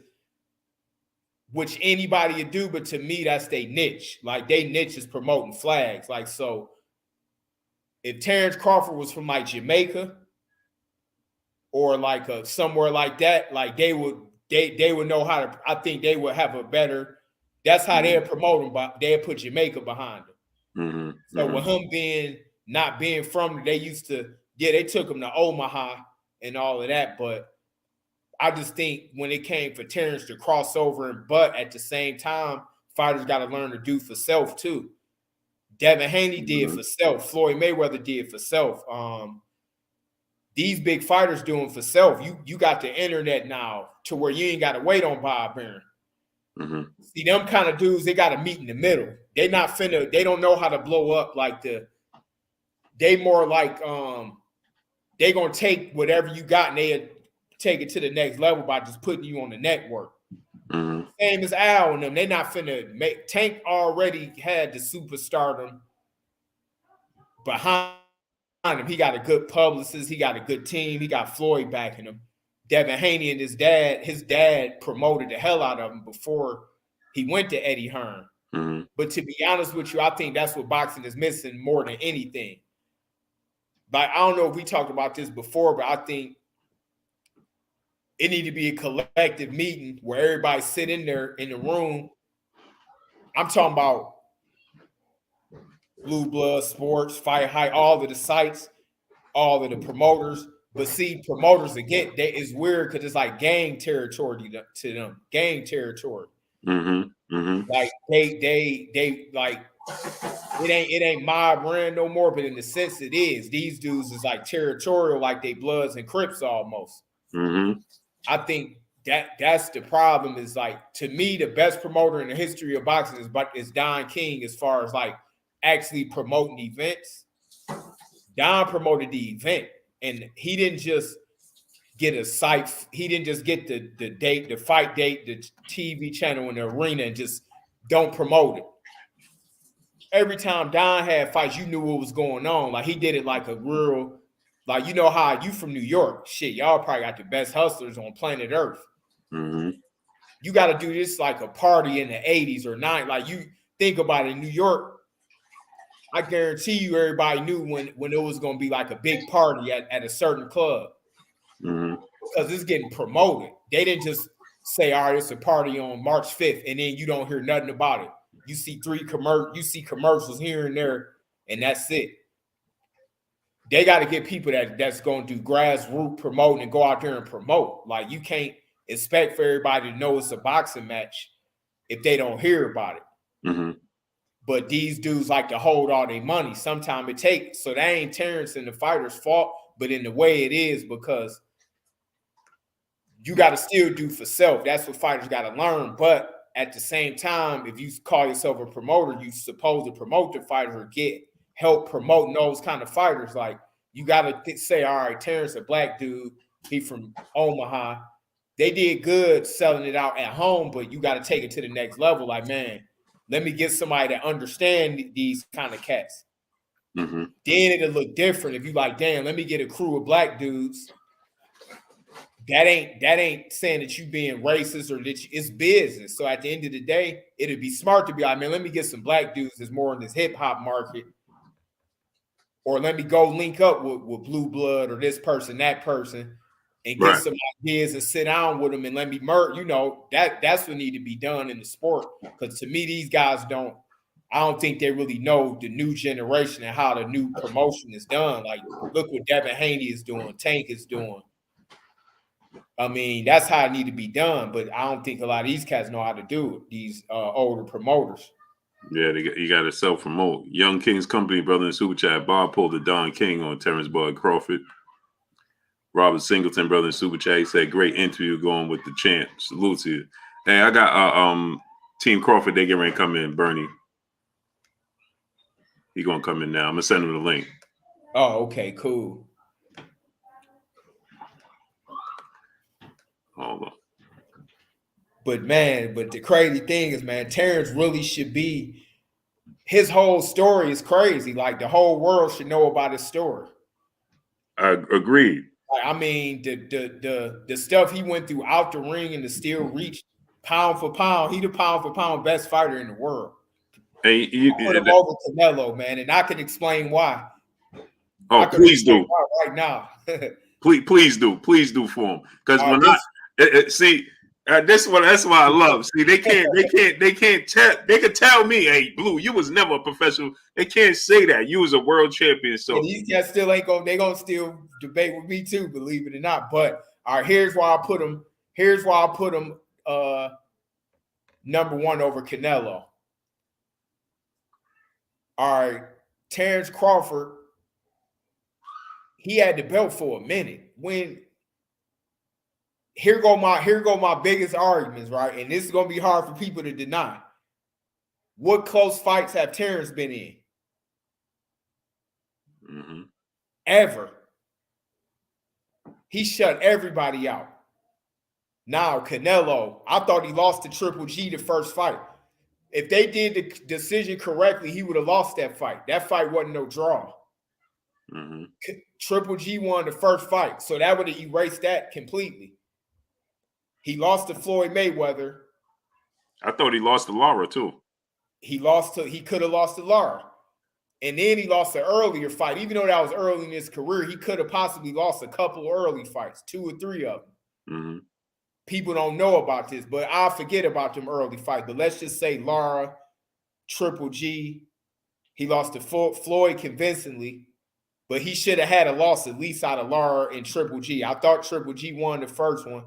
which anybody would do, but to me, that's their niche. Like they niche is promoting flags. Like, so if Terrence Crawford was from like Jamaica or like somewhere like that, like they would know how to. I think they would have a better. That's how they'd promote him. But they'd put Jamaica behind him. So with him not being from, they used to, they took him to Omaha and all of that. But I just think when it came for Terrence to cross over, but at the same time, fighters got to learn to do for self too. Devin Haney did for self. Floyd Mayweather did for self. These big fighters doing for self. You got the internet now to where you ain't got to wait on Bob Barron. See, them kind of dudes, they got to meet in the middle. They not finna, they don't know how to blow up like they more like, they going to take whatever you got and they take it to the next level by just putting you on the network. Same as Al and them. They not finna make, Tank already had the superstardom behind him. He got a good publicist. He got a good team. He got Floyd backing him. Devin Haney and his dad promoted the hell out of him before he went to Eddie Hearn. But to be honest with you, I think that's what boxing is missing more than anything. Like, I don't know if we talked about this before, but I think it need to be a collective meeting where everybody sit in there in the room. I'm talking about Blue Blood Sports, Fight High, all of the sites, all of the promoters. But see, promoters again, it's weird because it's like gang territory to them. Gang territory. Like they like it ain't my brand no more, but in the sense it is. These dudes is like territorial, like they Bloods and Crips almost. I think that's the problem. Is like, to me, the best promoter in the history of boxing is Don King, as far as like actually promoting events. Don promoted the event, and he didn't just get a site. He didn't just get the fight date, the TV channel in the arena, and just don't promote it. Every time Don had fights, you knew what was going on. Like he did it like a real, like you know how you from New York, shit. Y'all probably got the best hustlers on planet Earth. Mm-hmm. You got to do this like a party in the 80s or 90s. Like you think about it, in New York, I guarantee you everybody knew when it was going to be like a big party at a certain club. Mm-hmm. Because it's getting promoted. They didn't just say, all right, it's a party on March 5th, and then you don't hear nothing about it. You see commercials here and there, and that's it. They got to get people that's going to do grassroots promoting and go out there and promote. Like you can't expect for everybody to know it's a boxing match if they don't hear about it. Mm-hmm. But these dudes like to hold all their money. Sometimes it takes. So that ain't Terrence and the fighter's fault, but in the way it is because you got to still do for self. That's what fighters got to learn. But at the same time, if you call yourself a promoter, you're supposed to promote the fighters or get help promoting those kind of fighters. Like you got to say, all right, Terrence, a black dude, he from Omaha. They did good selling it out at home, but you got to take it to the next level. Like, man, let me get somebody that understand these kind of cats. Mm-hmm. Then it'll look different if you like, damn, let me get a crew of black dudes. That ain't saying that you being racist or that it's business. So at the end of the day, it'd be smart to be like, man, let me get some black dudes that's more in this hip hop market, or let me go link up with Blue Blood or this person, that person, and get some ideas and sit down with them and let me merge. You know, that's what need to be done in the sport. Because to me, these guys I don't think they really know the new generation and how the new promotion is done. Like, look what Devin Haney is doing, Tank is doing. I mean, that's how it need to be done, but I don't think a lot of these cats know how to do it, these older promoters. Yeah, you got to self-promote. Young King's Company, brother in Super Chat. Bob pulled the Don King on Terrence Bud Crawford. Robert Singleton, brother in Super Chat, he said, great interview going with the champ. Salute to you. Hey, I got Team Crawford, they get ready to come in. Bernie. He going to come in now. I'm going to send him the link. Oh, okay, cool. Hold on. But the crazy thing is, man, Terrence really should be, his whole story is crazy. Like the whole world should know about his story. I agreed. Like, I mean, the stuff he went through out the ring and to still reach pound for pound, he the pound for pound best fighter in the world. Hey, put him over Canelo, man, and I can explain why. Oh, please do right now. please do for him, because when see. That's what I love. See, they can't tell me, hey, Blue, you was never a professional. They can't say that. You was a world champion. So and these guys still ain't gonna, they gonna still debate with me too, believe it or not. But all right, here's why I put him number one over Canelo. All right, Terrence Crawford, he had the belt for a minute. Here go my biggest arguments, right? And this is gonna be hard for people to deny. What close fights have Terrence been in? Mm-hmm. Ever. He shut everybody out. Now, Canelo, I thought he lost to Triple G the first fight. If they did the decision correctly, he would have lost that fight. That fight wasn't no draw. Mm-hmm. Triple G won the first fight, so that would have erased that completely. He lost to Floyd Mayweather. I thought he lost to Lara too. He could have lost to Lara. And then he lost an earlier fight. Even though that was early in his career, he could have possibly lost a couple early fights, 2 or 3 of them. Mm-hmm. People don't know about this, but I'll forget about them early fights. But let's just say Lara, Triple G. He lost to Floyd convincingly, but he should have had a loss at least out of Lara and Triple G. I thought Triple G won the first one.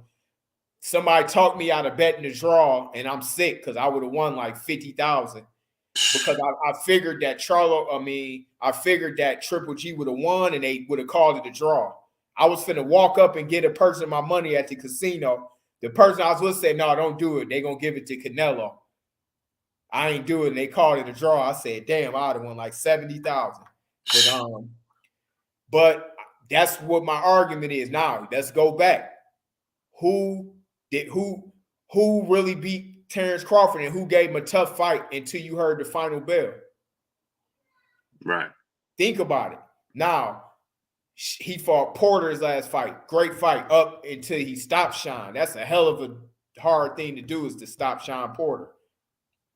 Somebody talked me out of betting the draw, and I'm sick because I would have won like 50,000. Because I figured that Triple G would have won and they would have called it a draw. I was finna walk up and get a person my money at the casino. The person I was with said, no, don't do it. They're going to give it to Canelo. I ain't do it. And they called it a draw. I said, damn, I would have won like 70,000. But that's what my argument is. Now, let's go back. Who really beat Terrence Crawford and who gave him a tough fight until you heard the final bell? Right. Think about it. Now, he fought Porter's last fight. Great fight up until he stopped Sean. That's a hell of a hard thing to do, is to stop Sean Porter.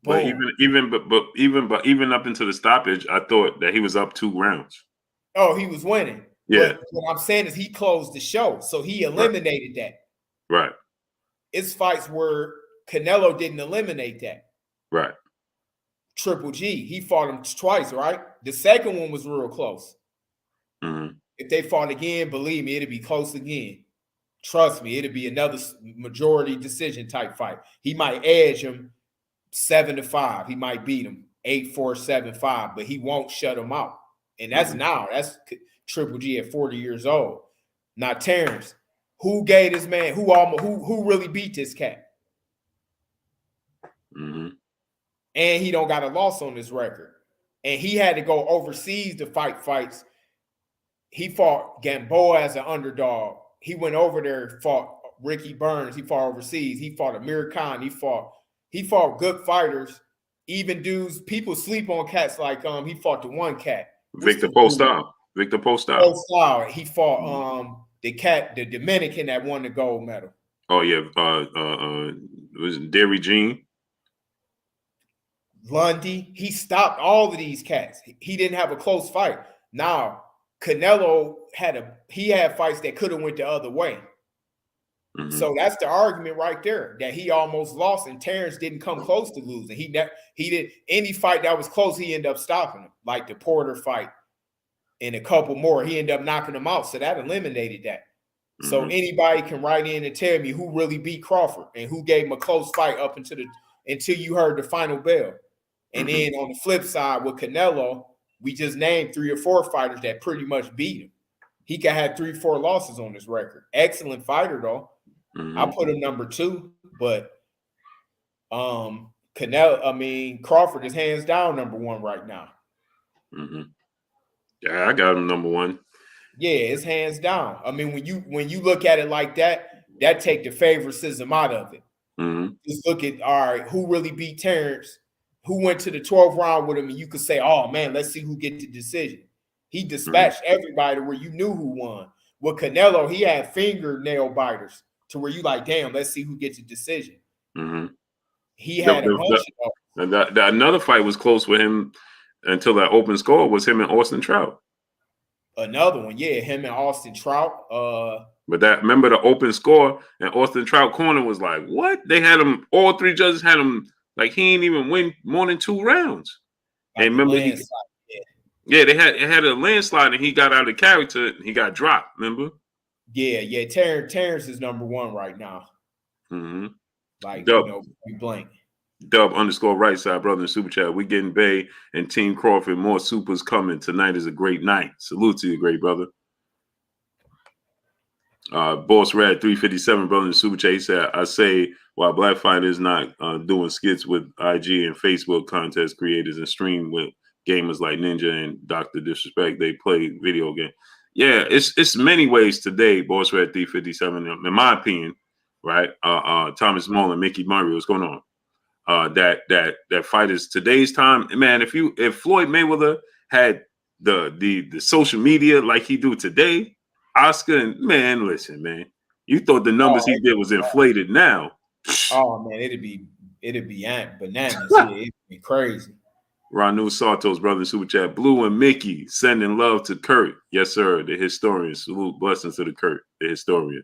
But Boom. even up into the stoppage, I thought that he was up 2 rounds. Oh, he was winning. Yeah. But what I'm saying is he closed the show, so he eliminated that. Right. It's fights where Canelo didn't eliminate that. Right. Triple G, he fought him twice, right? The second one was real close. Mm-hmm. If they fought again, believe me, it'd be close again. Trust me, it'd be another majority decision type fight. He might edge him 7-5. He might beat him 8-4, 7-5, but he won't shut him out. And that's that's Triple G at 40 years old. Now, Terrence, who gave this man, who really beat this cat? Mm-hmm. And he don't got a loss on his record. And he had to go overseas to fight fights. He fought Gamboa as an underdog. He went over there, fought Ricky Burns. He fought overseas. He fought Amir Khan. He fought good fighters. Even dudes, people sleep on cats like he fought the one cat. Victor Postal. He fought the Dominican that won the gold medal. Oh yeah, was it Derry Jean? Lundy. He stopped all of these cats. He didn't have a close fight. Now, Canelo had fights that could have went the other way. Mm-hmm. So that's the argument right there, that he almost lost and Terrence didn't come close to losing. He did any fight that was close, he ended up stopping him, like the Porter fight and a couple more. He ended up knocking him out. So that eliminated that. Mm-hmm. So anybody can write in and tell me who really beat Crawford and who gave him a close fight up until you heard the final bell. And then on the flip side with Canelo, we just named 3 or 4 fighters that pretty much beat him. He could have 3-4 losses on his record. Excellent fighter though. I put him number 2, but Crawford is hands down number 1 right now. Mm-hmm. Yeah, I got him number 1. Yeah, it's hands down. I mean, when you look at it like that, that take the favoritism out of it. Mm-hmm. Just look at, all right, who really beat Terrence? Who went to the 12th round with him? And you could say, oh man, let's see who gets the decision. He dispatched everybody where you knew who won. With Canelo, he had fingernail biters to where you like, damn, let's see who gets a decision. Mm-hmm. He had a bunch of those. Another fight was close with him until that open score was him and Austin Trout. Another one, yeah, him and Austin Trout. But remember the open score and Austin Trout corner was like, what? They had him, all 3 judges had him like he ain't even win more than 2 rounds. Like and remember they had a landslide and he got out of character and he got dropped, remember? Yeah. Terrence is number 1 right now. Mm-hmm. Like, Dub. Blank. Dub _, right side, brother in super chat. We getting Bay and Team Crawford. More supers coming. Tonight is a great night. Salute to you, great brother. Boss Rad 357, brother in super chat. He said, I say, while Black Fighters not doing skits with IG and Facebook contest creators and stream with gamers like Ninja and Dr. Disrespect, they play video game. Yeah, it's many ways today, Boss Red 357, in my opinion, right? Thomas Mullen, Mickey Murray, what's going on? That fighters today's time, man. If Floyd Mayweather had the social media like he do today, Oscar, man, listen, man, you thought the numbers he did was inflated now. Oh man, it'd be bananas. Yeah, it'd be crazy. Ranu Santos, brother, super chat. Blue and Mickey sending love to Kurt. Yes, sir. The historian. Salute, blessings to the Kurt, the historian.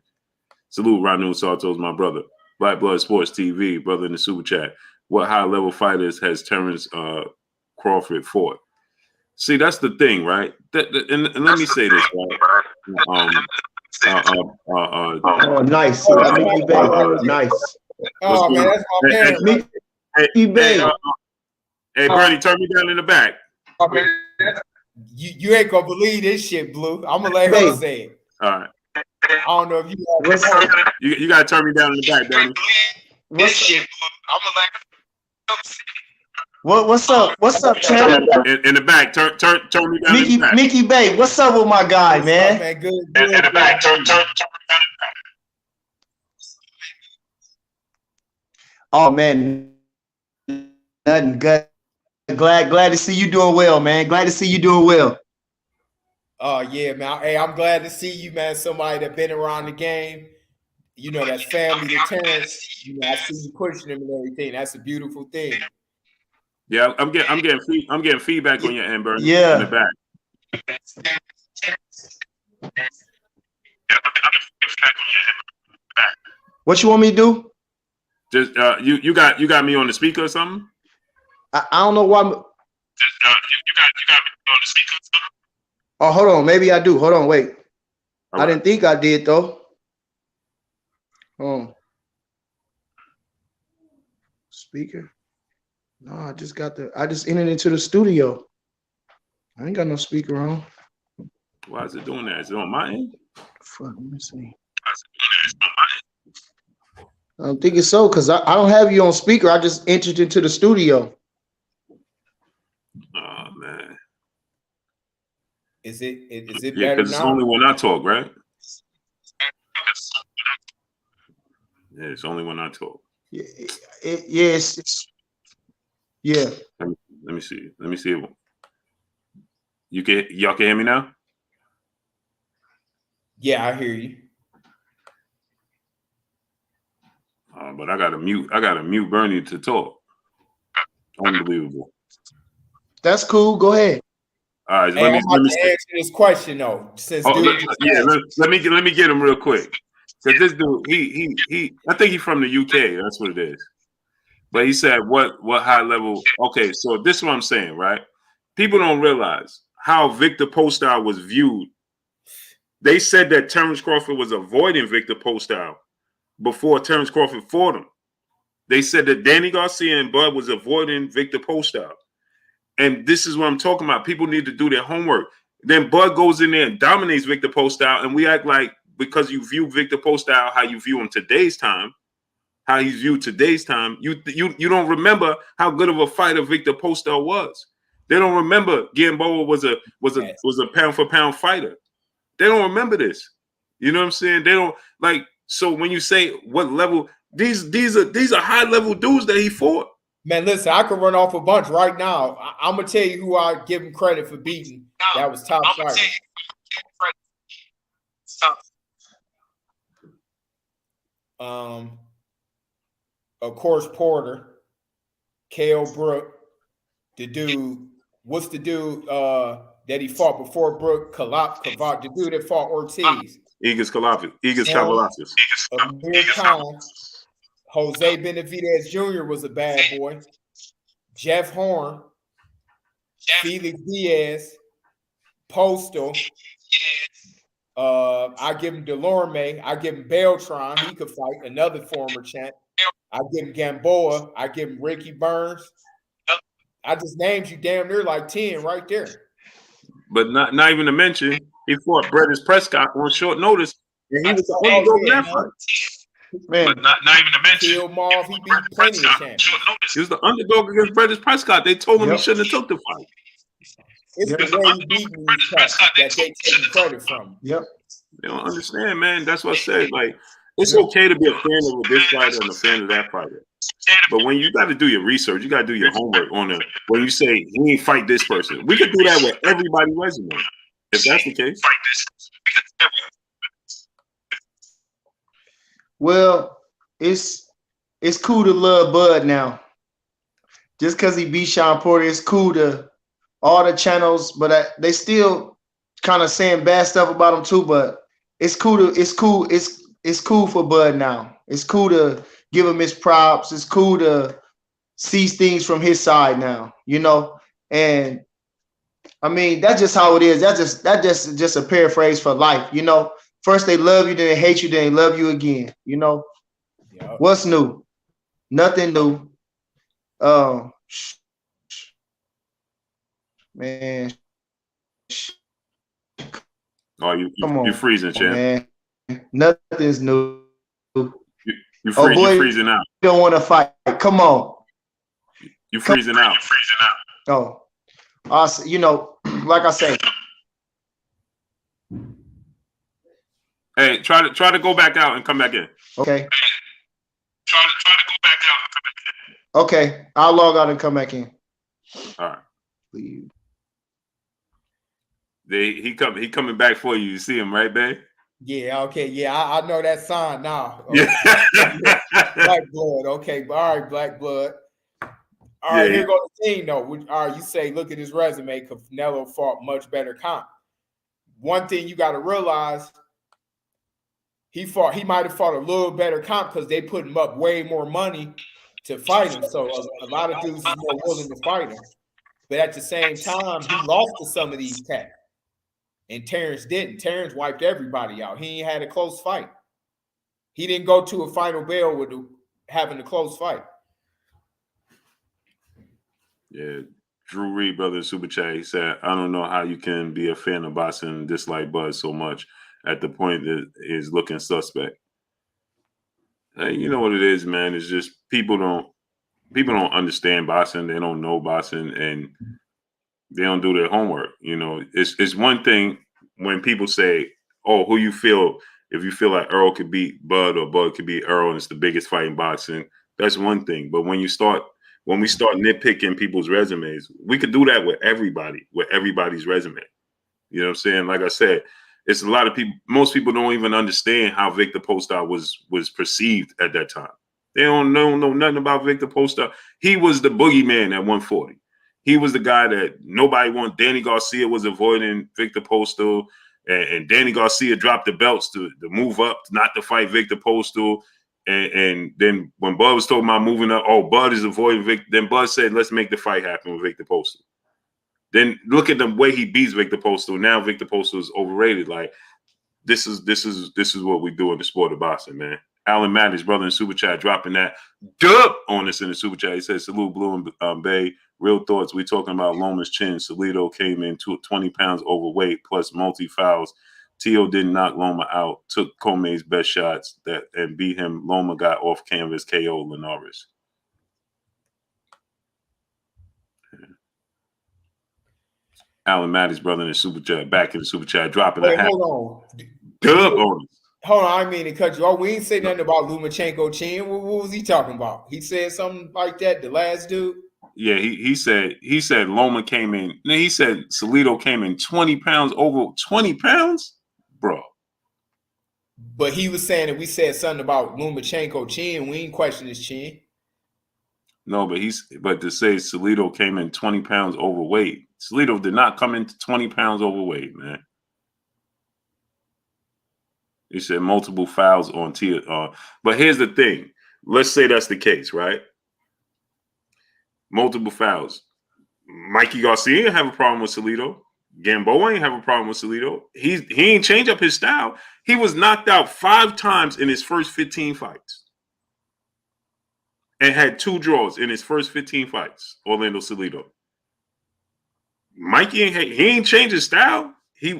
Salute, Ranu Santos, my brother. Black Blood Sports TV, brother in the super chat. What high level fighters has Terrence Crawford fought? See, that's the thing, right? And let me say this, right? Nice. Nice. Oh man, that's my man. Hey, Bernie, turn me down in the back. Okay. You ain't gonna believe this shit, Blue. I'm gonna let her say it. All right. I don't know if you gotta turn me down in the back, Bernie. This shit, Blue. I'm gonna let her say What's up? What's up, champ? In the back. Turn me down in the back. Mickey Bay, what's up with my guy, What's man? up, man? Good. In the back. Turn me down in the back. Oh man, nothing good. Glad to see you doing well, man. Glad to see you doing well. Oh yeah, man. Hey, I'm glad to see you, man. Somebody that been around the game. You know, that's family to Terrence. You know, I see you pushing him and everything. That's a beautiful thing. Yeah, I'm getting feedback on your end, Bernie. Yeah. In the back. What you want me to do? Just you got me on the speaker or something? I don't know why. You got me on the speaker or something? Oh, hold on. Maybe I do. Hold on. Wait. All I right. didn't think I did though. Speaker. No, I just entered into the studio. I ain't got no speaker on. Why is it doing that? Is it on my end? Fuck, let me see. I don't think it's so because I don't have you on speaker. I just entered into the studio. Oh man. Is it Yeah, better because it's now? only when I talk, right? Yeah, it's only when I talk. Yes. Yeah. Let me see. Let me see. Y'all can hear me now? Yeah, I hear you. But I gotta mute Bernie to talk. Unbelievable. That's cool. Go ahead. All right, Hey, let me answer this question though. Since let me get him real quick. Because this dude, he I think he's from the UK. That's what it is. But he said, what high level? Okay, so this is what I'm saying, right? People don't realize how Victor Postile was viewed. They said that Terrence Crawford was avoiding Victor Postile before Terrence Crawford fought him. They said that Danny Garcia and Bud was avoiding Victor Postile. And this is what I'm talking about. People need to do their homework. Then Bud goes in there and dominates Victor Postile, and we act like because you view Victor Postile how you view him today's time, how he's viewed today's time, you don't remember how good of a fighter Victor Postile was. They don't remember Gamboa was a pound for pound fighter. They don't remember this. You know what I'm saying? They don't like. So when you say what level, these are high level dudes that he fought. Man, listen, I could run off a bunch right now. I'm gonna tell you who I give him credit for beating. That was top fighter. Of course, Porter, K.O. Brook, the dude. What's the dude that he fought before Brook? The dude that fought Ortiz. Igis Kavalasis. Amir Khan. Jose Benavidez Jr. was a bad boy. Jeff Horn. Felix Diaz. Postal. I give him Delorme. I give him Beltran. He could fight. Another former champ. I give him Gamboa. I give him Ricky Burns. I just named you damn near like 10 right there. But not even to mention, he fought Brettis Prescott on short notice, and he was the underdog in that fight. Man, but not even to mention, Kill Marv, he beat plenty of champions. He was the underdog against Brettis Prescott. They told him he shouldn't have took the fight. It's the way he beat these cats that they take credit from. Yep. They don't understand, man. That's what I said. Like, it's okay to be a fan of this fighter and a fan of that fighter. But when you got to do your research, you got to do your homework on it. When you say he ain't fight this person, we could do that with everybody's resume. If that's the case. Well, it's cool to love Bud now. Just because he beat Sean Porter, it's cool to all the channels, but they still kind of saying bad stuff about him too. But it's cool for Bud now. It's cool to give him his props. It's cool to see things from his side now, you know. And I mean, that's just how it is. That's just a paraphrase for life, you know. First they love you, then they hate you, then they love you again, you know. Yep. What's new? Nothing new. Man. Oh, you're freezing, champ. Man. Nothing's new. You're freezing out. You don't want to fight. Come on. You freezing out. Oh, you know, like I say. Hey, try to go back out and come back in. Okay. Hey, try to go back out and come back in. Okay, I'll log out and come back in. All right. Leave. He coming back for you. You see him, right, babe? Yeah, okay, yeah, I know that sign now. Okay. Yeah. Black blood, okay, all right, black blood. All right, here goes the thing, though. All right, you say, look at his resume, Canelo fought much better comp. One thing you got to realize, he might have fought a little better comp because they put him up way more money to fight him. So a lot of dudes is more willing to fight him. But at the same time, he lost to some of these cats. And Terrence didn't. Terrence wiped everybody out. He ain't had a close fight. He didn't go to a final bell with having a close fight. Yeah. Drew Reed, brother, Super Chat, he said, I don't know how you can be a fan of boxing and dislike Bud so much at the point that is looking suspect. Hey, you know what it is, man. It's just people don't understand boxing. They don't know boxing, and they don't do their homework. You know, it's one thing when people say, "Oh, who you feel?" If you feel like Errol could beat Bud or Bud could beat Errol, and it's the biggest fight in boxing, that's one thing. But when we start nitpicking people's resumes, we could do that with everybody's resume. You know what I'm saying? Like I said, it's a lot of people. Most people don't even understand how Victor Postol was perceived at that time. They don't know nothing about Victor Postol. He was the boogeyman at 140. He was the guy that nobody wanted. Danny Garcia was avoiding Victor Postol, and Danny Garcia dropped the belts to move up, not to fight Victor Postol. And then when Bud was talking about moving up, oh, Bud is avoiding Victor. Then Bud said, let's make the fight happen with Victor Postol. Then look at the way he beats Victor Postol. Now Victor Postol is overrated. Like this is what we do in the sport of boxing, man. Alan Maddox, brother in Super Chat, dropping that dub on us in the Super Chat. He says, salute Blue and Bay. Real thoughts. We talking about Loma's chin. Salido came in 20 pounds overweight plus multi-fouls. Tio didn't knock Loma out. Took Comey's best shots and beat him. Loma got off canvas. KO Linares. Alan Maddox, brother in the Super Chat, back in the Super Chat, dropping a hat. Hold on. Dub on us. Hold on, I mean to cut you off. We ain't say nothing about Lomachenko chin. What was he talking about? He said something like that, the last dude? Yeah, he said Loma came in. He said Salido came in 20 pounds over 20 pounds, bro. But he was saying that we said something about Lomachenko chin. We ain't question his chin. No, but to say Salido came in 20 pounds overweight. Salido did not come in 20 pounds overweight, man. He said multiple fouls on Tia. But here's the thing. Let's say that's the case, right? Multiple fouls. Mikey Garcia ain't have a problem with Salido. Gamboa ain't have a problem with Salido. He ain't change up his style. He was knocked out 5 times in his first 15 fights. And had 2 draws in his first 15 fights, Orlando Salido. Mikey ain't changed his style.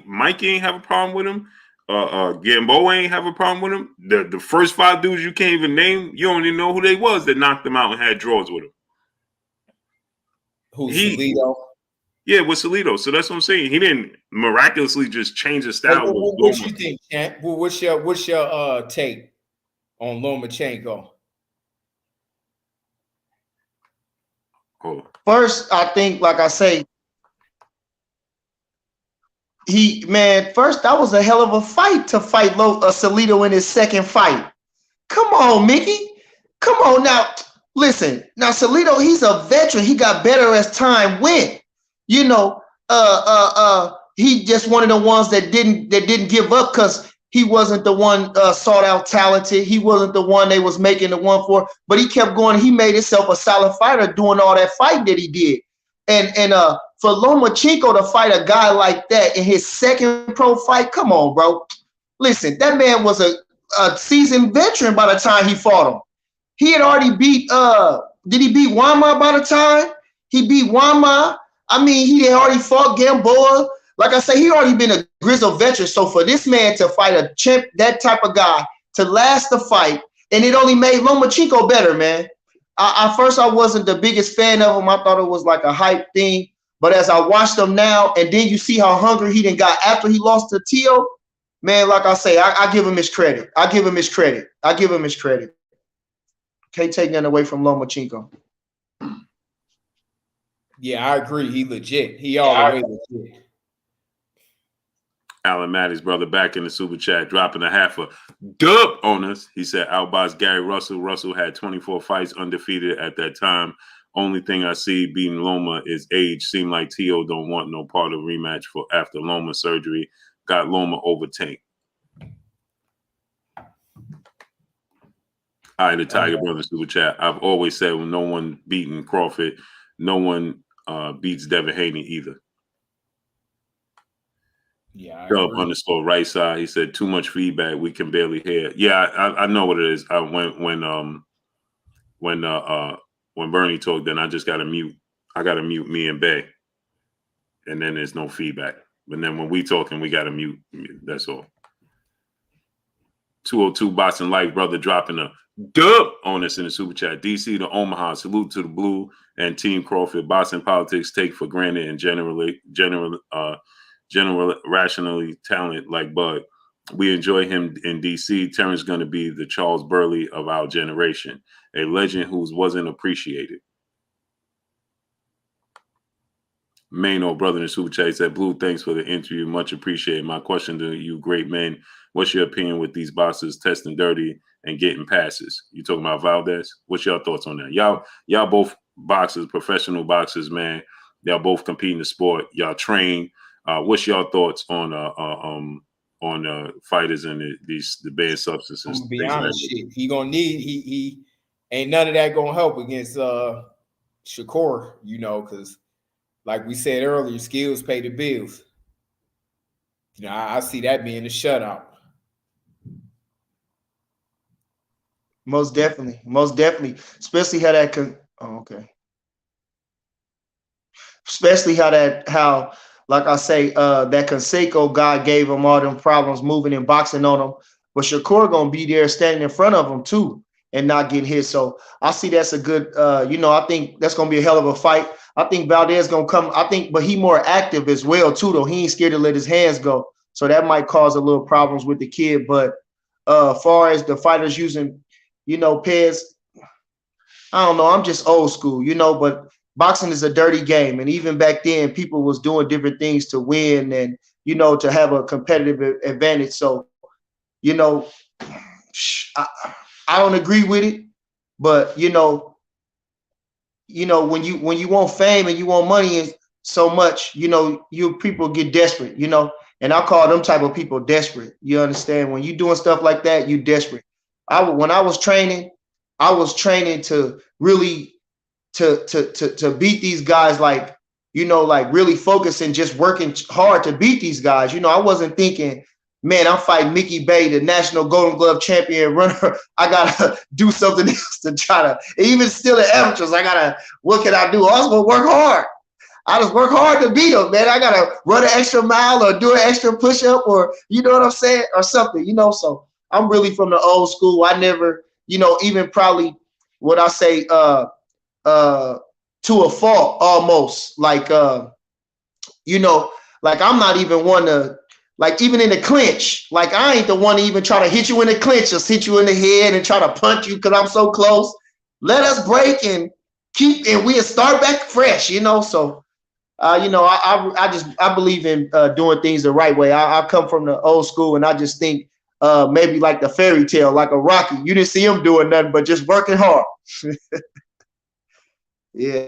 Mikey ain't have a problem with him. Gamboa ain't have a problem with him. The first 5 dudes you can't even name, you don't even know who they was that knocked them out and had draws with him. Salido? Yeah, with Salido. So that's what I'm saying. He didn't miraculously just change his style. What you think, Champ? What's your take on Lomachenko? Oh. First, I think, like I say, first that was a hell of a fight to fight Salido in his second fight. Come on, Mickey. Come on now. Listen, now Salido, he's a veteran. He got better as time went. You know, he just one of the ones that didn't give up because he wasn't the one sought out talented. He wasn't the one they was making the one for, but he kept going. He made himself a solid fighter doing all that fighting that he did. And for Lomachenko to fight a guy like that in his second pro fight, come on, bro. Listen, that man was a seasoned veteran by the time he fought him. He had already beat, did he beat Wama by the time? He beat Wama. I mean, he had already fought Gamboa. Like I say, he already been a grizzled veteran. So for this man to fight a champ, that type of guy, to last the fight, and it only made Lomachenko better, man. At first I wasn't the biggest fan of him. I thought it was like a hype thing. But as I watched him now, and then you see how hungry he done got after he lost to Tio, man, like I say, I give him his credit. I give him his credit. Can't take nothing away from Lomachenko. Yeah, I agree. He legit. He all the way legit. Alan Matty's brother back in the super chat, dropping a half a dub on us. He said, outbox Gary Russell. Russell had 24 fights undefeated at that time. Only thing I see beating Loma is age. Seem like T.O. don't want no part of rematch for after Loma surgery. Got Loma over Tank. All right, the Tiger Brother super chat. I've always said when no one beating Crawford, no one beats Devin Haney either. Yeah. Dub underscore right side. He said too much feedback. We can barely hear. Yeah, I know what it is. When Bernie talked, then I just got to mute. I got to mute me and Bay, and then there's no feedback. But then when we talking, we got to mute. That's all. 202 Boxing Life brother dropping a dub on us in the super chat. DC to Omaha. Salute to the Blue and Team Crawford. Boxing politics take for granted and general rationally talented like Bud. We enjoy him in DC. Terrence going to be the Charles Burley of our generation, a legend who wasn't appreciated. Mano, brother in the super chat, said, Blue, thanks for the interview. Much appreciated. My question to you, great men, what's your opinion with these boxers testing dirty and getting passes? You talking about Valdez? What's your thoughts on that? Y'all both boxers, professional boxers, man. Y'all both compete in the sport. Y'all train. What's your thoughts on fighters and the banned substances? To be honest, he gonna need he ain't none of that gonna help against Shakur, because like we said earlier, skills pay the bills. I see that being a shutout. Most definitely. Especially how that especially how like I say, that Conseco guy gave him all them problems moving and boxing on him. But Shakur gonna be there standing in front of him too and not getting hit. So I see that's a good I think that's gonna be a hell of a fight. I think Valdez gonna come, but he more active as well too, though. He ain't scared to let his hands go. So that might cause a little problems with the kid. But far as the fighters using, pads, I don't know. I'm just old school, but boxing is a dirty game. And even back then, people was doing different things to win and, to have a competitive advantage. So, I don't agree with it, but, when you want fame and you want money so much, you people get desperate, and I call them type of people desperate. You understand? When you doing stuff like that, you desperate. When I was training to really to beat these guys, like really focus and just working hard to beat these guys. I wasn't thinking, man, I'm fighting Mickey Bay, the national Golden Glove champion runner. I gotta do something else to try to, even still the amateurs. What can I do? I was gonna work hard. I just work hard to beat them, man. I gotta run an extra mile or do an extra push-up, or you know what I'm saying, or something. So I'm really from the old school. I never, even probably what I say, to a fault almost. Like I'm not even one to. Like even in the clinch, like I ain't the one to even try to hit you in the clinch, just hit you in the head and try to punch you because I'm so close. Let us break and we'll start back fresh, So, I believe in doing things the right way. I come from the old school, and I just think maybe like the fairy tale, like a Rocky. You didn't see him doing nothing but just working hard. Yeah.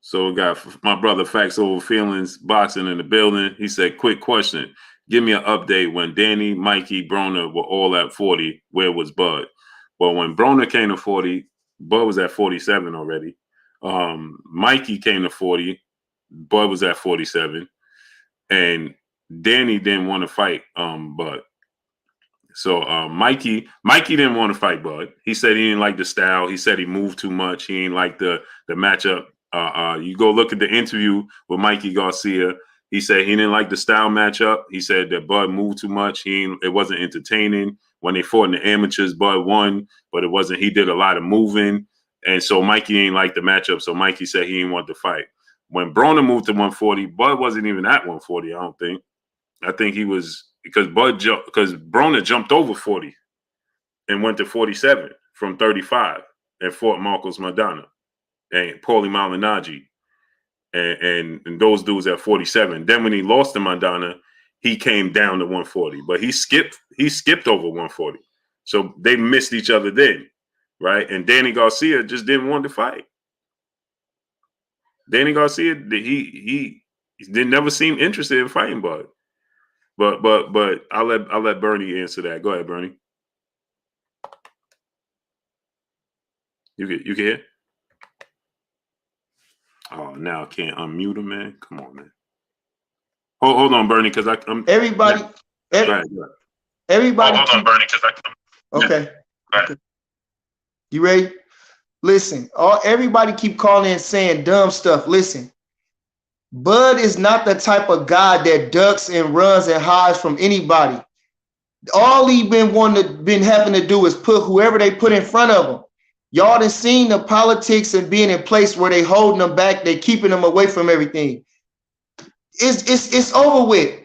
So we got my brother Facts Over Feelings boxing in the building. He said, quick question. Give me an update when Danny, Mikey, Broner were all at 40. Where was Bud? Well, when Broner came to 40, Bud was at 47 already. Mikey came to 40. Bud was at 47. And Danny didn't want to fight Bud. So Mikey didn't want to fight Bud. He said he didn't like the style. He said he moved too much. He didn't like the matchup. You go look at the interview with Mikey Garcia. He said he didn't like the style matchup. He said that Bud moved too much. It wasn't entertaining when they fought in the amateurs, Bud won, but it wasn't. He did a lot of moving, and so Mikey ain't like the matchup. So Mikey said he didn't want to fight. When Broner moved to 140, Bud wasn't even at 140. I don't think. I think he was because Broner jumped over 40 and went to 47 from 35 and fought Marcos Maidana and Paulie Malignaggi and those dudes at 47. Then when he lost to Maidana, he came down to 140, but he skipped over 140. So they missed each other then, right? And Danny Garcia just didn't want to fight. Danny Garcia, he didn't never seem interested in fighting Bud. But I'll let Bernie answer that. Go ahead, Bernie. You can hear? Oh, now I can't unmute him, man. Come on, man. Hold on, Bernie, because I'm everybody. Go ahead. Everybody. Hold on, Bernie, because okay. Okay. You ready? Listen, everybody keep calling and saying dumb stuff. Listen, Bud is not the type of guy that ducks and runs and hides from anybody. All he been having to do is put whoever they put in front of him. Y'all done seen the politics and being in place where they holding them back, they keeping them away from everything. It's over with.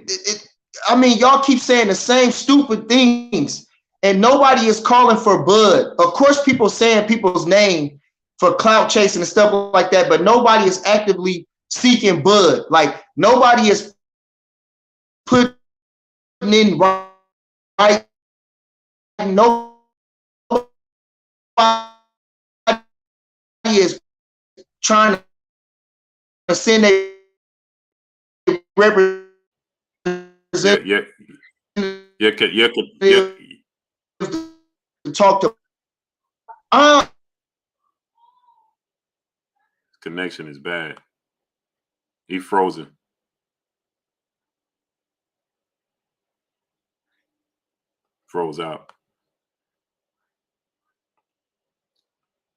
I mean, y'all keep saying the same stupid things, and nobody is calling for Bud. Of course, people saying people's name for clout chasing and stuff like that, but nobody is actively seeking Bud. Like nobody is putting in right. Nobody is trying to send a representative to talk to. Connection is bad. He frozen. Froze out.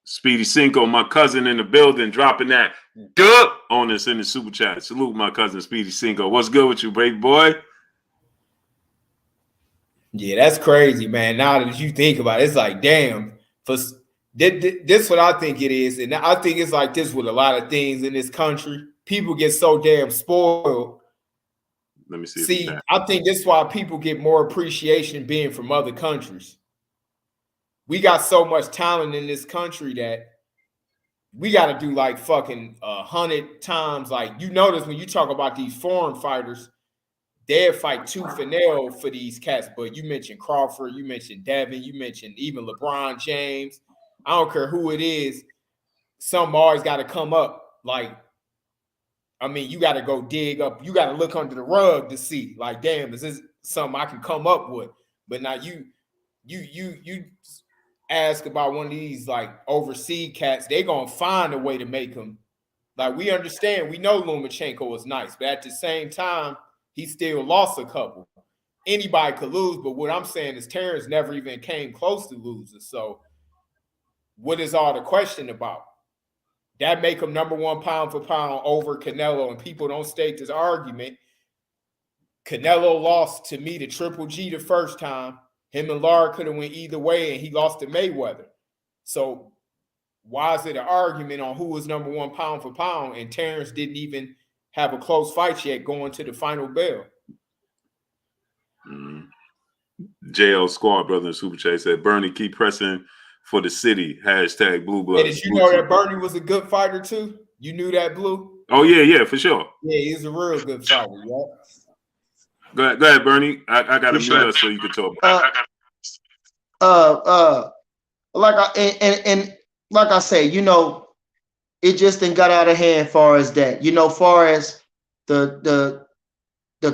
Speedy Cinco, my cousin in the building, dropping that good on us in the super chat. Salute my cousin Speedy Cinco. What's good with you, baby boy? Yeah, that's crazy, man. Now that you think about it, it's like, damn. This what I think it is, and I think it's like this with a lot of things in this country. People get so damn spoiled. Let me see. See, I think that's why people get more appreciation being from other countries. We got so much talent in this country that we got to do like fucking 100 times. Like, you notice when you talk about these foreign fighters, they'll fight tooth and nail for these cats. But you mentioned Crawford, you mentioned Devin, you mentioned even LeBron James. I don't care who it is. Something always got to come up. Like, I mean, you got to go dig up. You got to look under the rug to see. Like, damn, is this something I can come up with? But now you ask about one of these like overseas cats, they gonna find a way to make them. Like, we understand, we know Lomachenko is nice, but at the same time, he still lost a couple. Anybody could lose, but what I'm saying is Terrence never even came close to losing. So what is all the question about? That make him number one pound for pound over Canelo, and people don't state this argument. Canelo lost to me to Triple G the first time. Him and Lara could have went either way, and he lost to Mayweather. So why is it an argument on who was number one pound for pound, and Terrence didn't even have a close fight yet going to the final bell? JL Squad brother in Super Chat said, Bernie, keep pressing for the city. Hashtag Blue Blood. Hey, did you know that Bernie was a good fighter too? You knew that, Blue? Oh, yeah, for sure. Yeah, he's a real good fighter, yeah. Go ahead, Bernie. I got to mute us so you can talk. Like I say, you know, it just didn't got out of hand. Far as that, you know, far as the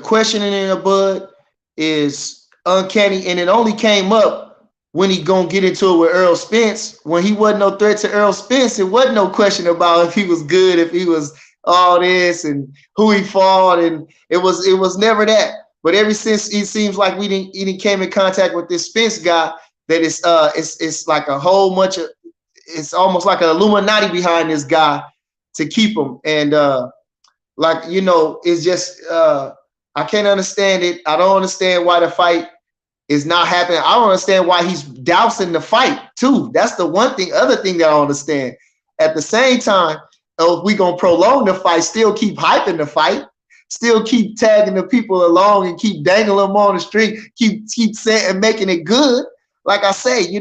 questioning in the Bud is uncanny, and it only came up when he gonna get into it with Errol Spence. When he wasn't no threat to Errol Spence, it wasn't no question about if he was good, if he was all this, and who he fought, and it was never that. But ever since it seems like he didn't came in contact with this Spence guy, that it's like a whole bunch of, it's almost like an Illuminati behind this guy to keep him. And like, you know, it's just I can't understand it. I don't understand why the fight is not happening. I don't understand why he's dousing the fight too. That's the other thing that I don't understand. At the same time, if we gonna prolong the fight, still keep hyping the fight, still keep tagging the people along and keep dangling them on the street, keep saying and making it good. Like I say, you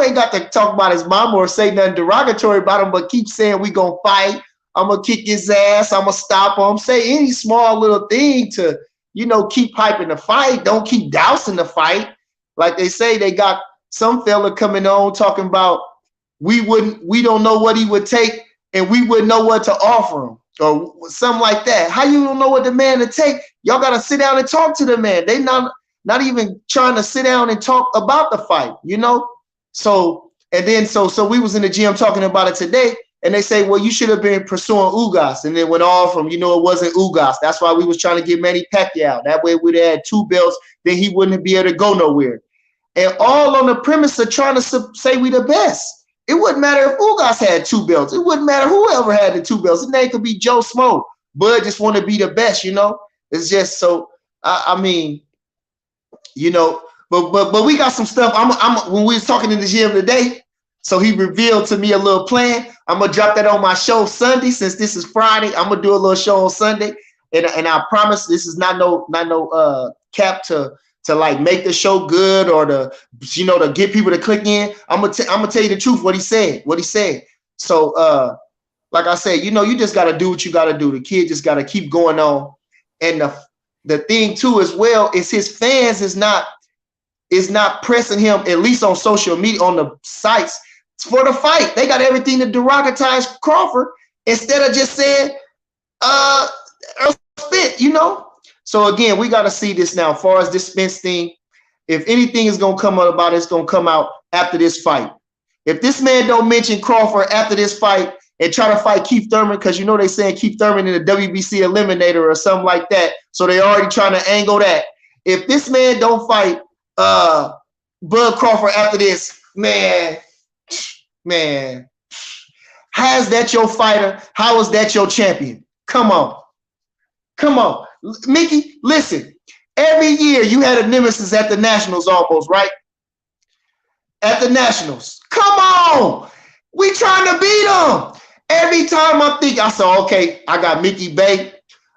ain't got to talk about his mama or say nothing derogatory about him, but keep saying we gonna fight. I'm gonna kick his ass. I'm gonna stop him. Say any small little thing to, keep hyping the fight. Don't keep dousing the fight. Like they say, they got some fella coming on talking about we don't know what he would take and we wouldn't know what to offer him or something like that. How you don't know what the man to take? Y'all gotta sit down and talk to the man. They not even trying to sit down and talk about the fight, So we was in the gym talking about it today. And they say, well, you should have been pursuing Ugas. And then went off from, it wasn't Ugas. That's why we was trying to get Manny Pacquiao. That way we'd have had 2 belts, then he wouldn't be able to go nowhere. And all on the premise of trying to say we the best. It wouldn't matter if Ugas had 2 belts. It wouldn't matter whoever had the 2 belts. His name could be Joe Smo. Bud just want to be the best, It's just so, but we got some stuff. When we was talking in the gym today, so he revealed to me a little plan. I'm gonna drop that on my show Sunday. Since this is Friday, I'm gonna do a little show on Sunday, and I promise this is not no cap to like make the show good or to get people to click in. I'm gonna tell you the truth. What he said. So like I said, you just gotta do what you gotta do. The kid just gotta keep going on, and the thing too as well is his fans is not pressing him, at least on social media, on the sites, for the fight. They got everything to derogatize Crawford instead of just saying Errol Spence, So again, we got to see this now. As far as this Spence thing, if anything is gonna come out about it, it's gonna come out after this fight. If this man don't mention Crawford after this fight and try to fight Keith Thurman, because they saying Keith Thurman in the WBC eliminator or something like that, so they already trying to angle that. If this man don't fight Bud Crawford after this, man, how is that your fighter? How is that your champion? Come on, Mickey. Listen, every year you had a nemesis at the Nationals, almost, right? At the Nationals, come on, we trying to beat them. Every time I said, okay, I got Mickey Bay,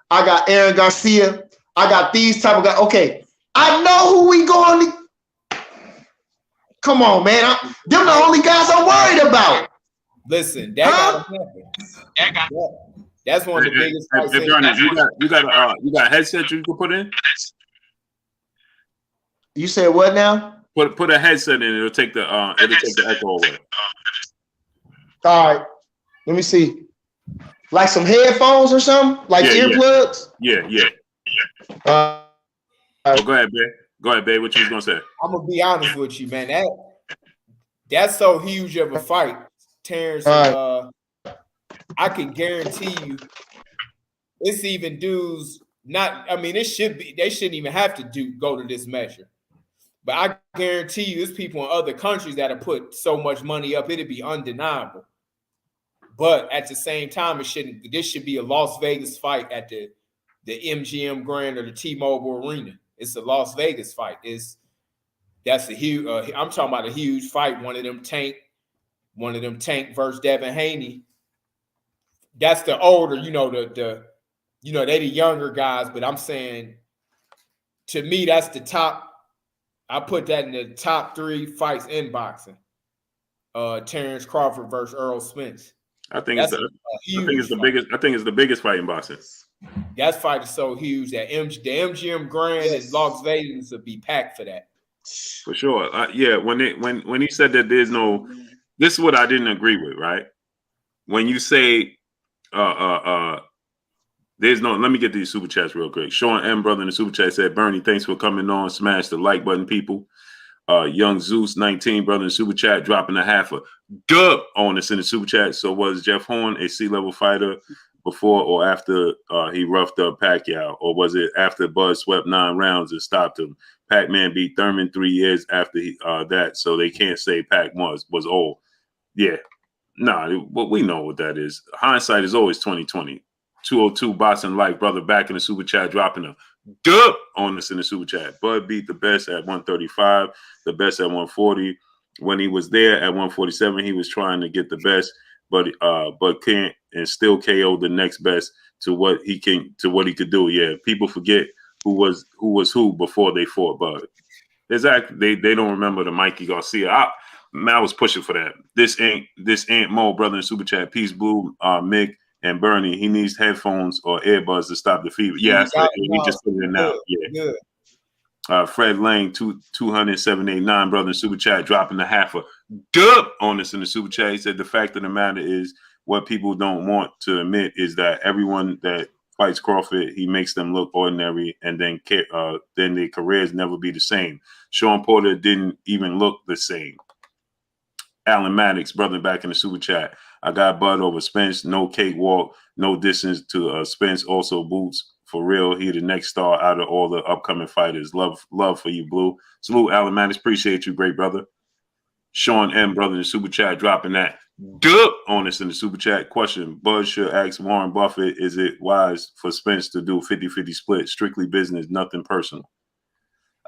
I got Aaron Garcia, I got these type of guys. Okay, I know who we going to. Come on, man. Them the only guys I'm worried about. Listen, that gotta happen. That's one of the biggest fights. Hey, you got a headset you can put in? You said what now? Put a headset in, it'll take the echo away. All right. Let me see. Like some headphones or something? Like earplugs? Yeah. Right. Go ahead, babe. What you was gonna say? I'm gonna be honest with you, man. That's so huge of a fight, Terrence. I can guarantee you, it's even dudes. They shouldn't even have to go to this measure. But I guarantee you, there's people in other countries that have put so much money up, it'd be undeniable. But at the same time, this should be a Las Vegas fight at the MGM Grand or the T-Mobile Arena. It's a Las Vegas fight. That's a huge. I'm talking about a huge fight. One of them Tank versus Devin Haney. That's the older, they the younger guys. But I'm saying, to me, that's the top. I put that in the top 3 fights in boxing. Terrence Crawford versus Errol Spence. I think it's the biggest fight in boxing. That fight is so huge that the MGM Grand in Las Vegas would be packed for that. For sure. When he said that this is what I didn't agree with, right? When you say there's no, let me get these super chats real quick. Sean M. brother in the super chat said, Bernie, thanks for coming on. Smash the like button, people. Young Zeus 19 brother in the super chat dropping a half a dub on us in the super chat. So was Jeff Horn a C-level fighter before or after he roughed up Pacquiao, or was it after Bud swept 9 rounds and stopped him? Pac-Man beat Thurman 3 years after that, so they can't say Pac was old. Yeah, but we know what that is. Hindsight is always 20/20. 202 Boxing Life, brother, back in the super chat, dropping a dub on us in the super chat. Bud beat the best at 135, the best at 140. When he was there at 147, he was trying to get the best, but can't, and still KO the next best to what he could do. Yeah, people forget who was who before they fought Bud. Exactly. They don't remember the Mikey Garcia. I was pushing for that. This ain't Mo, brother in super chat. Peace, Blue, Mick, and Bernie. He needs headphones or earbuds to stop the fever. Yeah, that's right. We just put it in now. Yeah. Good. Fred Lang, 20789, brother in super chat, dropping the half a dub on us in the super chat. He said the fact of the matter is what people don't want to admit is that everyone that fights Crawford, he makes them look ordinary, and then their careers never be the same. Sean Porter didn't even look the same. Alan Maddox, brother, back in the super chat. I got Bud over Spence. No cakewalk, no distance to Spence. Also Boots. For real, he the next star out of all the upcoming fighters. Love for you, Blue. Salute, Alan Maddox. Appreciate you, great brother. Sean M, brother, in the super chat, dropping that dub on us in the super chat. Question: Bud should ask Warren Buffett, is it wise for Spence to do 50-50 split? Strictly business, nothing personal.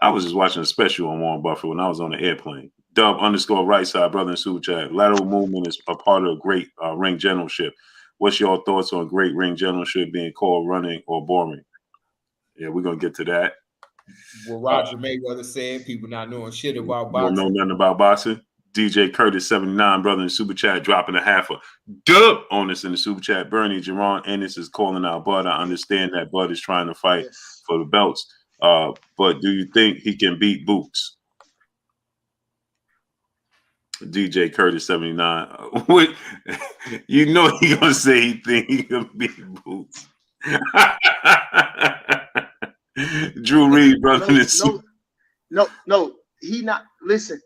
I was just watching a special on Warren Buffett when I was on the airplane. Dub _ right side, brother in super chat. Lateral movement is a part of great ring generalship. What's your thoughts on great ring generalship being called running or boring? Yeah, we're going to get to that. What Roger Mayweather said, people not knowing shit about boxing. Don't know nothing about boxing. DJ Curtis 79, brother in super chat, dropping a half a dub on us in the super chat. Bernie Jerron Ennis is calling out Bud. I understand that Bud is trying to fight for the belts. But do you think he can beat Boots? DJ Curtis 79. You know he gonna say he think he can beat Boots. Drew Reed, brother. No. He not. Listen.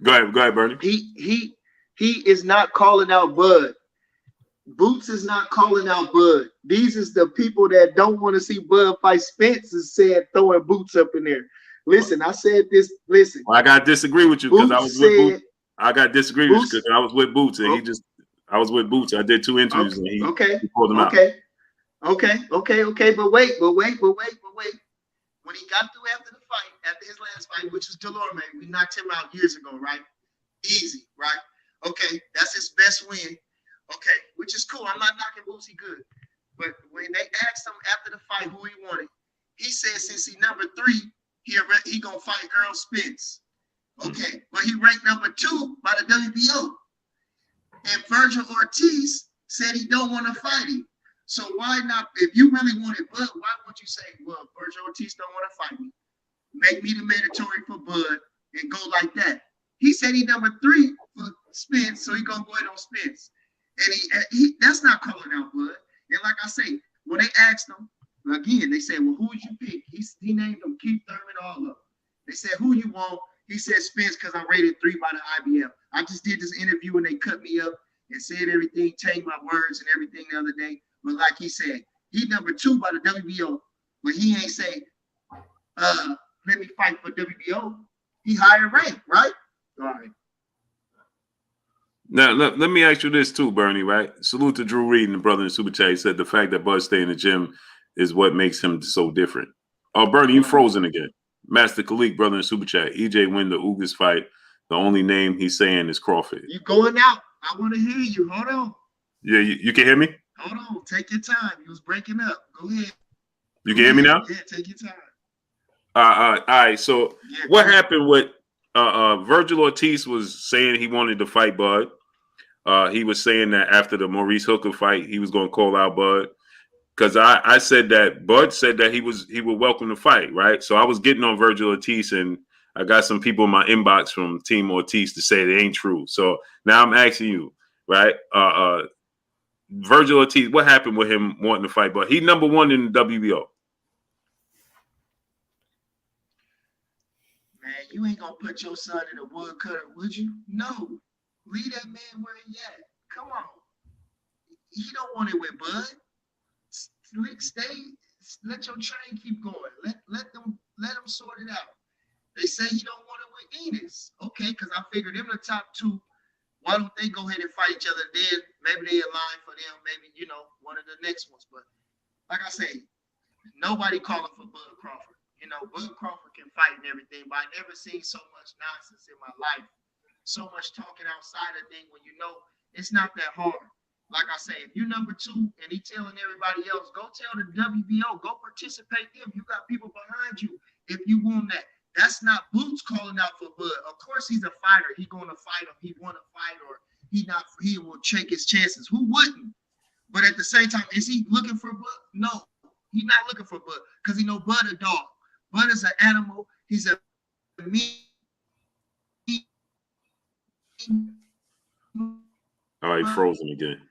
Go ahead, Bernie. He is not calling out Bud. Boots is not calling out Bud. These is the people that don't want to see Bud fight Spence is saying throwing Boots up in there. Listen, I said this. Listen, well, I gotta disagree with you because I was with Boots. I gotta disagree with you because I was with Boots and I was with Boots. I did 2 interviews and he pulled them out. Okay. But wait. When he got through after his last fight, which was Delorme, we knocked him out years ago, right? Easy, right? Okay, that's his best win. Okay, which is cool. I'm not knocking Bootsy good. But when they asked him after the fight who he wanted, he said since he number 3, he gonna fight Errol Spence. Okay, but he ranked number 2 by the WBO. And Virgil Ortiz said he don't want to fight him. So why not? If you really wanted Bud, why would you say, well, Virgil Ortiz don't want to fight me? Make me the mandatory for Bud and go like that. He said he number 3 for Spence, so he gonna go ahead on Spence. And he that's not calling out Bud. And like I say, when they asked him, again, they said, well, who would you pick? He named them Keith Thurman, all of them. They said, who you want? He said Spence because I'm rated 3 by the IBF. I just did this interview and they cut me up and said everything, changed my words and everything the other day. But like he said, he number 2 by the WBO, but he ain't say, let me fight for WBO. He higher ranked, right? All right. Now, let me ask you this too, Bernie, right? Salute to Drew Reed and the brother in Super Chat. He said the fact that Bud stay in the gym is what makes him so different. Oh, Bernie, you frozen again. Master Khalik, brother in Super Chat. EJ win the Ugas fight. The only name he's saying is Crawford. You going out. I want to hear you. Hold on. Yeah, you can hear me? Hold on. Take your time. You was breaking up. Go ahead. You can hear me now? Yeah, take your time. All right. So what happened with Virgil Ortiz was saying he wanted to fight Bud. He was saying that after the Maurice Hooker fight, he was going to call out Bud. Because I said that Bud said that he would welcome the fight, right? So I was getting on Virgil Ortiz, and I got some people in my inbox from Team Ortiz to say it ain't true. So now I'm asking you, right? Virgil Ortiz, what happened with him wanting to fight Bud? He number 1 in the WBO. Man, you ain't gonna put your son in a woodcutter, would you? No. Leave that man where he at. Come on. He don't want it with Bud. Let your train keep going. Let them sort it out. They say he don't want it with Ennis. Okay, because I figured them the top 2 why don't they go ahead and fight each other? Then maybe they align for them, maybe, one of the next ones. But like I say, nobody calling for Bud Crawford. Bud Crawford can fight and everything, but I never seen so much nonsense in my life. So much talking outside of thing when it's not that hard. Like I say, if you're number 2 and he telling everybody else, go tell the WBO, go participate them. You got people behind you if you want that. That's not Boots calling out for Bud. Of course he's a fighter. He's going to fight him. He want to fight, or he will take his chances. Who wouldn't? But at the same time, is he looking for Bud? No, he's not looking for Bud because he know Bud a dog. Bud is an animal. He's a meat. All right, frozen again.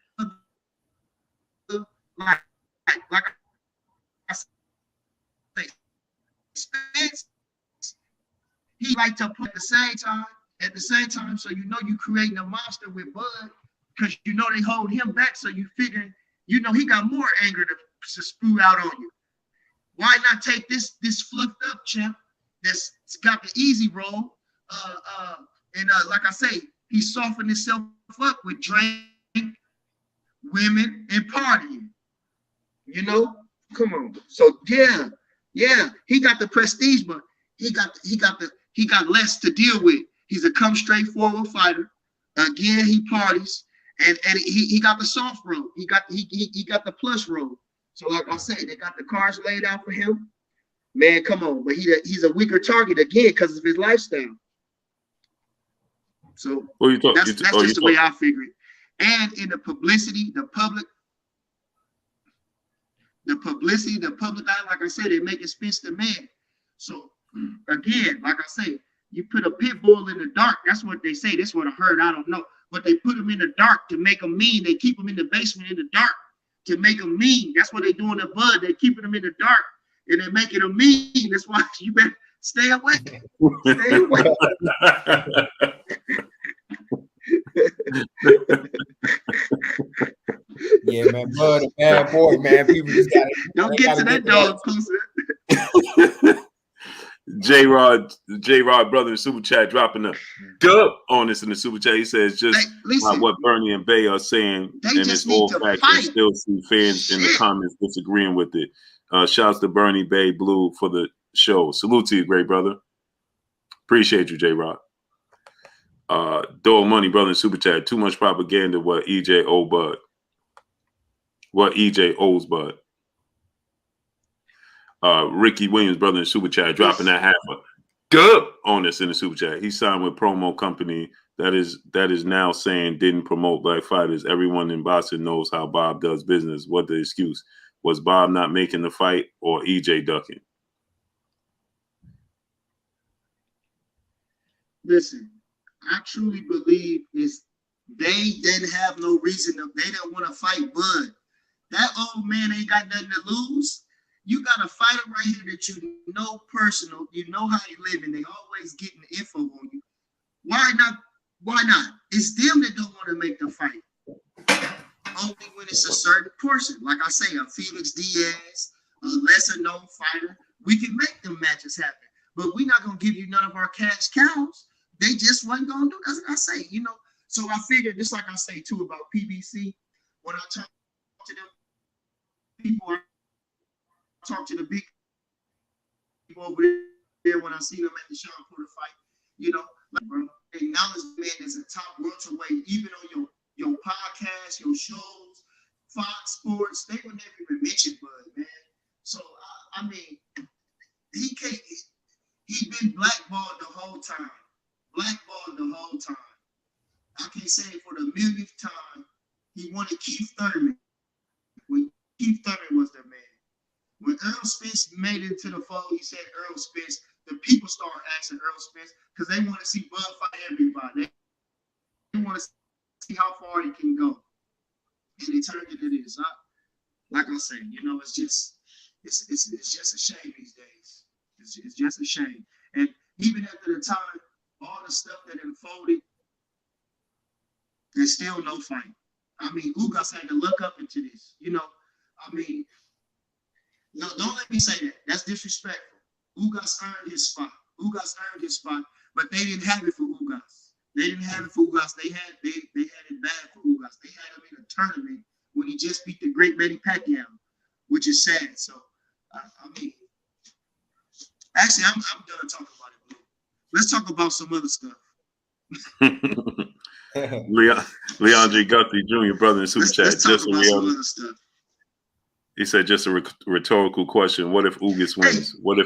Like I say, Spence, he like to put at the same time, so you creating a monster with Bud, because they hold him back, so you figuring, he got more anger to spew out on you. Why not take this fluffed up champ that's got the easy roll, and like I say, he softened himself up with drink, women, and partying. Come on. So yeah, he got the prestige, but he got less to deal with. He's a come straight forward fighter. Again, he parties, and he got the soft road. He got the plus road. So like I said, they got the cards laid out for him. Man, come on, but he's a weaker target again because of his lifestyle. So that's just the way I figure it. And in the publicity, the public eye, like I said, they make it Spence the man. So again, like I say, you put a pit bull in the dark. That's what they say. That's what I heard. I don't know. But they put him in the dark to make him mean. They keep him in the basement in the dark to make him mean. That's what they doing to Bud. They keeping him in the dark and they're making him mean. That's why you better stay away. Stay away. Yeah, man, Bud, a bad boy, man. People just don't get to that dog closer. J-Rod brother in super chat dropping a dub on us in the super chat. He says what Bernie and Bay are saying, and it's all facts. And still see fans in the comments disagreeing with it. Shouts to Bernie, Bay, Blue for the show. Salute to you, great brother. Appreciate you, J-Rod. Dole Money brother in super chat. Too much propaganda. What EJ owe Bud. What EJ owes Bud. Ricky Williams, brother in super chat, dropping that half a dub on us in the super chat. He signed with promo company that is now saying didn't promote black fighters. Everyone in Boston knows how Bob does business. What the excuse? Was Bob not making the fight or EJ ducking? Listen, I truly believe they didn't have no reason they didn't want to fight Bud. That old man ain't got nothing to lose. You got a fighter right here that you know personal, you know how he living. They always getting info on you. Why not? Why not? It's them that don't want to make the fight. Only when it's a certain person. Like I say, a Felix Diaz, a lesser known fighter, we can make them matches happen. But we're not gonna give you none of our cash cows. They just wasn't gonna do it. That's what I say, So I figured, just like I say too about PBC, when I talk to them people, talk to the big people over there when I see them at the Sean Porter fight, like, bro, acknowledge the man is a top welterweight, even on your podcast, your shows, Fox Sports, they would never even mention Bud, man. So I mean, he been blackballed the whole time. I can't say it for the millionth time. He wanted Keith Thurman when Keith Thurman was the man. When Errol Spence made it to the fold, he said Errol Spence. The people started asking Errol Spence because they want to see Bud fight everybody. They want to see how far he can go. And they turned into this. Like I say, it's just a shame these days. It's just a shame. And even after the time, all the stuff that unfolded, there's still no fight. I mean, Ugas had to look up into this. I mean, no, don't let me say that. That's disrespectful. Ugas earned his spot. But they didn't have it for Ugas. They didn't have it for Ugas. They had it bad for Ugas. They had him in a tournament when he just beat the great Manny Pacquiao, which is sad. So, I mean, actually, I'm done talking about it, Blue. Let's talk about some other stuff. Leandre Guthrie Jr., brother in Super Chat. Let's talk about some other stuff. He said, just a rhetorical question. What if Ugas wins? What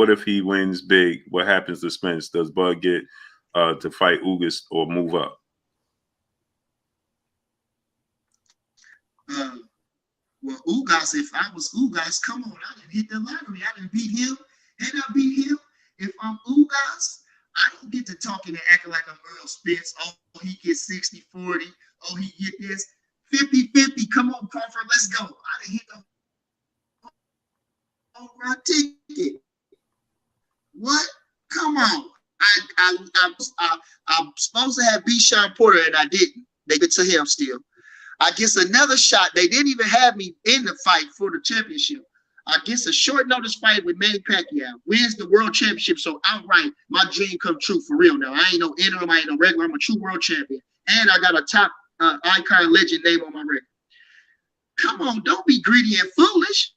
if he wins big? What happens to Spence? Does Bud get to fight Ugas or move up? Well, Ugas, if I was Ugas, come on, I didn't hit the lottery. I didn't beat him, and I beat him. If I'm Ugas, I don't get to talking and acting like I'm Errol Spence. Oh, he gets 60-40. Oh, he get this 50-50. Come on, Crawford, let's go. I didn't hit the whole round ticket. What? Come on. I'm supposed to have beat Sean Porter, and I didn't. They get to him still. I guess another shot. They didn't even have me in the fight for the championship. I guess a short notice fight with Manny Pacquiao wins the world championship. So outright, my dream come true for real now. I ain't no interim, I ain't no regular. I'm a true world champion. And I got a top icon legend name on my record. Come on, don't be greedy and foolish.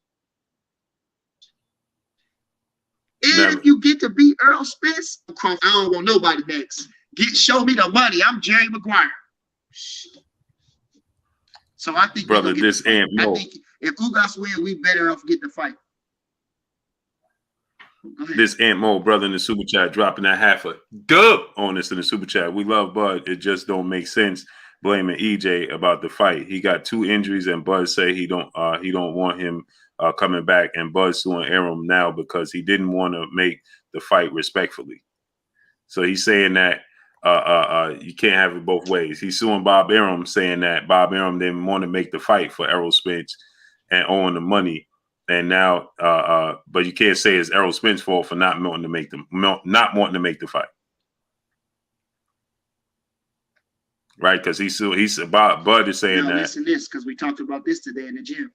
And if you get to beat Errol Spence, I don't want nobody next. Show me the money. I'm Jerry Maguire. So I think, brother, this ain't Mo. I think if Ugas win, we better off getting the fight. This Aunt Mo, brother in the Super Chat, dropping that half a dub on us in the Super Chat. We love Bud. It just don't make sense blaming EJ about the fight. He got 2 injuries, and Bud say he don't want him coming back. And Bud suing Errol now because he didn't want to make the fight respectfully. So he's saying that you can't have it both ways. He's suing Bob Arum, saying that Bob Arum didn't want to make the fight for Errol Spence and owing the money. And now, but you can't say it's Errol Spence's fault for not wanting to make the fight, right? Because Bud is saying that. Listen to this, because we talked about this today in the gym.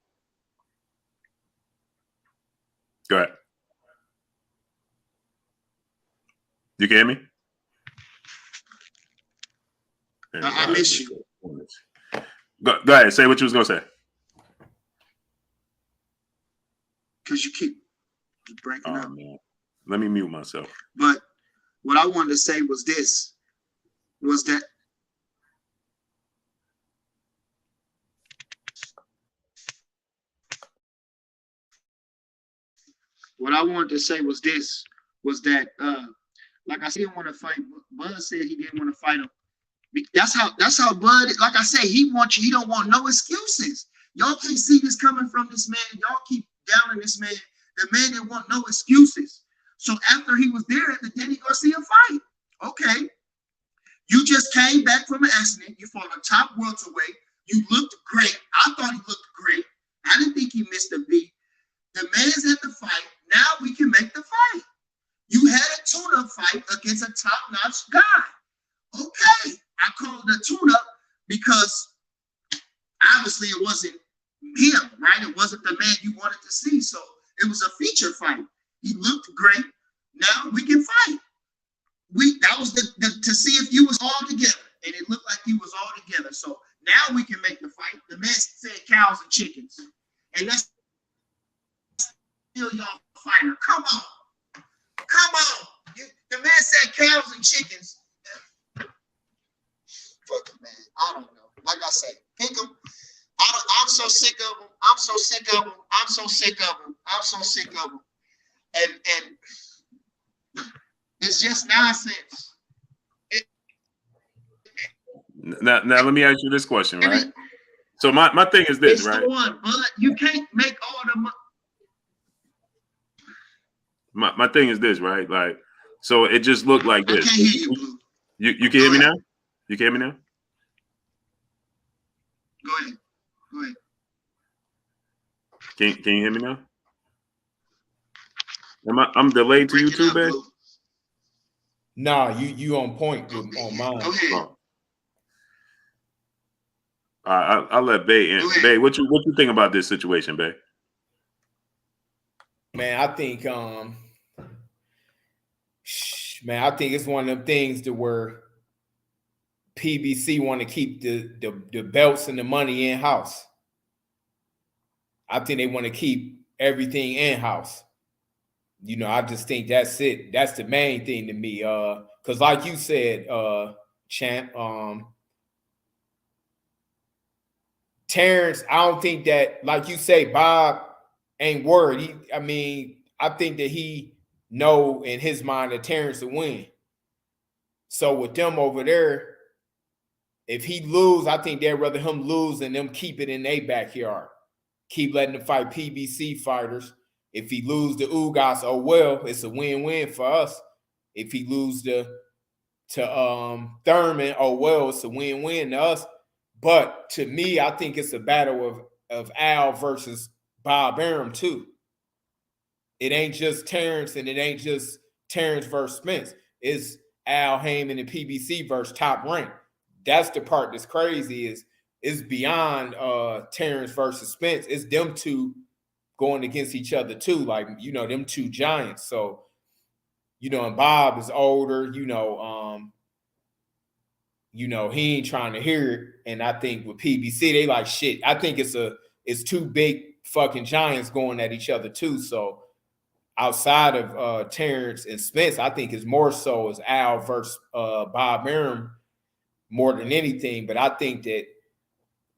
Go ahead. You can hear me? I miss you. Go ahead. Say what you was gonna say. Because you keep breaking up. Man. Let me mute myself. But what I wanted to say was this, was that like I said, he didn't want to fight. Bud said he didn't want to fight him. That's how Bud, like I said, he don't want no excuses. Y'all can't see this coming from this man. Y'all keep downing this man. The man didn't want no excuses. So after he was there at the Danny Garcia fight, okay, you just came back from an accident. You fought a top welterweight. You looked great. I thought he looked great. I didn't think he missed a beat. The man's at the fight. Now we can make the fight. You had a tune-up fight against a top-notch guy. Okay, I called it a tune-up because obviously it wasn't him, right? It wasn't the man you wanted to see. So it was a feature fight. He looked great. Now we can fight. That was to see if you was all together. And it looked like you was all together. So now we can make the fight. The man said cows and chickens. And that's still y'all fighter. Come on. Come on. The man said cows and chickens. Fuck it, man. I don't know. Like I said, pick him. I'm so sick of him. I'm so sick of him. I'm so sick of him. I'm so sick of him. And it's just nonsense. Now let me ask you this question, right? So my thing is this, it's right? The one, but you can't make all the money. My thing is this, right? Like, so it just looked like this. I can't hear you, Blue. You can hear me now? You can hear me now? Go ahead. Can you hear me now? I'm delayed to you too, babe? Nah, you on point on mine. Go ahead. Oh. I'll let Bay in. Bay, what you think about this situation, Bay? Man, I think it's one of them things to where PBC want to keep the belts and the money in house. I think they want to keep everything in house. I just think that's it. That's the main thing to me. Because like you said, Champ, Terrence, I don't think that, like you say, Bob ain't worried. I think that he know in his mind that Terrence will win. So with them over there, if he lose, I think they'd rather him lose than them keep it in their backyard. Keep letting them fight PBC fighters. If he lose to Ugas, oh well, it's a win-win for us. If he lose to Thurman, oh well, it's a win-win to us. But to me, I think it's a battle of Al versus Bob Arum too. It ain't just Terrence and it ain't just Terrence versus Spence. It's Al Heyman and PBC versus Top Rank. That's the part that's crazy is beyond Terrence versus Spence. It's them two going against each other too, like, them two giants. So, and Bob is older, he ain't trying to hear it. And I think with PBC, they like shit. I think it's two big fucking giants going at each other too. So outside of Terrence and Spence, I think it's more so as Al versus Bob Arum more than anything. But I think that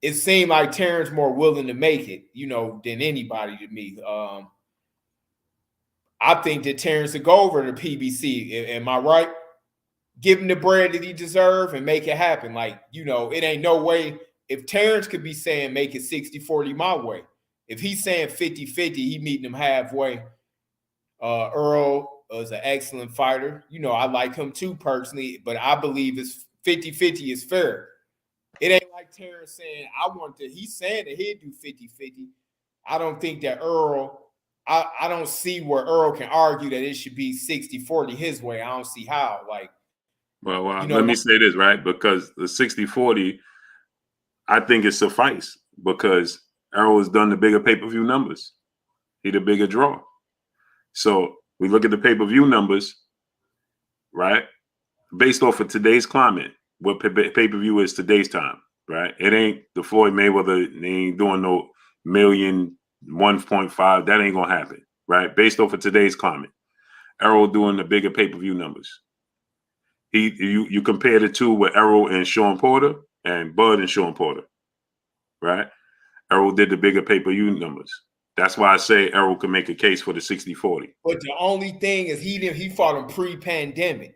it seemed like Terrence more willing to make it, than anybody to me. I think that Terrence would go over to PBC. Am I right? Give him the bread that he deserves and make it happen. Like, it ain't no way. If Terrence could be saying make it 60-40 my way, if he's saying 50-50, he meeting him halfway. Errol is an excellent fighter. I like him too personally, but I believe it's 50-50 is fair. It ain't like Terrence saying, he's saying that he'd do 50-50. I don't think that Errol, I don't see where Errol can argue that it should be 60-40 his way. I don't see how. Like, well, let me say this, right? Because the 60-40, I think it suffice because Errol has done the bigger pay-per-view numbers. He the bigger draw. So we look at the pay-per-view numbers, right? Based off of today's climate, what pay-per-view is today's time, right? It ain't the Floyd Mayweather. They ain't doing no 1.5. That ain't gonna happen, right? Based off of today's climate, Errol doing the bigger pay-per-view numbers. You compare the two with Errol and Sean Porter and Bud and Sean Porter, right? Errol did the bigger pay-per-view numbers. That's why I say Errol can make a case for the 60-40. But the only thing is he fought him pre-pandemic.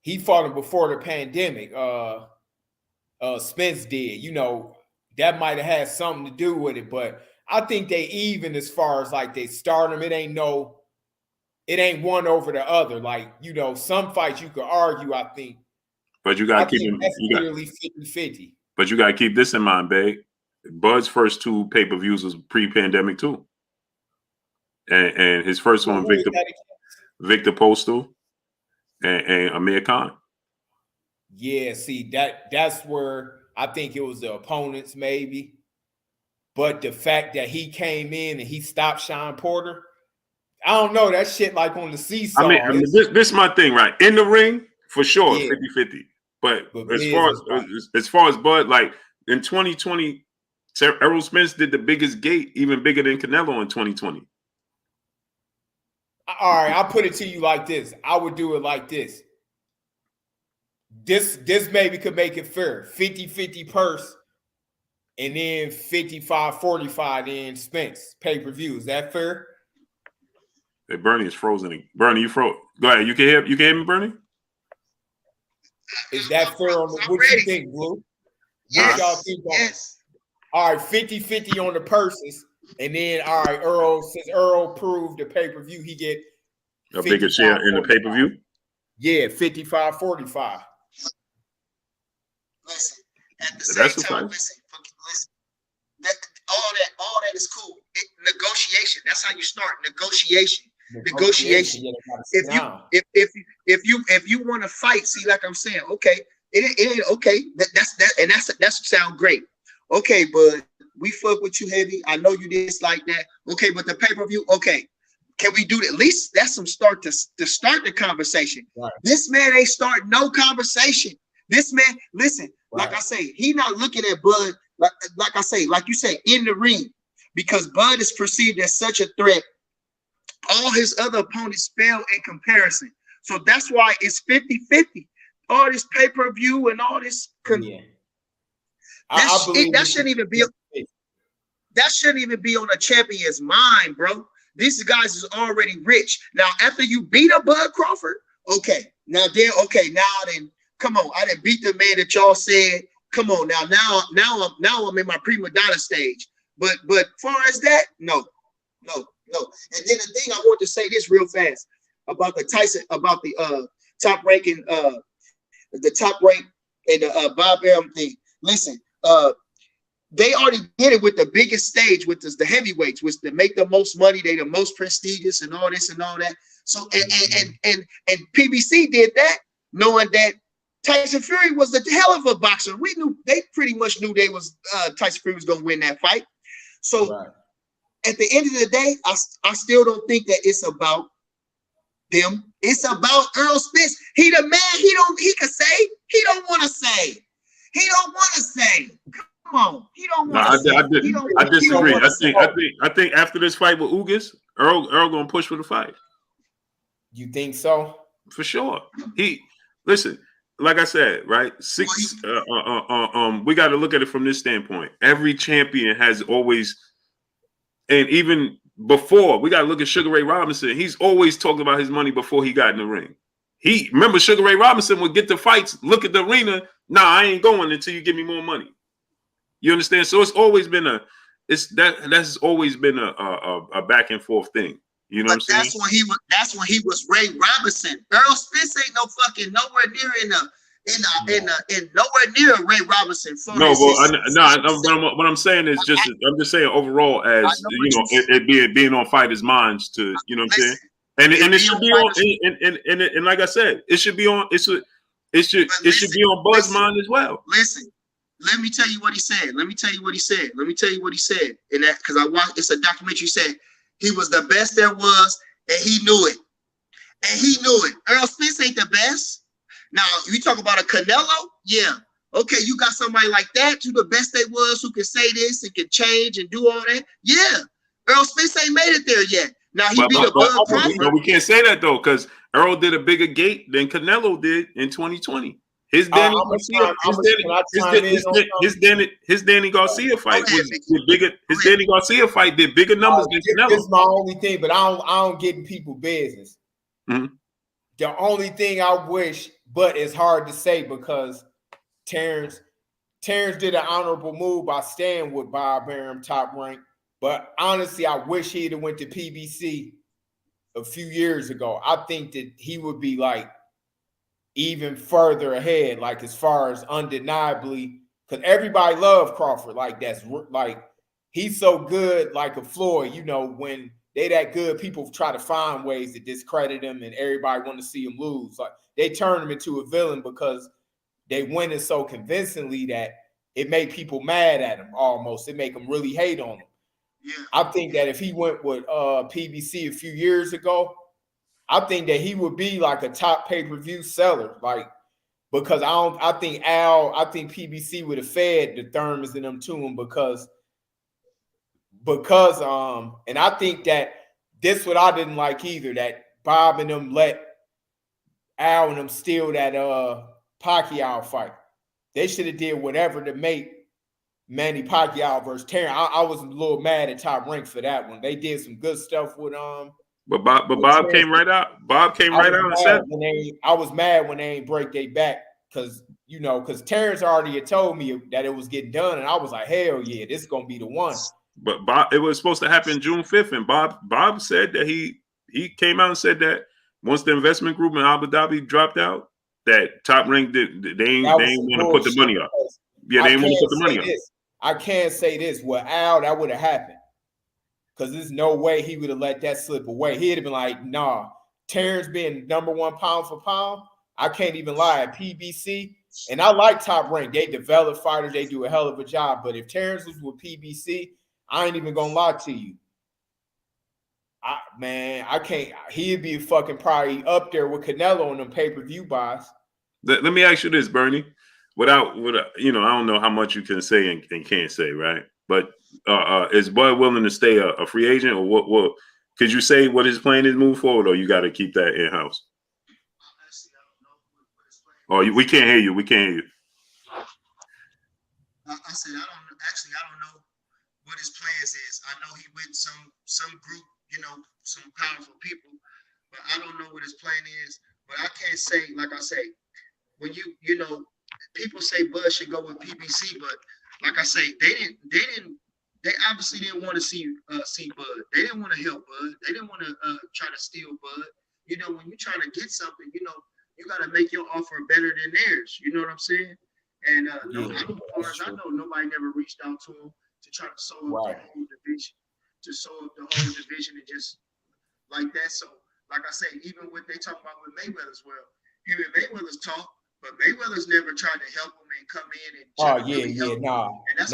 He fought him before the pandemic. Spence did. That might have had something to do with it, but I think they even as far as like they start them. It ain't one over the other. Like, some fights you could argue, I think. But you got to keep them. That's clearly 50-50. But you got to keep this in mind, babe. Bud's first two pay-per-views was pre-pandemic too. And his first one, Victor Postal and Amir Khan. Yeah, see, that's where I think it was the opponents maybe. But the fact that he came in and he stopped Sean Porter, I don't know. That shit like on the seesaw. This is my thing, right? In the ring, for sure, yeah. 50-50. But as far as Bud, like in 2020, Errol Spence did the biggest gate, even bigger than Canelo in 2020. All right, I'll put it to you like this. I would do it like this. This maybe could make it fair. 50-50 purse, and then 55-45 in Spence pay-per-view. Is that fair? Hey, Bernie is frozen. Bernie, you froze. Go ahead. You can hear me, Bernie? Is that fair? What you think, Blue? Yes. What y'all think on Yes. All right, 50-50 on the purses. And then, all right, since Errol proved the pay-per-view, he get a bigger share in the pay-per-view? Yeah, 55-45. Listen, at the same time, listen. All that is cool. Negotiation. That's how you start. Negotiation. Yeah, If you want to fight, see, like I'm saying, okay, it ain't okay. That's sound great. Okay, but we fuck with you heavy. I know you dislike that. Okay, but the pay-per-view, okay. Can we do it? At least that's some start to start the conversation. Right. This man ain't starting no conversation. This man, listen, like I say, he not looking at Bud, like I say, like you say, in the ring, because Bud is perceived as such a threat. All his other opponents fail in comparison. So that's why it's 50-50. All this pay-per-view and all this. That shouldn't even be. That shouldn't even be on a champion's mind, bro. These guys is already rich. Now, after you beat a Bud Crawford, okay. Now then, come on. I didn't beat the man that y'all said. Come on now I'm in my prima donna stage. But far as that, no. And then the thing I want to say this real fast about the Tyson, about the top ranking, the top rank and the Bob Arum thing. Listen, they already did it with the biggest stage, with the heavyweights, which to make the most money, they the most prestigious and all this and all that. So and PBC did that, knowing that Tyson Fury was a hell of a boxer. We knew, they pretty much knew they was Tyson Fury was gonna win that fight. So at the end of the day, I still don't think that it's about them. It's about Errol Spence. He the man. He can say. He don't want to say. He don't want to say. Come on. He don't want to say. I disagree. I think after this fight with Ugas, Errol gonna push for the fight. You think so? For sure. Listen, like I said, right? We got to look at it from this standpoint. Every champion has always, and even before, we got to look at Sugar Ray Robinson. He's always talked about his money before he got in the ring. Remember Sugar Ray Robinson would get the fights, look at the arena. Nah, I ain't going until you give me more money. You understand? So it's always been that's always been a back and forth thing. You know what I'm saying? That's when he was Ray Robinson. Errol Spence ain't no fucking nowhere near nowhere near Ray Robinson. What I'm saying is I'm just saying overall, as you know, it being on fighters' minds to, you know what I'm saying, and it should be on, and like I said, it should be on. It should be on Bud's mind as well. Listen, let me tell you what he said. Let me tell you what he said. In that, because I watched, it's a documentary. He said he was the best there was, and he knew it. Errol Spence ain't the best. Now, you talk about a Canelo, yeah. Okay, you got somebody like that, who the best they was, who can say this and can change and do all that. Yeah. Errol Spence ain't made it there yet. Now, he beat a Bud Crawford. No, we can't say that, though, because Errol did a bigger gate than Canelo did in 2020. His Danny Garcia fight was bigger. His Danny Garcia fight did bigger numbers than Canelo. This is my only thing, but I don't get in people business. Mm-hmm. The only thing I wish, but it's hard to say because Terrence did an honorable move by staying with Bob Arum top rank. But honestly, I wish he'd have went to PBC a few years ago. I think that he would be like even further ahead, like as far as undeniably, because everybody loved Crawford. Like that's like he's so good, like a Floyd. You know, when they that good, people try to find ways to discredit him, and everybody want to see him lose. Like they turn him into a villain because they win it so convincingly that it made people mad at him almost. It make them really hate on him. Yeah. I think that if he went with PBC a few years ago, I think that he would be like a top pay-per-view seller. Like, because I think PBC would have fed the Thurmans and them to him because and I think that this what I didn't like either, that Bob and them let Al and them steal that Pacquiao fight. They should have did whatever to make Manny Pacquiao versus Terrence. I was a little mad at Top Rank for that one. They did some good stuff with But Bob came right out. Bob came right out and said, I was mad when they ain't break their back because Terrence already had told me that it was getting done, and I was like, hell yeah, this is gonna be the one. But Bob, it was supposed to happen June 5th, and Bob said that he came out and said that once the investment group in Abu Dhabi dropped out, that Top Rank they ain't want to put the money up. Yeah, they ain't want to put the money up. I can't say this. Well, Al, that would have happened. Because there's no way he would have let that slip away. He'd have been like, nah, Terrence being number one pound for pound, I can't even lie. At PBC, and I like Top Rank. They develop fighters. They do a hell of a job. But if Terrence was with PBC, I ain't even going to lie to you. I can't. He'd be fucking probably up there with Canelo on them pay-per-view buys. Let me ask you this, Bernie. Without, I don't know how much you can say and can't say, right? But is Bud willing to stay a free agent, or what? Could you say what his plan is moving forward, or you got to keep that in house? Oh, we can't hear you. We can't hear you. I said I don't know what his plans is. I know he with some group, some powerful people, but I don't know what his plan is. But I can't say, like I say, when people say Bud should go with PBC, but like I say, they obviously didn't want to see Bud. They didn't want to help Bud. They didn't want to try to steal Bud. When you're trying to get something, you got to make your offer better than theirs. You know what I'm saying? And as far as I know, nobody never reached out to him to try to sew up the whole division, and just like that. So, like I say, even what they talk about with Mayweather as well, him and Mayweather's talk, but Mayweather's never tried to help him and come in and nah. And that's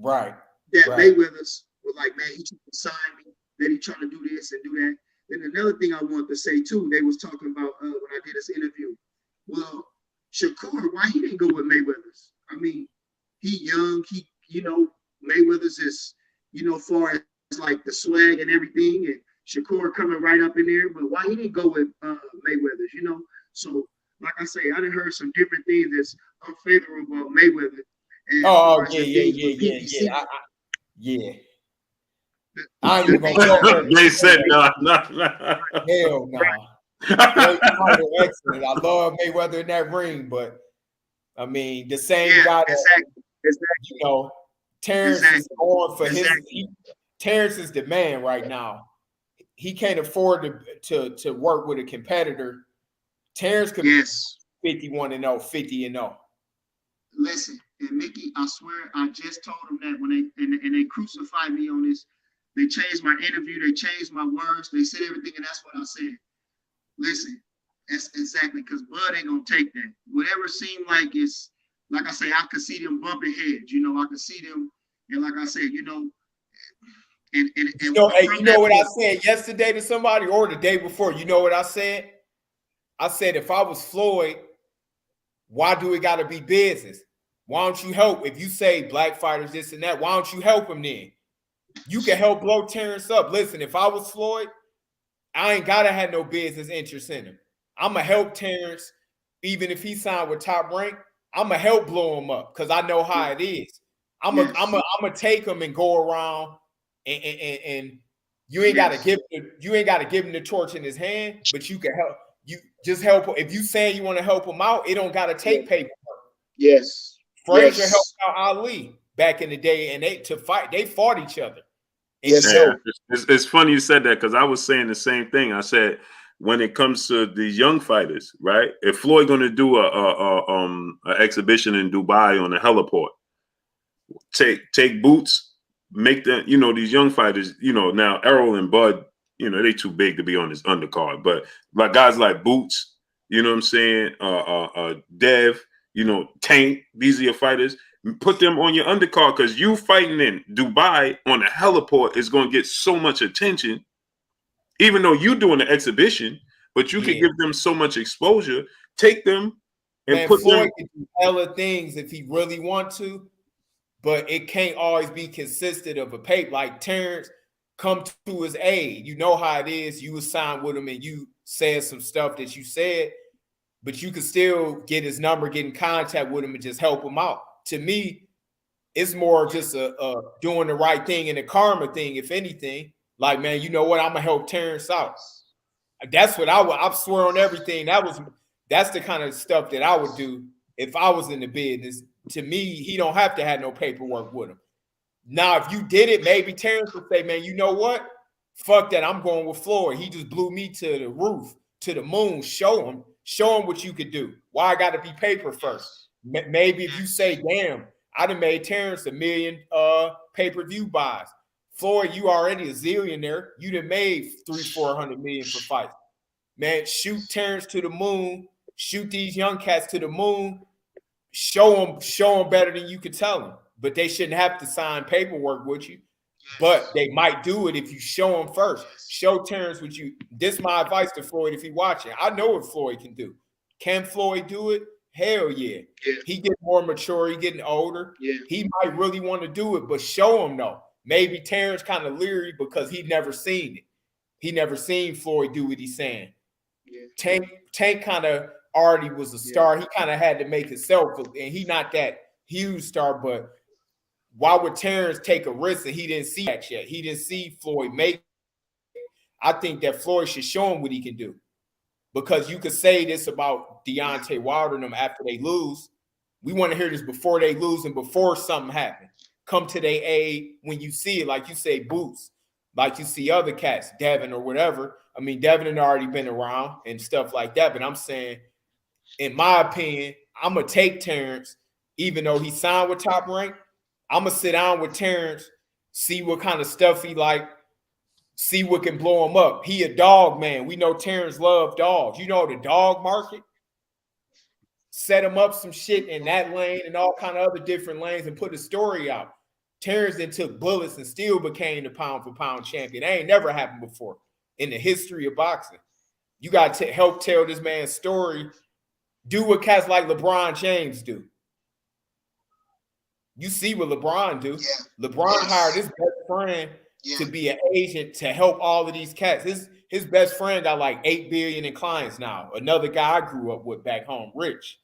right. Mayweather's was like, man, he trying to sign me, then he trying to do this and do that. Then another thing I wanted to say too, they was talking about when I did this interview. Well, Shakur, why he didn't go with Mayweather's? I mean, he young, Mayweather's is, far as like the swag and everything, and Shakur coming right up in there, but why he didn't go with Mayweather's, So, like I say, I done heard some different things that's unfavorable about Mayweather. And I ain't even gonna go. They said no. Hell no. Excellent. I love Mayweather in that ring, but I mean the same guy. Exactly. Terrence is going for his. Terrence is the man right now. He can't afford to work with a competitor. Terrence could be 51-0, 50-0. Listen, and Mickey, I swear, I just told him that when they crucified me on this. They changed my interview. They changed my words. They said everything, and that's what I said. Listen, that's exactly, because Bud ain't gonna take that. Whatever seemed like it's, like I say, I could see them bumping heads. I could see them, and like I said, and you know what I said yesterday to somebody, or the day before. You know what I said? I said, if I was Floyd, why do it got to be business? Why don't you help? If you say black fighters this and that, why don't you help him then? You can help blow Terrence up. Listen, if I was Floyd, I ain't gotta have no business interest in him. I'ma help Terrence, even if he signed with Top Rank. I'ma help blow him up because I know how it is. I'ma take him and go around and you ain't gotta give him the torch in his hand, but you can help. You just help him. If you saying you want to help him out, it don't gotta take paperwork. Yes. Frazier helped out Ali back in the day, and they fought each other. It's funny you said that, because I was saying the same thing. I said, when it comes to these young fighters, right? If Floyd going to do a exhibition in Dubai on a heliport, take Boots, make them, these young fighters, now Errol and Bud, they too big to be on this undercard, but like guys like Boots, you know what I'm saying? Dev, Tank, these are your fighters. Put them on your undercard, because you fighting in Dubai on a heliport is going to get so much attention, even though you're doing the exhibition, but you can give them so much exposure. Take them and put Floyd them. can do hella things if he really want to, but it can't always be consistent of a paper. Like Terrence, come to his aid. You know how it is. You was signed with him and you said some stuff that you said, but you could still get his number, get in contact with him, and just help him out. To me, it's more just a doing the right thing and a karma thing, if anything. Like, man, you know what? I'm gonna help Terrence out. That's what I swear on everything. That's the kind of stuff that I would do if I was in the business. To me, he don't have to have no paperwork with him. Now, if you did it, maybe Terrence would say, man, you know what? Fuck that. I'm going with Floyd. He just blew me to the roof, to the moon. Show him what you could do. Why I got to be paper first? Maybe if you say, damn, I done made Terrence $1 million pay-per-view buys. Floyd, you already a zillionaire. You done made $300-400 million for fights. Man, shoot Terrence to the moon. Shoot these young cats to the moon. Show them better than you could tell them. But they shouldn't have to sign paperwork with you. But they might do it if you show them first. Show Terrence what you. This is my advice to Floyd if he watching. I know what Floyd can do. Can Floyd do it? Hell yeah. He getting more mature. He getting older. Yeah. He might really want to do it, but show him though. Maybe Terrence kind of leery because he never seen it. He never seen Floyd do what he's saying. Yeah. Tank kind of already was a star. He kind of had to make himself, and he not that huge star, but why would Terrence take a risk and he didn't see that yet? He didn't see Floyd make. I think that Floyd should show him what he can do. Because you could say this about Deontay Wilder and them after they lose. We want to hear this before they lose and before something happens. Come to their aid when you see it, like you say, Boots, like you see other cats, Devin or whatever. I mean, Devin had already been around and stuff like that. But I'm saying, in my opinion, I'm going to take Terrence, even though he signed with Top Rank. I'm going to sit down with Terrence, see what kind of stuff he like, see what can blow him up. He a dog man. We know Terrence love dogs. You know the dog market? Set him up some shit in that lane and all kind of other different lanes and put a story out. Terrence then took bullets and still became the pound-for-pound champion. That ain't never happened before in the history of boxing. You got to help tell this man's story. Do what cats like LeBron James do. You see what LeBron do. Yeah. LeBron hired his best friend to be an agent to help all of these cats. His best friend got like 8 billion in clients now. Another guy I grew up with back home, Rich.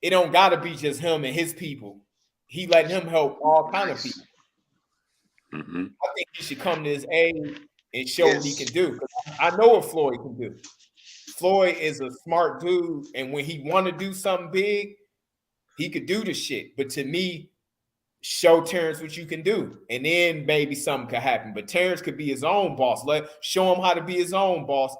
It don't got to be just him and his people. He letting him help all kind of people. Mm-hmm. I think he should come to his aid and show what he can do. I know what Floyd can do. Floyd is a smart dude, and when he want to do something big, he could do the shit. But to me, show Terrence what you can do, and then maybe something could happen. But Terrence could be his own boss. Show him how to be his own boss,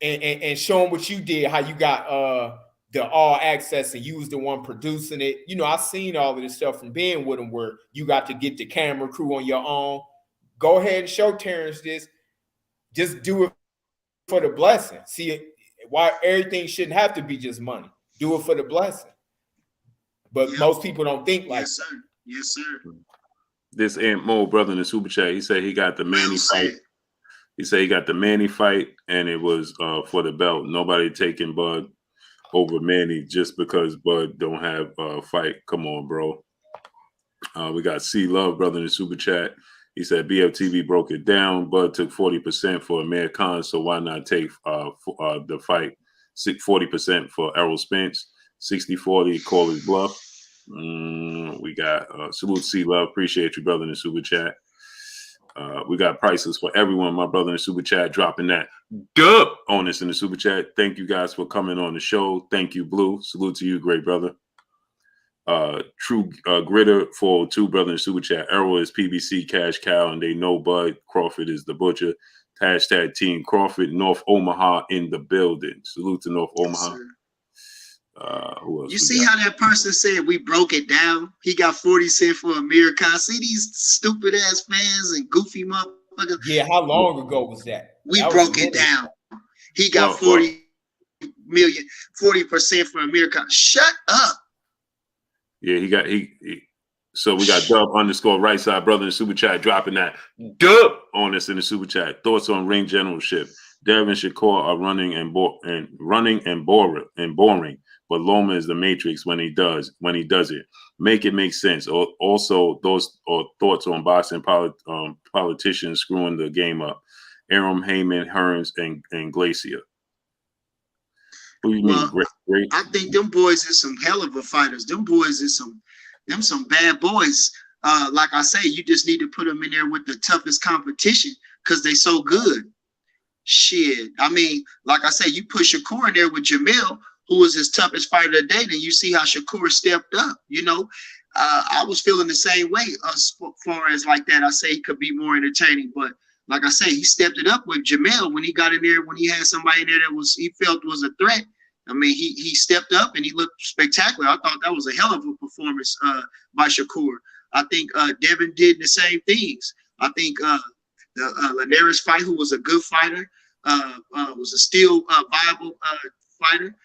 and show him what you did, how you got the all access and you was the one producing it. You know, I've seen all of this stuff from being with him where you got to get the camera crew on your own. Go ahead and show Terrence this. Just do it for the blessing. See, why everything shouldn't have to be just money. Do it for the blessing. But most people don't think like that. Yes, sir. This Aunt Mo brother in the super chat, he said he got the Manny fight. He said he got the Manny fight, and it was for the belt. Nobody taking Bud over Manny just because Bud don't have a fight. Come on, bro. We got C Love brother in the super chat. He said BFTV broke it down. Bud took 40% for Amir Khan, so why not take the fight 40% for Errol Spence? 60-40, call his bluff. We got salute C Love. Appreciate you, brother, in the super chat. We got prices for everyone. My brother in the super chat dropping that dub on us in the super chat. Thank you guys for coming on the show. Thank you, Blue. Salute to you, great brother. True Gritter 402, brother in the super chat. Errol is PBC cash cow, and they know Bud Crawford is the butcher. Hashtag Team Crawford. North Omaha in the building. Salute to North Omaha. Who else you see how that person said we broke it down? He got 40 cents for Amir Khan. See these stupid ass fans and goofy motherfuckers. Yeah, how long ago was that? We broke it down. He got 40 million, 40% for Amir Khan. Shut up. Yeah, so we got Dub _, right side brother in the super chat dropping that dub on us in the super chat. Thoughts on ring generalship? Devin Shakur are running and boring, but Loma is the matrix when he does it. Make it make sense. Also, those thoughts on boxing politicians screwing the game up. Aram, Heyman, Hearns, and Glacier. What do you mean? Great? I think them boys is some hell of a fighters. Them boys is some bad boys. Like I say, you just need to put them in there with the toughest competition because they so good. Shit. I mean, like I say, you put Shakur in there with Jamil, who was his toughest fighter today, then you see how Shakur stepped up. You know, I was feeling the same way as far as like that. I say he could be more entertaining, but like I say, he stepped it up with Jamil when he got in there, when he had somebody in there that he felt was a threat. I mean, he stepped up and he looked spectacular. I thought that was a hell of a performance by Shakur. I think Devin did the same things. I think the Linares fight, who was a good fighter, was a still viable fighter.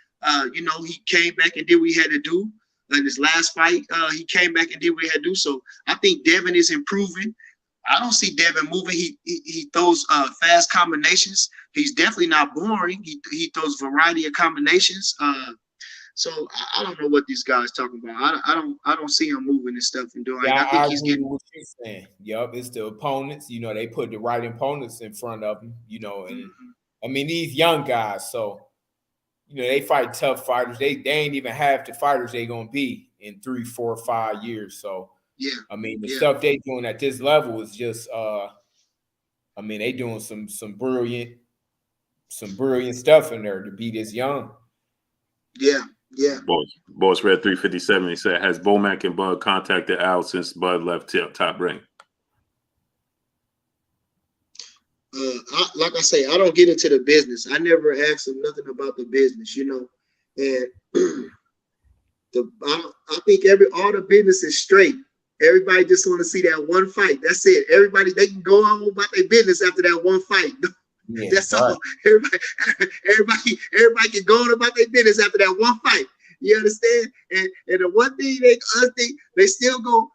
You know, he came back and did what he had to do. Like this last fight, he came back and did what he had to do. So I think Devin is improving. I don't see Devin moving. He throws fast combinations. He's definitely not boring. He throws variety of combinations. So I don't know what these guys talking about. I don't see him moving and stuff and doing. Yeah, I think I he's agree getting. with what you're saying. Yup, it's the opponents. You know, they put the right opponents in front of them. You know, and I mean these young guys. So you know they fight tough fighters. They ain't even half the fighters they gonna be in 3, 4, 5 years. So Yeah, I mean the stuff they doing at this level is just. I mean they doing some brilliant stuff in there to be this young. Yeah. Boss Red 357. He said, has Bomac and Bud contacted Al since Bud left Top Ring? Like I say, I don't get into the business. I never asked him nothing about the business, you know. And I think all the business is straight. Everybody just want to see that one fight. That's it. Everybody, they can go on about their business after that one fight. Yeah, that's right. All. Everybody can go on about their business after that one fight. You understand? And the one thing they still go,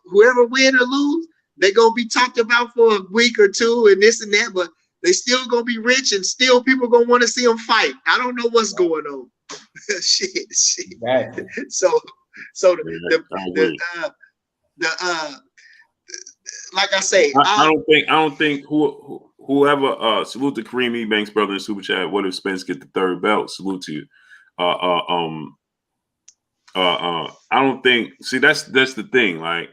whoever win or lose, they gonna be talked about for a week or two and this and that, but they still gonna be rich and still people gonna want to see them fight. I don't know what's going on. shit. Exactly. So like I say, I don't think whoever salute to Kareem Ebanks brother in Super Chat. What if Spence get the third belt? Salute to you. I don't think. See, that's the thing. Like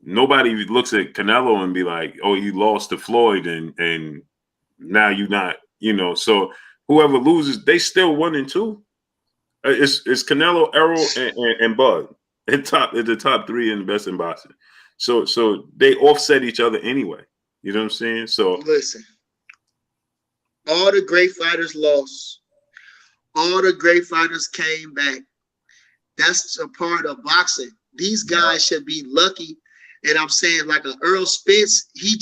nobody looks at Canelo and be like, "Oh, you lost to Floyd, and now you're not." You know, so whoever loses, they still 1-2. It's Canelo, Errol, and Bud at the top 3 in the best in boxing. So they offset each other anyway. You know what I'm saying? So listen, all the great fighters lost. All the great fighters came back. That's a part of boxing. These guys should be lucky. And I'm saying like a Errol Spence, he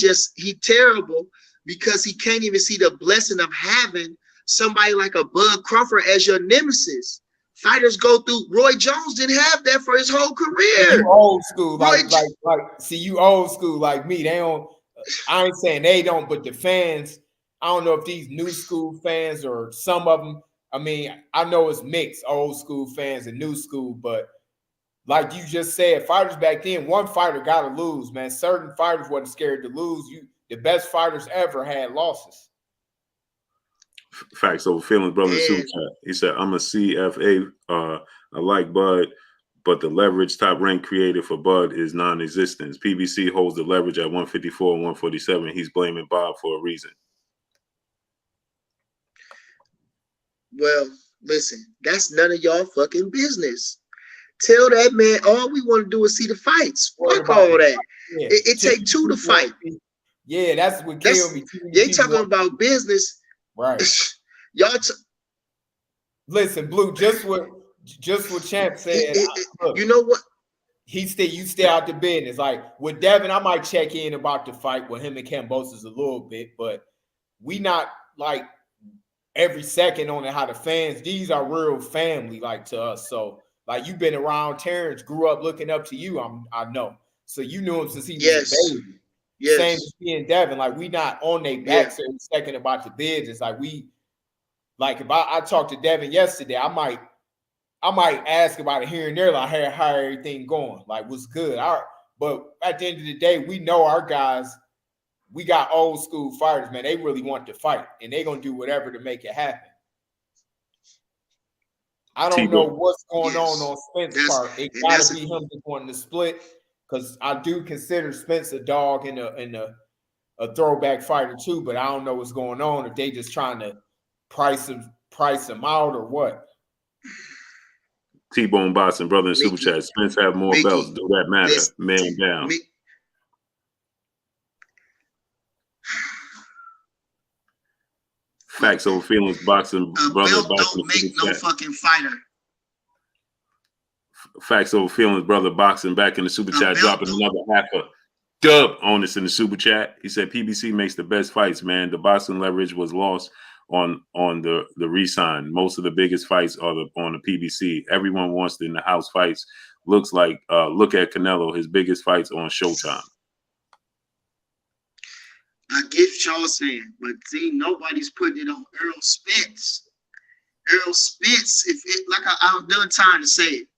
terrible because he can't even see the blessing of having somebody like a Bud Crawford as your nemesis. Fighters go through. Roy Jones didn't have that for his whole career. You old school, see, you old school like me. They don't. I ain't saying they don't, but the fans. I don't know if these new school fans or some of them. I mean, I know it's mixed, old school fans and new school, but like you just said, fighters back then, one fighter got to lose, man. Certain fighters wasn't scared to lose. The best fighters ever had losses. Facts over feelings, brother. Super Chat. He said, "I'm a CFA. I like Bud, but the leverage Top Rank created for Bud is non-existent. PBC holds the leverage at 154 and 147. He's blaming Bob for a reason." Well, listen, that's none of y'all fucking business. Tell that man all we want to do is see the fights. Fuck all that. Yeah. It take 2 to fight. Yeah, that's what killed me. They talking about business. Right. Y'all listen, Blue, just what Champ said. Look, you know what? You stay out the business. Like with Devin, I might check in about the fight with him and Kambosos a little bit, but we not like every second on it how the fans, these are real family like to us. So like you've been around Terrence, grew up looking up to you, I know. So you knew him since he was a baby. Yes. Same as me and Devin, like we not on their backs every second about the business. Like if I talked to Devin yesterday, I might ask about it here and there, like how everything going, like what's good. But at the end of the day, we know our guys. We got old school fighters, man. They really want to fight, and they're gonna do whatever to make it happen. I don't know what's going on Spence's part. It gotta be him just wanting to split. Because I do consider Spence a dog and a throwback fighter too, but I don't know what's going on if they just trying to price him out or what. T-Bone Boxing, brother in Super Chat. Spence have more belts. Do that matter? Man down. Facts over feelings. Boxing, brother. Belt don't make no fucking fighter. Facts over feelings, brother. Boxing back in the Super Chat, dropping another half a dub on us in the Super Chat. He said PBC makes the best fights, man. The boxing leverage was lost on the re-sign. Most of the biggest fights are on the PBC. Everyone wants the in-the-house fights. Looks like look at Canelo. His biggest fights on Showtime. I get what y'all saying, but see, nobody's putting it on Errol Spence. Errol Spence, I'm done time to say it.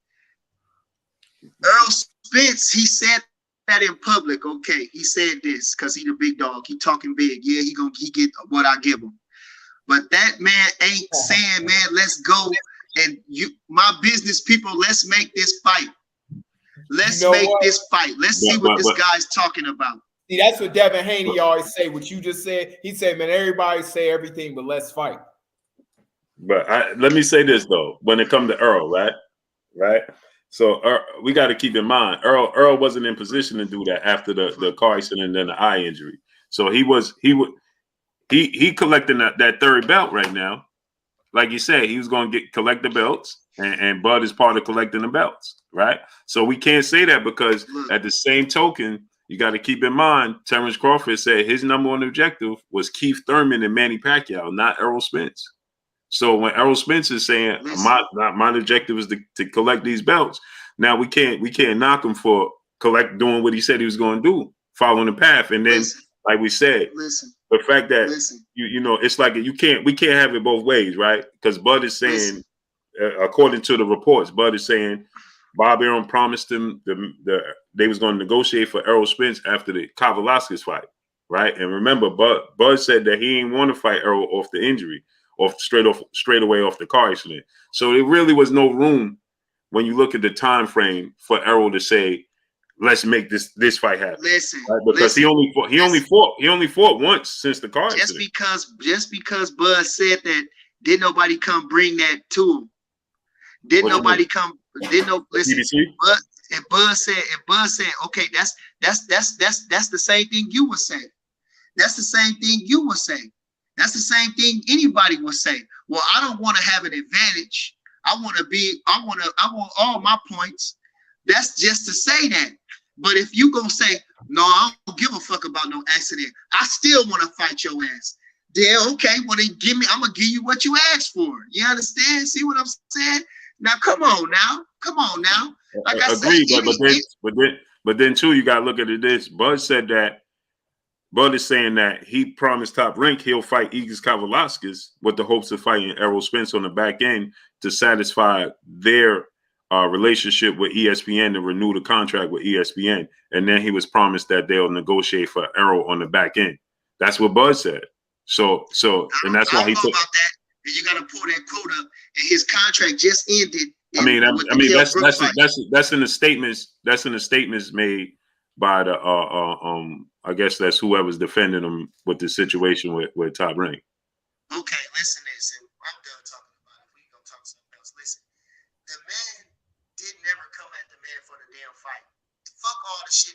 Errol Spence, he said that in public. Okay, he said this because he the big dog. He talking big. Yeah, he get what I give him. But that man ain't saying, man, let's go and my business people, let's make this fight. Let's make this fight. Let's see what this guy's talking about. See, that's what Devin Haney always say. What you just said, he said, "Man, everybody say everything, but let's fight." But let me say this though: when it comes to Errol, right? So we got to keep in mind, Errol wasn't in position to do that after the car accident and then the eye injury. So he collecting that third belt right now. Like you said, he was going to collect the belts, and Bud is part of collecting the belts, right? So we can't say that because at the same token, you got to keep in mind, Terrence Crawford said his number one objective was Keith Thurman and Manny Pacquiao, not Errol Spence. So when Errol Spence is saying my objective is to collect these belts, now we can't knock him for doing what he said he was going to do, following the path. And then, like we said, the fact that you know, it's like we can't have it both ways, right? Because Bud is saying, according to the reports, Bud is saying Bob Arum promised him they was going to negotiate for Errol Spence after the Kavaliauskas fight, right? And remember, Bud said that he didn't want to fight Errol off the injury, straight away off the car accident. So there really was no room when you look at the time frame for Errol to say, let's make this fight happen. Right? Because he only fought once since the car accident. Just because Bud said that, didn't nobody come bring that to him? Didn't nobody come? Didn't no listen? Bud said, okay, that's the same thing you were saying. That's the same thing you were saying. That's the same thing anybody would say. Well, I don't want to have an advantage. I want all my points. That's just to say that. But if you gonna say, no, I don't give a fuck about no accident, I still want to fight your ass. Then okay, well then I'm gonna give you what you asked for. You understand? See what I'm saying? Now come on now. Like I said, but then too, you gotta look at it this. Bud is saying that he promised Top Rank he'll fight Igis Kavaliauskas with the hopes of fighting Errol Spence on the back end to satisfy their relationship with ESPN, to renew the contract with ESPN. And then he was promised that they'll negotiate for Errol on the back end. That's what Bud said. So and that's why he took about that. And you got to pull that quote up, and his contract just ended. I mean that's in the statements. That's in the statements made by the I guess that's whoever's defending him with the situation with Top Rank. Okay, listen to this. I'm done talking about it. We gonna talk something else. Listen, the man didn't ever come at the man for the damn fight. Fuck all the shit.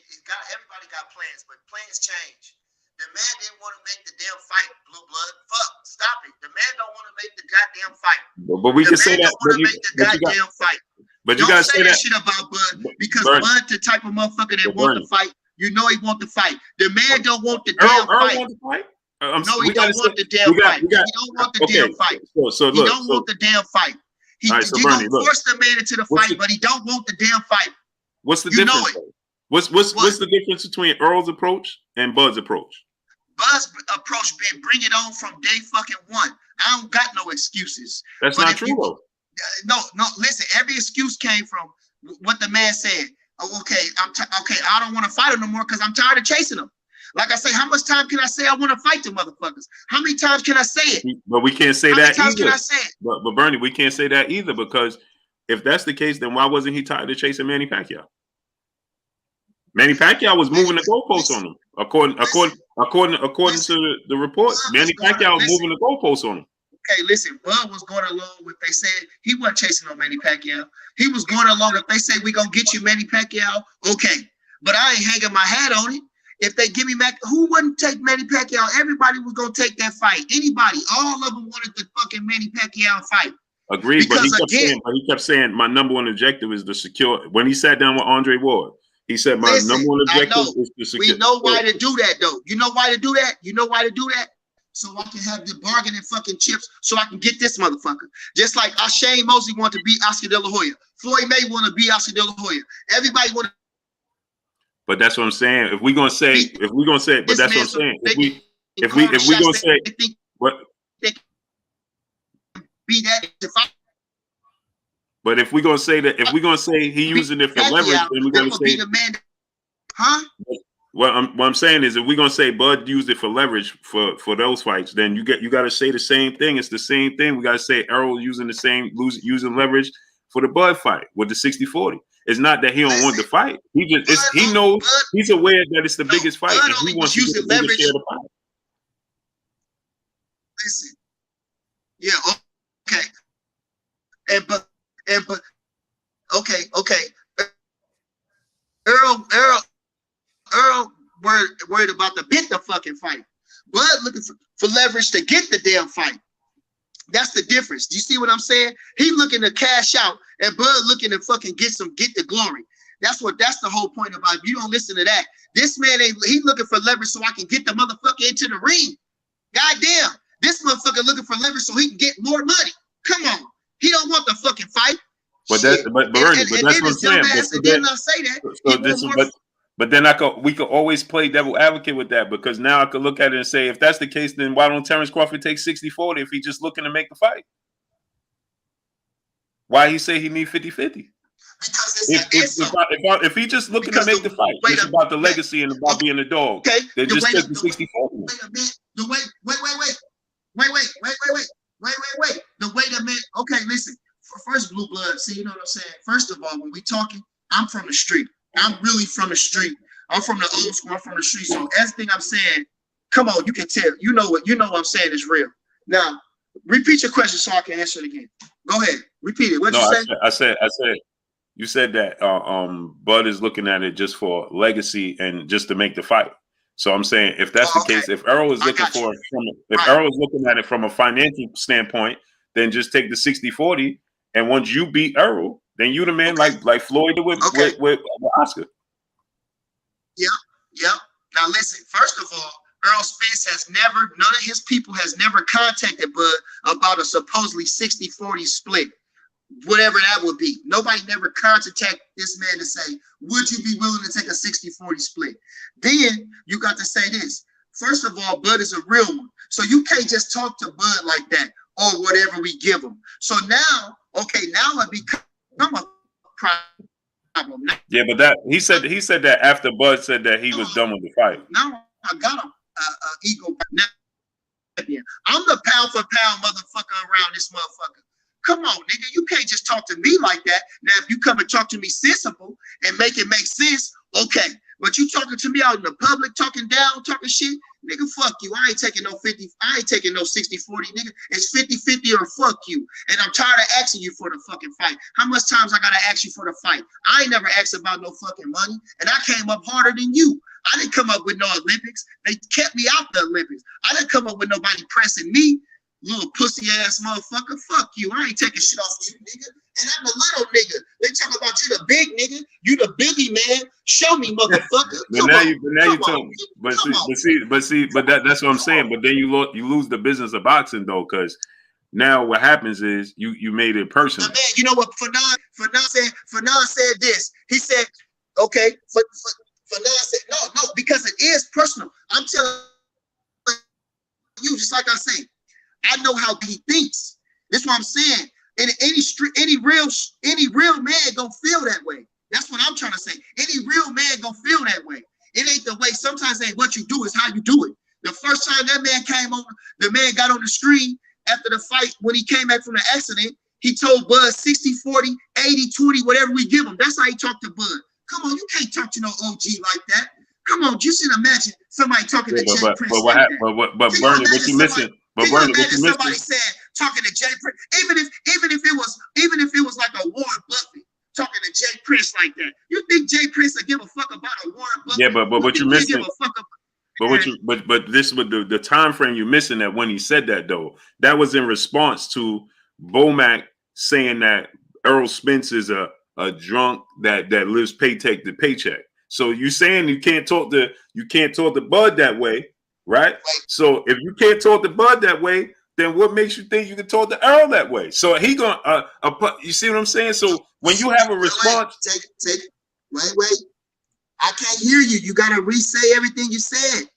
Everybody got plans, but plans change. The man didn't want to make the damn fight, Blue Blood. Fuck, stop it. The man don't want to make the goddamn fight. But we can say that. But you gotta say that shit about Bud, because Bud the type of motherfucker that want to fight. You know he want to fight. The man don't want the damn fight. Want to fight? No, he don't want the damn fight. He don't want the damn fight. He don't want the damn fight. He gonna force the man into the fight, but he don't want the damn fight. What's the difference? What's the difference between Earl's approach and Bud's approach? Bud's approach been bring it on from day fucking one. I don't got no excuses. That's not true though. No, listen, every excuse came from what the man said. Oh, okay, I don't want to fight him no more because I'm tired of chasing him. Like I say, how much time can I say I want to fight the motherfuckers? How many times can I say it? But we can't say that either. How many times can I say it? But Bernie, we can't say that either, because if that's the case, then why wasn't he tired of chasing Manny Pacquiao? Manny Pacquiao was moving the goalposts on him. According to the reports, Manny Pacquiao was moving the goalposts on him. Okay, listen, Bud was going along with, they said he wasn't chasing no Manny Pacquiao. He was going along, if they say we're going to get you Manny Pacquiao, okay. But I ain't hanging my hat on it. If they give me who wouldn't take Manny Pacquiao? Everybody was going to take that fight. Anybody. All of them wanted the fucking Manny Pacquiao fight. Agreed, but he kept saying my number one objective is to secure. When he sat down with Andre Ward, he said number one objective is to secure. We know why to do that, though. You know why to do that? so I can have the bargaining fucking chips so I can get this motherfucker. Just like Shane Mosley wanted to beat Oscar De La Hoya. Floyd May want to beat Oscar De La Hoya. Everybody want to. But that's what I'm saying. If we're gonna say, but that's what I'm saying. If we're gonna say, what? Be that. But if we're gonna say that, if we're gonna say he using it for leverage, then we're gonna say, huh? what I'm saying is, if we're gonna say Bud used it for leverage for those fights, then you got to say the same thing. It's the same thing. We got to say Errol using the same using leverage for the Bud fight with the 60-40. It's not that he don't want the fight. He just he knows he's aware that it's the biggest fight, and he wants to get the biggest share of the fight. Listen, yeah, okay, but okay. Errol worried about to get the fucking fight. Bud looking for leverage to get the damn fight. That's the difference. Do you see what I'm saying? He looking to cash out, and Bud looking to fucking get the glory. That's the whole point about it. You don't listen to that. This man he looking for leverage so I can get the motherfucker into the ring. Goddamn. This motherfucker looking for leverage so he can get more money. Come on. He don't want the fucking fight. But that's what I'm saying. But then we could always play devil advocate with that, because now I could look at it and say, if that's the case, then why don't Terrence Crawford take 60-40 if he's just looking to make the fight? Why he say he need 50-50? If he just looking to make the fight, it's about the legacy and about being a dog. Okay. Then just take the 60-40. Wait a minute. Wait. Wait a minute. Okay, listen. First, Blue Blood. See, you know what I'm saying? First of all, when we talking, I'm from the street. I'm really from the street. I'm from the old school. I'm from the street. So everything I'm saying, come on, you can tell. You know what I'm saying is real. Now, repeat your question so I can answer it again. Go ahead. Repeat it. What'd you say? I said. You said that Bud is looking at it just for legacy and just to make the fight. So I'm saying, if that's the case, if Errol is looking Errol is looking at it from a financial standpoint, then just take the 60-40. And once you beat Errol, then you the man like Floyd with Oscar. Yeah. Now listen, first of all, Errol Spence none of his people has never contacted Bud about a supposedly 60-40 split. Whatever that would be. Nobody never contacted this man to say, would you be willing to take a 60-40 split? Then you got to say this. First of all, Bud is a real one. So you can't just talk to Bud like that or whatever we give him. So now it become a problem. Yeah, but that he said that after Bud said that he was done with the fight. Now I got a ego. I'm the pound for pound motherfucker around this motherfucker. Come on, nigga. You can't just talk to me like that. Now, if you come and talk to me sensible and make it make sense, okay. But you talking to me out in the public, talking down, talking shit, nigga, fuck you. I ain't taking no 50. I ain't taking no 60-40, nigga. It's 50-50 or fuck you. And I'm tired of asking you for the fucking fight. How much times I gotta ask you for the fight? I ain't never asked about no fucking money, and I came up harder than you. I didn't come up with no Olympics. They kept me out the Olympics. I didn't come up with nobody pressing me. Little pussy ass motherfucker, fuck you. I ain't taking shit off you, nigga. And I'm the little nigga. They talk about you, the big nigga. You the biggie man. Show me, motherfucker. That's what I'm saying. But then you lose the business of boxing though, because now what happens is you made it personal. Man, you know what? Fanon said this. He said, okay. Fanon said no, because it is personal. I'm telling you, just like I say. I know how he thinks. That's what I'm saying. And any real man gonna feel that way. That's what I'm trying to say. Any real man gonna feel that way. It ain't the way. Sometimes it ain't what you do, is how you do it. The first time that man came over, the man got on the screen after the fight when he came back from the accident. He told Bud 60-40, 80-20, whatever we give him. That's how he talked to Bud. Come on, you can't talk to no OG like that. Come on, just imagine somebody talking to Jay Prince. But Bernie, what you missing? But Bernie, what you somebody said talking to Jay Prince, even if it was like a Warren Buffett talking to Jay Prince like that. You think Jay Prince would give a fuck about a Warren Buffett? Yeah, but what you missing? But this with the time frame you're missing, that when he said that though, that was in response to Bomac saying that Errol Spence is a drunk that lives paycheck to paycheck. So you saying you can't talk to Bud that way, right? So if you can't talk to Bud that way, then what makes you think you can talk to Errol that way? So he gonna you see what I'm saying? So when you have a response, wait. I can't hear you. You gotta re-say everything you said.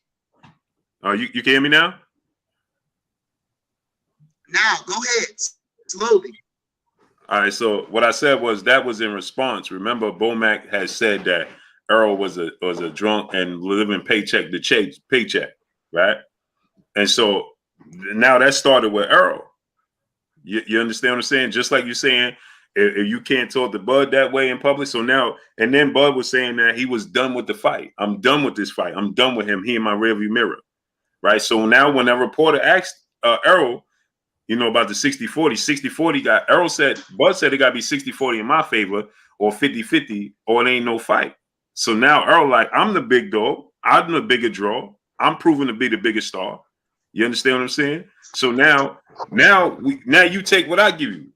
Oh, you can hear me now? Now go ahead. Slowly. All right, so what I said was that was in response. Remember, Bomac had said that Errol was a drunk and living paycheck to paycheck, right? And so now that started with Errol. You understand what I'm saying? Just like you're saying, if you can't talk to Bud that way in public. So now, and then Bud was saying that he was done with the fight. I'm done with this fight. I'm done with him. He in my rearview mirror, right? So now when that reporter asked Errol, about the 60-40, 60-40 got, Errol said, Bud said it got to be 60-40 in my favor or 50-50 or it ain't no fight. So now Errol like, I'm the big dog. I'm the bigger draw. I'm proving to be the biggest star. You understand what I'm saying? So now you take what I give you.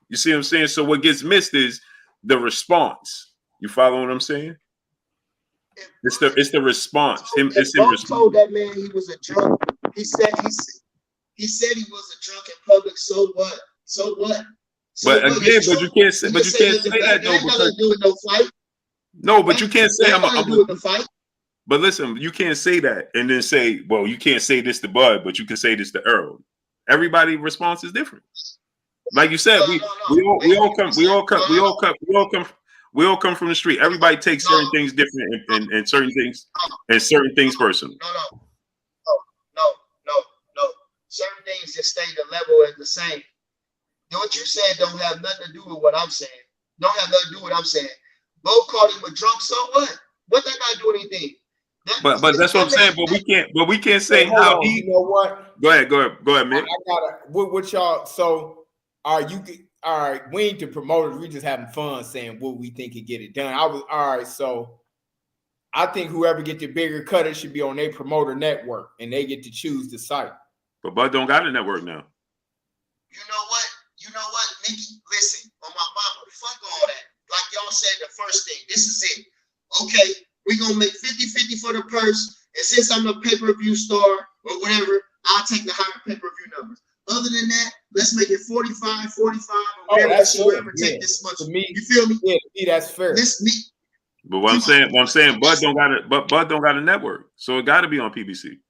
You see what I'm saying? So what gets missed is the response. You follow what I'm saying? It's the response. It's him response. Told that man he was a drunk. He said he was a drunk in public. So what? So what? But again, but you can't say that though, because do with no fight. No, but you can't say I'm doing the fight. But listen, you can't say that and then say, well, you can't say this to Bud, but you can say this to Errol. Everybody's response is different. Like you said, we all come from the street. Everybody takes certain things different and certain things personal. No. Certain things just stay the level as the same. What you said don't have nothing to do with what I'm saying. Don't have nothing to do with what I'm saying. Bo called him a drunk, so what? What that got to do with anything? But that's what I'm saying. But we can't say how he. You know what? Go ahead, man. I gotta what y'all. So all right. We ain't the promoters. We just having fun saying what we think can get it done. All right. So I think whoever get the bigger cut, it should be on their promoter network, and they get to choose the site. But Bud don't got a network now. You know what, Mickey? Listen, on my mama, fuck all that. Like y'all said, the first thing. This is it. Okay, we're gonna make 50-50 for the purse. And since I'm a pay-per-view star or whatever, I'll take the higher pay-per-view numbers. Other than that, let's make it 45, 45, or whatever. That's whoever take this much. To me, you feel me? Yeah, to me, that's fair. But what I'm saying, Bud don't got a network, so it got to be on PBC.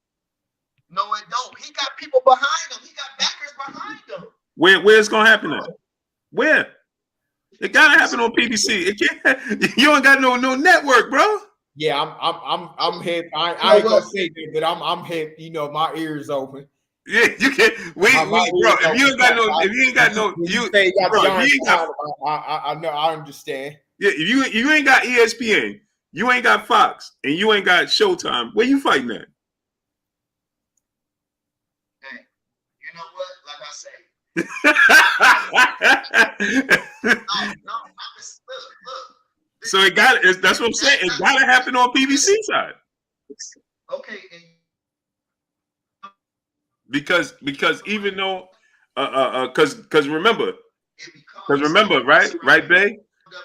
No, it don't. He got people behind him. He got backers behind him. Where's gonna happen at? Where? It gotta happen on PBC. It can't. You ain't got no network, bro. Yeah, I'm hit. I ain't gonna say that, but I'm hit. My ears open. Yeah, you can't. Bro. If you ain't got no, I know. I understand. Yeah, if you ain't got ESPN, you ain't got Fox, and you ain't got Showtime, where you fighting at? Hey, you know what? Like I say. Look. So that's what I'm saying. It gotta happen on PBC side. Okay. Because even though because remember, right, Bay?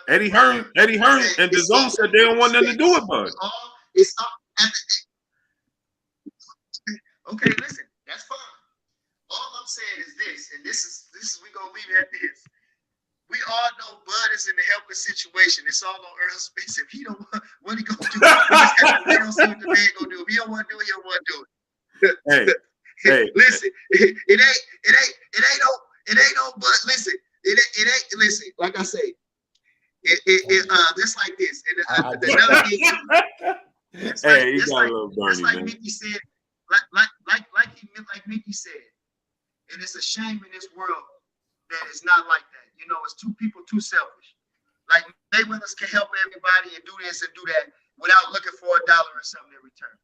Eddie Hearn and DAZN said they don't want nothing to do with Bud. Okay, listen, that's fine. All I'm saying is this, and this is we gonna leave it at this. We all know Bud is in a helpless situation. It's all on Errol Spence. If he don't want, what he gonna do? We don't see what the man gonna do. If he don't want to do it, he don't want to do it. Hey, listen, it ain't no. But listen, it ain't. Listen, like I say, just like this. Another thing. Hey, you got a little Bernie, like man. Mickey said, like Mickey said, and it's a shame in this world that it's not like that. It's two people too selfish. Like Mayweather can help everybody and do this and do that without looking for $1 or something in return.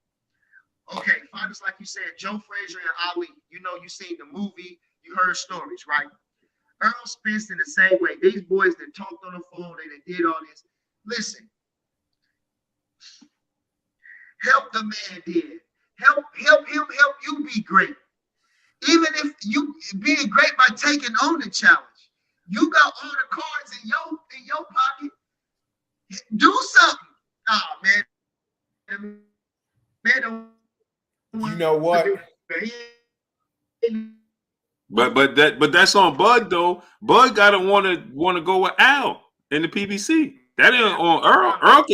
Okay, fighters like you said, Joe Frazier and Ali. You seen the movie, you heard stories, right? Errol Spence in the same way. These boys that talked on the phone, they did all this. Listen, help the man did. Help him help you be great. Even if you being great by taking on the challenge. You got all the cards in your pocket. Do something. Oh man don't You know what? But that's on Bud though. Bud gotta wanna go with Al in the PBC. That ain't on Earl. Earl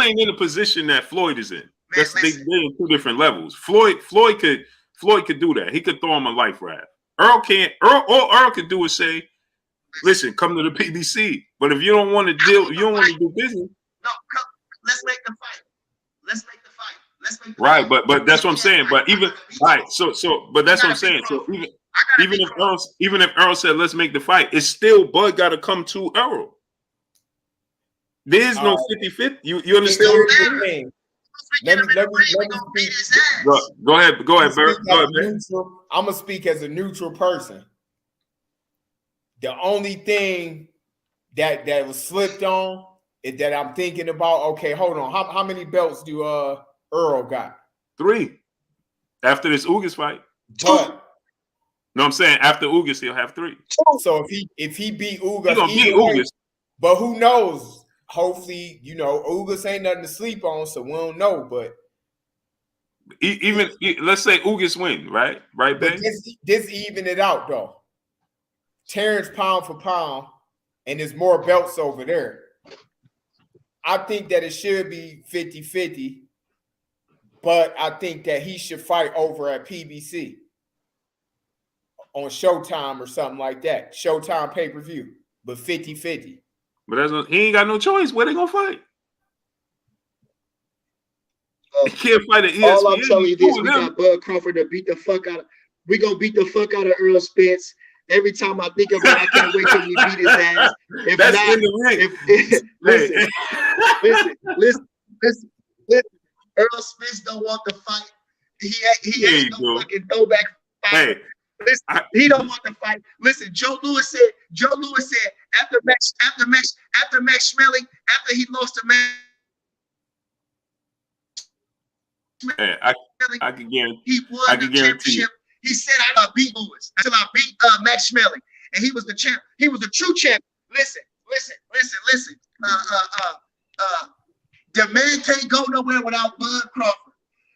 ain't in the position that Floyd is in. That's they in two different levels. Floyd could do that. He could throw him a life raft. Earl can't. All Earl could do is say, "Listen, come to the PBC." But if you don't want to deal, you don't want to do business. No, let's make the fight. Let's make the fight. Let's make the right. fight. But that's what I'm saying. But even right. But that's what I'm saying. So even if Errol said, "Let's make the fight," it's still Bud got to come to Errol. There's no 50-50. You understand what I'm saying? Let me Go ahead, Bert. I'm gonna speak as a neutral person. The only thing that was slipped on is that I'm thinking about. Okay, hold on. How many belts do Errol got? 3 after this Ugas fight. But no, I'm saying after Ugas he'll have 3. So if he beat Ugas, he gonna beat Ugas. But who knows? Hopefully, Ugas ain't nothing to sleep on, so we don't know. But let's say Ugas win, right? Right, but Ben? this even it out though. Terrence pound for pound, and there's more belts over there. I think that it should be 50-50, but I think that he should fight over at PBC on Showtime or something like that. Showtime pay-per-view, but 50-50. But he ain't got no choice. Where they gonna fight? He can't fight at ESPN. All I'm telling you this: we got Bud Crawford to beat the fuck out of. We gonna beat the fuck out of Earl Spence. Every time I think about it, I can't wait till we beat his ass. If that's not, in the ring. Listen. Earl Spence don't want to fight. He ain't no fucking throwback fighter. Hey. Listen, he don't want to fight. Listen, Joe Louis said after Max Schmeling, after he lost to Max. Hey, I can guarantee. He won the championship. He said, "I gotta beat Louis until I beat Max Schmeling," and he was the champ. He was the true champ. Listen. The man can't go nowhere without Bud Crawford.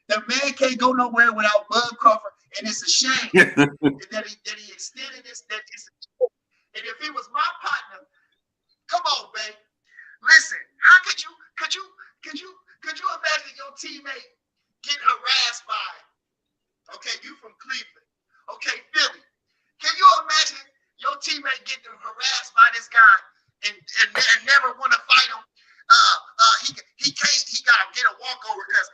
The man can't go nowhere without Bud Crawford. And it's a shame that he extended this. And if he was my partner, come on, babe. Listen, how could you imagine your teammate getting harassed by? Okay, you from Cleveland. Okay, Philly. Can you imagine your teammate getting harassed by this guy and never want to fight him? He gotta get a walkover because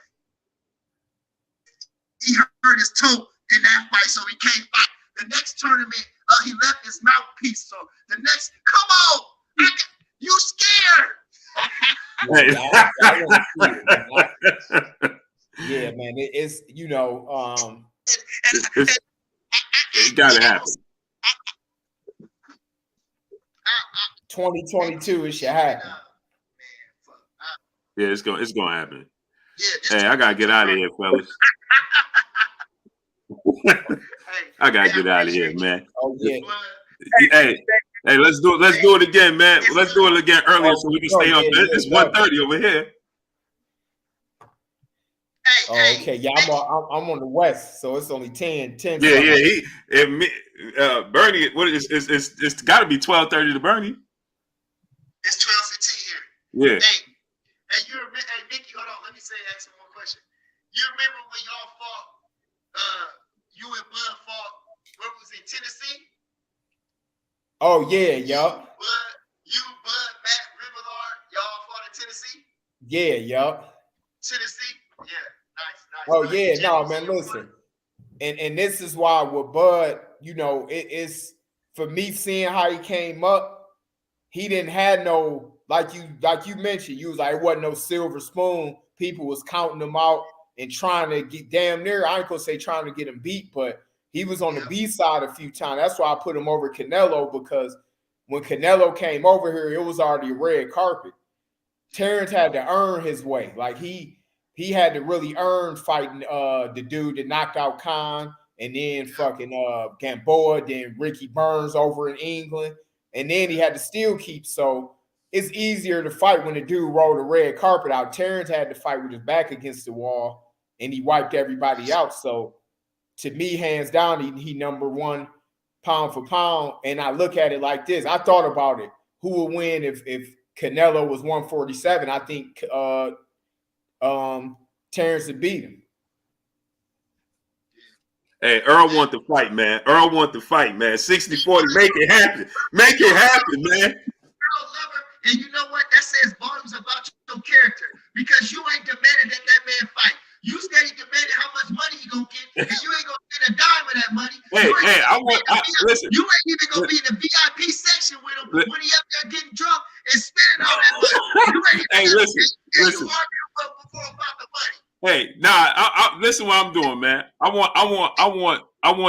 he hurt his toe in that fight, so he can't fight. The next tournament, he left his mouthpiece. So the next, come on, you scared? Yeah, man, it's it gotta happen. 2022, it should happen. Yeah, it's gonna happen. Yeah, hey, I gotta get out of here, fellas. I gotta get out of here, man. Oh yeah. Hey, let's do it again, man. Let's do it again earlier so we can stay on. It's 1:30 over here. Oh, okay. Yeah, I'm on the west, so it's only 10. Yeah. Bernie, what is it's got to be 12:30 to Bernie. It's 12:15 here. Yeah. Hey, Mickey, hold on. Let me ask you one question. You remember when y'all fought? You and Bud fought. Where was it? Tennessee. Oh yeah, yup. Bud, Matt Rivillard, y'all fought in Tennessee. Yeah, yup. Tennessee. Yeah, nice. Oh yeah, no man. Listen, and this is why with Bud, it's for me seeing how he came up. He didn't have no like you mentioned. You was like it wasn't no silver spoon. People was counting him out and trying to get damn near. I ain't gonna say trying to get him beat, but he was on the B side a few times. That's why I put him over Canelo, because when Canelo came over here, it was already a red carpet. Terrence had to earn his way. Like he had to really earn fighting the dude that knocked out Khan, and then fucking Gamboa, then Ricky Burns over in England, and then he had to still keep. So it's easier to fight when the dude rolled the red carpet out. Terrence had to fight with his back against the wall, and he wiped everybody out. So to me, hands down, he number one pound for pound. And I look at it like this. I thought about it. Who would win if Canelo was 147? I think Terrence would beat him. Hey, Earl want to fight, man. Earl want to fight, man. 60-40, make it happen. Make it happen, man. Earl lover, and you know what? That says volumes about your character because you ain't demanding that man fight. You steady demanding how much money he gonna get, and you ain't gonna get a dime of that money. Listen. You ain't even gonna be in the VIP section with him when he up there getting drunk and spending all that money. You ain't even listen. You arguing before about the money. Hey, listen what I'm doing, man. I want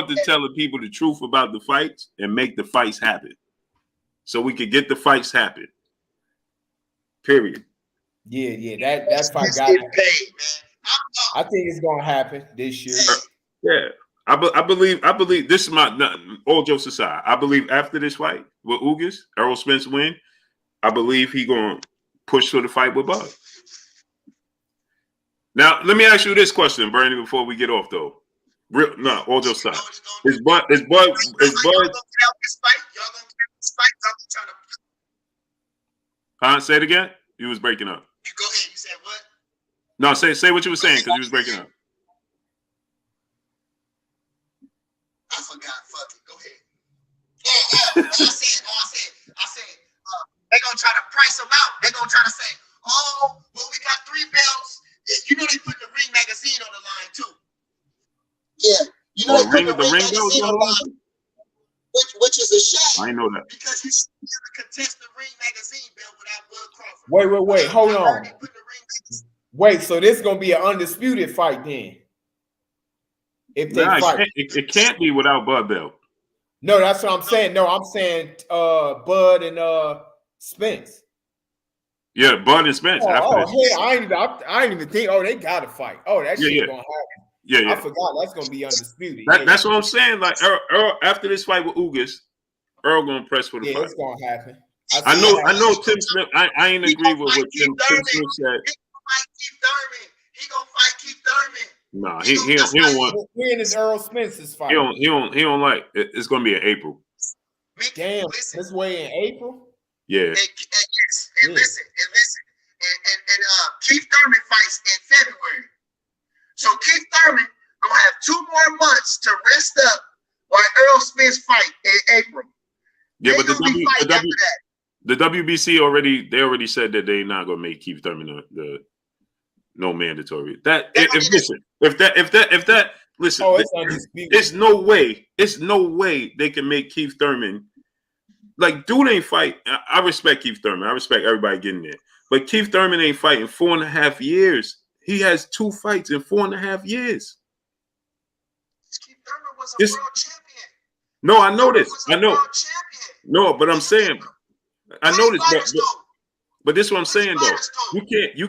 to tell the people the truth about the fights and make the fights happen. So we could get the fights happen. Period. Yeah, that's fight got paid, man. I think it's gonna happen this year. Yeah. I believe this is my all jokes aside. I believe after this fight with Ugas, Errol Spence win, I believe he gonna push for the fight with Bud. Now, let me ask you this question, Bernie, before we get off, though. All jokes aside. Is Bud? Say it again? You was breaking up. You go ahead. You said what? No, say what you were saying, because you was breaking up. I forgot. Fuck it. Go ahead. I said, they're going to try to price them out. They're going to try to say, oh, well, we got 3 belts. You know they put the Ring magazine on the line too. Yeah, you know they put the Ring magazine on the line, which is a shame. I know that because you should never contest the Ring magazine belt without Bud Crawford. Wait, hold on. Wait, so this is gonna be an undisputed fight then? If they fight, it can't be without Bud belt. No, that's what I'm saying. No, I'm saying Bud and Spence. Yeah, Bud and Spence. I ain't even think. Oh, they gotta fight. Oh, that shit gonna happen. Yeah. I forgot that's gonna be undisputed. That's what I'm saying. Like Earl, after this fight with Ugas, Earl gonna press for the fight. It's gonna happen. I know. Tim Smith. I ain't agree with what Tim Smith said. He gonna fight Keith Thurman. Nah, he don't want. When is Errol Spence's fight? He don't like. It's gonna be in April. Damn, this way in April. Yeah. And listen. And Keith Thurman fights in February. So Keith Thurman gonna have 2 more months to rest up while Errol Spence fight in April. Yeah, but the WBC already said that they not gonna make Keith Thurman the no mandatory. It's no way they can make Keith Thurman. Like, dude ain't fight. I respect Keith Thurman. I respect everybody getting there. But Keith Thurman ain't fighting 4.5 years. He has 2 fights in 4.5 years. Keith Thurman was a world champion. No, I know this. I know. No, but I'm saying, I know this. But this is what I'm saying though. You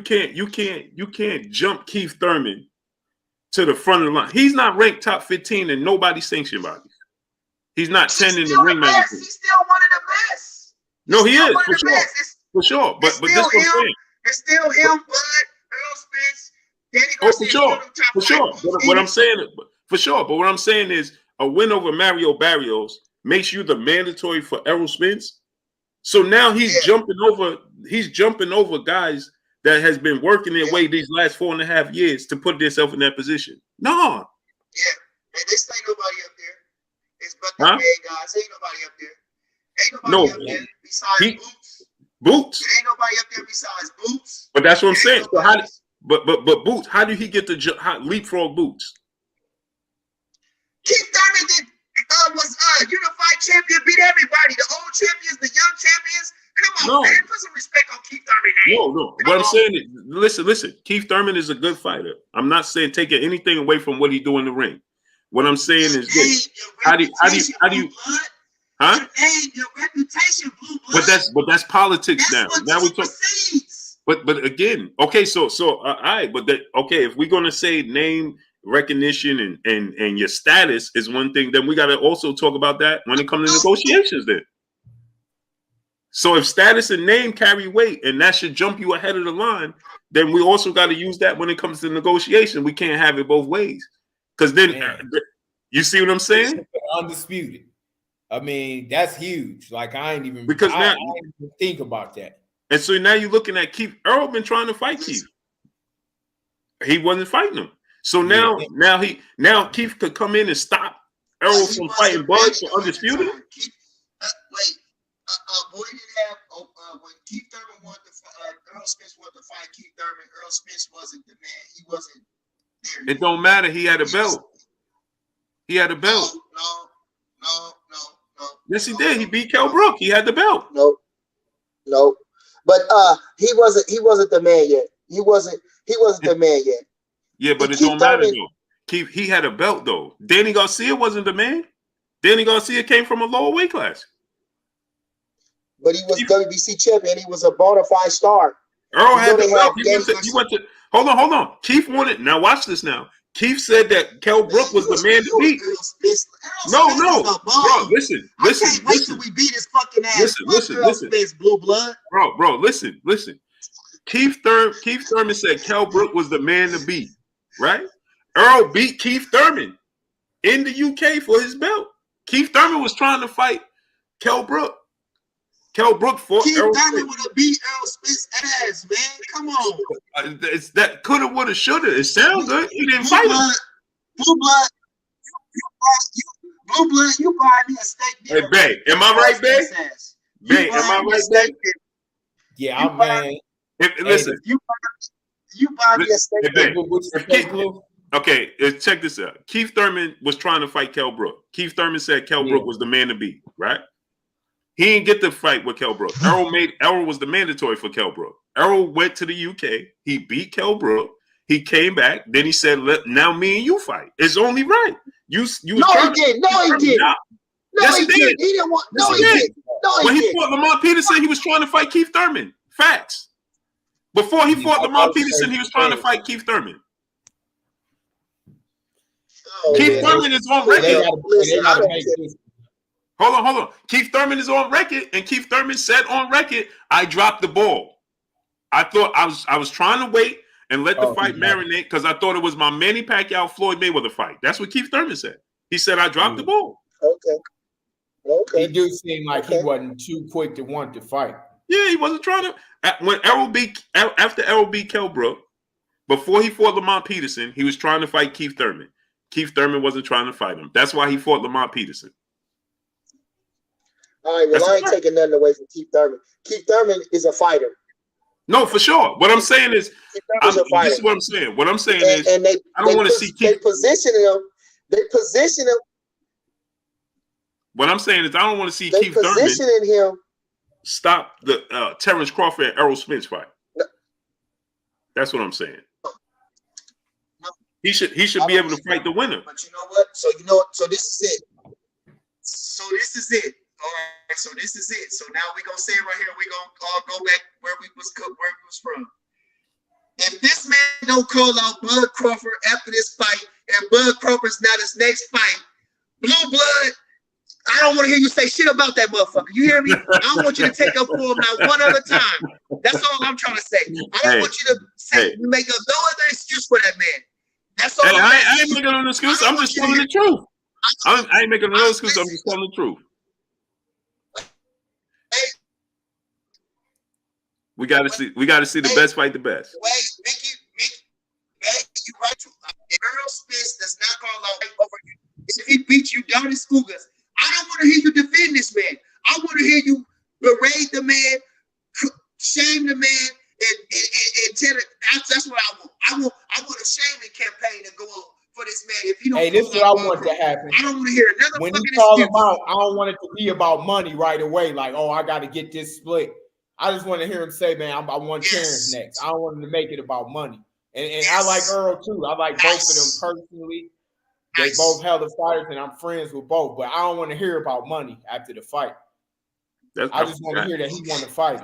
can't jump Keith Thurman to the front of the line. He's not ranked top 15 in nobody's sanctioned bodies. He's not 10 in the ring magazine. He's still one of the best. No, he is for sure. But this is what I'm saying. It's still him, Bud, Errol Spence, Danny Garcia. For sure. But what I'm saying is a win over Mario Barrios makes you the mandatory for Errol Spence. So now he's jumping over guys that has been working their way these last 4.5 years to put themselves in that position. No. Yeah, and this ain't nobody up there. It's but the bad guys. Ain't nobody up there. Ain't nobody up there besides Boots. Ain't nobody up there besides Boots. But that's what I'm saying. So but Boots, how did he get to leapfrog Boots? Keith Thurman was unified champion, beat everybody. The old champions, the young champions. Come on, man. Put some respect on Keith Thurman. No. What I'm saying is, listen. Keith Thurman is a good fighter. I'm not saying taking anything away from what he do in the ring. What I'm saying is this: how do you Your name, your reputation, blue blood. But that's politics now. Now we talk. But again, okay. So all right. But if we're gonna say name recognition and your status is one thing, then we got to also talk about that when it comes to negotiations. Then So if status and name carry weight, and that should jump you ahead of the line, then we also got to use that when it comes to negotiation. We can't have it both ways, because then you see what I'm saying? Undisputed. I mean, that's huge. Like I ain't even think about that. And so now you're looking at Keith. Errol been trying to fight Keith. He wasn't fighting him. So now Keith could come in and stop Errol from fighting Bud for undisputed. Boy didn't have when Keith Thurman wanted to Errol Spence wanted to fight Keith Thurman. Errol Spence wasn't the man. He wasn't there. It don't matter. He had a belt. He had a belt. No. Yes, he did. He beat Kell Brook. He had the belt. No. But he wasn't the man yet. He wasn't the man yet. Yeah, but it don't matter though. Keith, he had a belt though. Danny Garcia wasn't the man. Danny Garcia came from a lower weight class. But he was WBC champion. He was a bona fide star. Earl had the belt. He went to hold on. Keith wanted. Now watch this now. Keith said that Kell Brook was the man to beat. No. Bro, listen. I can't wait till we beat his fucking ass. Listen. Blue blood. Bro, listen. Keith Thurman said Kell Brook was the man to beat, right? Earl beat Keith Thurman in the UK for his belt. Keith Thurman was trying to fight Kell Brook. Kell Brook fought Keith Errol Thurman Spence. would have beat Errol Spence's ass, man. Come on. It's that coulda, woulda, shoulda. It sounds good. He didn't fight him. Blue blood. You buy me a steak dinner. Hey, Bay, am I right, Bay? Bay, am I right, Bay? Yeah, man. Listen. You buy me a steak dinner. Okay, check this out. Keith Thurman was trying to fight Kell Brook. Keith Thurman said Kell Brook was the man to beat, right? He didn't get the fight with Kell Brook. Errol was the mandatory for Kell Brook. Errol went to the UK. He beat Kell Brook. He came back. Then he said, now me and you fight. It's only right. You No, he didn't. Yes, he did. He didn't want. Yes, No, he he did. didn't. No, When he he didn't. fought Lamont Peterson, he was trying to fight Keith Thurman. Facts. Before he fought Lamont Peterson, he was trying to fight Keith Thurman. Keith Thurman is on record. Hold on. Keith Thurman is on record, and Keith Thurman said on record, "I dropped the ball. I thought I was trying to wait and let the fight marinate because I thought it was my Manny Pacquiao Floyd Mayweather fight." That's what Keith Thurman said. He said, "I dropped the ball." Okay. He do seem like he wasn't too quick to want to fight. Yeah, he wasn't trying to. After Errol beat Kell Brook, before he fought Lamont Peterson, he was trying to fight Keith Thurman. Keith Thurman wasn't trying to fight him. That's why he fought Lamont Peterson. All right, well, I ain't taking nothing away from Keith Thurman. Keith Thurman is a fighter. No, for sure. What I'm saying is, this is what I'm saying. What I'm saying is, I don't want to see Keith. They position him. What I'm saying is, I don't want to see They Keith Thurman positioning him. stop the Terrence Crawford and Errol Spence fight. No. That's what I'm saying. No. He should be able to fight the winner. But you know what? So this is it. All right. So this is it. So now we're gonna say it right here. We're gonna go back where we was from. If this man don't call out Bud Crawford after this fight, and Bud Crawford's not his next fight, Blue Blood, I don't want to hear you say shit about that motherfucker. You hear me? I don't want you to take up for him now one other time. That's all I'm trying to say. I don't want you to make no other excuse for that man. That's all. I ain't making no excuse. I'm just telling the truth. I ain't making no excuse. I'm just telling the truth. We gotta see the best fight the best. Wait, Mickey, you right. Errol Spence does not call out over you. If he beats you down in Cougars, I don't want to hear you defend this man. I want to hear you berate the man, shame the man, and tell it. That's what I want. I want a shaming campaign to go on for this man. If you don't, this is what I want to happen. I don't want to hear another. When you call him out, I don't want it to be about money right away. Like, oh, I got to get this split. I just want to hear him say, man, I want Terrence next. I don't want him to make it about money. And I like Earl too. I like both of them personally. They both held the fighters, and I'm friends with both. But I don't want to hear about money after the fight. I just want to hear that he won the fight.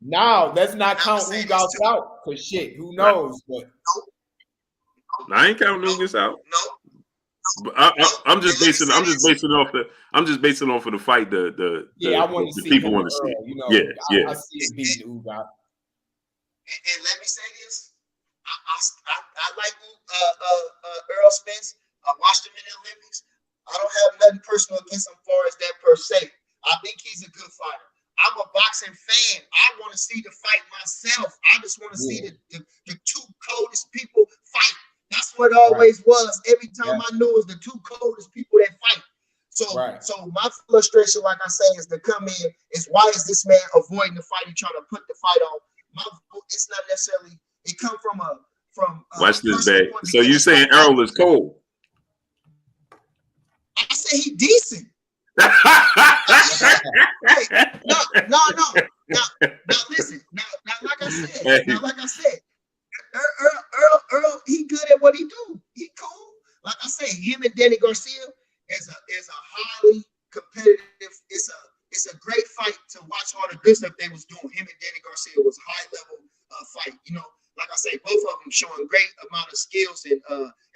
Now, let's not count who got out. Because shit, who knows? But I ain't counting who gets out. I'm just basing off of the fight. I want to see people him want to see. Earl, you know, Yeah. I see him beat the guy. And let me say this: I like Errol Spence. I watched him in the Olympics. I don't have nothing personal against him far as that per se. I think he's a good fighter. I'm a boxing fan. I want to see the fight myself. I just want to see the two coldest people fight. That's what it always was. Every time I knew it was the two coldest people that fight. So my frustration, like I say, is to come in is why is this man avoiding the fight and trying to put the fight on? It's not necessarily. It come from watch this, babe. So you saying Errol is cold? I say he decent. No. Now listen. Now, like I said, Earl, he good at what he do. He cool. Like I say, him and Danny Garcia is a highly competitive. It's a great fight to watch all the good stuff they was doing. Him and Danny Garcia was a high level fight. You know, like I say, both of them showing great amount of skills and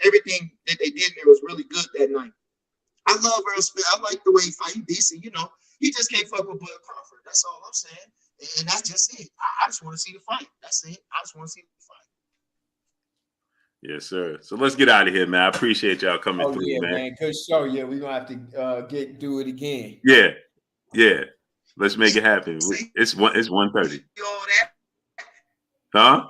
everything that they did there was really good that night. I love Errol Spence. I like the way he fight. He decent, you know. He just can't fuck with Bud Crawford. That's all I'm saying. And that's just it. I just want to see the fight. That's it. I just want to see the fight. Yes, sir. So let's get out of here, man. I appreciate y'all coming through, man. Good show. Yeah, we're gonna have to do it again. Yeah. Let's make it happen. It's 1:30. Huh?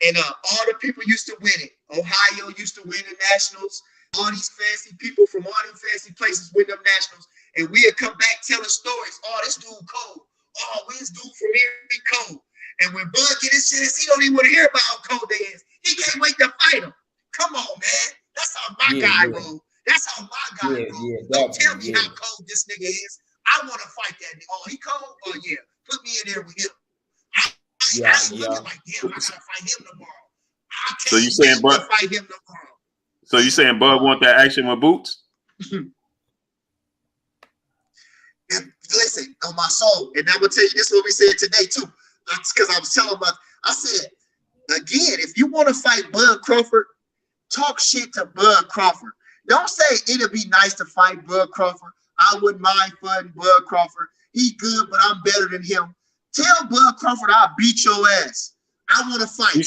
And all the people used to win it. Ohio used to win the nationals. All these fancy people from all them fancy places win them nationals. And we'd come back telling stories. Oh, this dude cold. Oh, this dude from here be cold. And when Bud get his chance, he don't even want to hear about how cold they is. He can't wait to fight him. Come on, man. That's how my guy roll. That's how my guy roll. Don't tell me how cold this nigga is. I want to fight that nigga. Oh, he cold? Oh, yeah. Put me in there with him. I ain't looking like, damn, I got to fight him tomorrow. So you saying Bud fight him tomorrow? So you saying Bud want that action with boots? Listen, on my soul, and I'm gonna tell you this is what we said today too, because I was telling my, I said again, if you want to fight Bud Crawford, talk shit to Bud Crawford. Don't say it'll be nice to fight Bud Crawford. I wouldn't mind fighting Bud Crawford. He good, but I'm better than him. Tell Bud Crawford I'll beat your ass. I want to fight.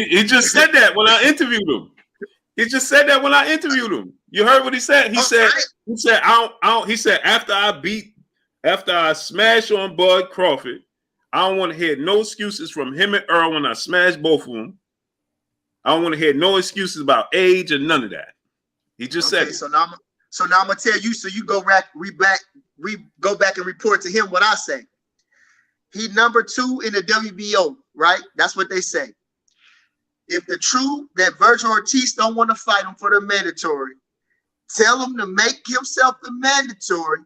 He just said that when I interviewed him. He just said that when I interviewed him. You heard what he said? He said I don't. He said after I smash on Bud Crawford, I don't want to hear no excuses from him and Errol when I smash both of them. I don't want to hear no excuses about age or none of that. He just said it. So now I'm gonna tell you. So you go back and report to him what I say. He number 2 in the WBO, right? That's what they say. If the true that Virgil Ortiz don't want to fight him for the mandatory, tell him to make himself the mandatory.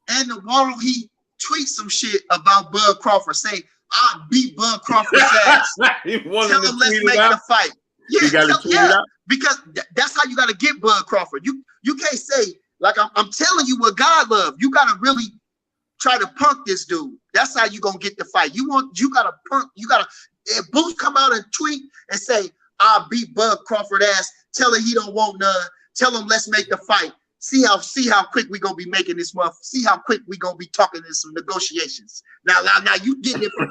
And tomorrow he tweets some shit about Bud Crawford, saying, "I beat Bud Crawford's ass." Tell him let's make the fight. Yeah, because that's how you got to get Bud Crawford. You can't say like I'm telling you what God loves. You got to really try to punk this dude. That's how you gonna get the fight. You gotta punk. You gotta. If Boots come out and tweet and say, "I'll beat Bud Crawford ass," tell him he don't want none. Tell him let's make the fight. See how quick we gonna be making this month. See how quick we gonna be talking in some negotiations. Now you getting it from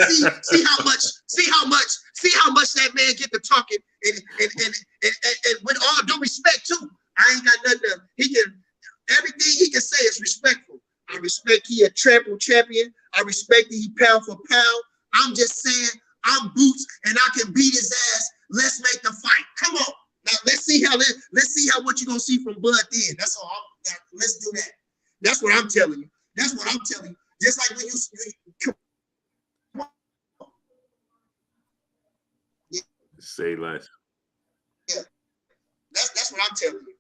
see how much that man get to talking and with all due respect too. I ain't got nothing. Everything he can say is respectful. I respect he a triple champion. I respect that he pound for pound. I'm just saying I'm Boots and I can beat his ass. Let's make the fight. Come on. Now let's see how what you gonna see from Bud then. That's all. Let's do that. That's what I'm telling you. That's what I'm telling you. Just like when you come on. Say less. Yeah. That's what I'm telling you.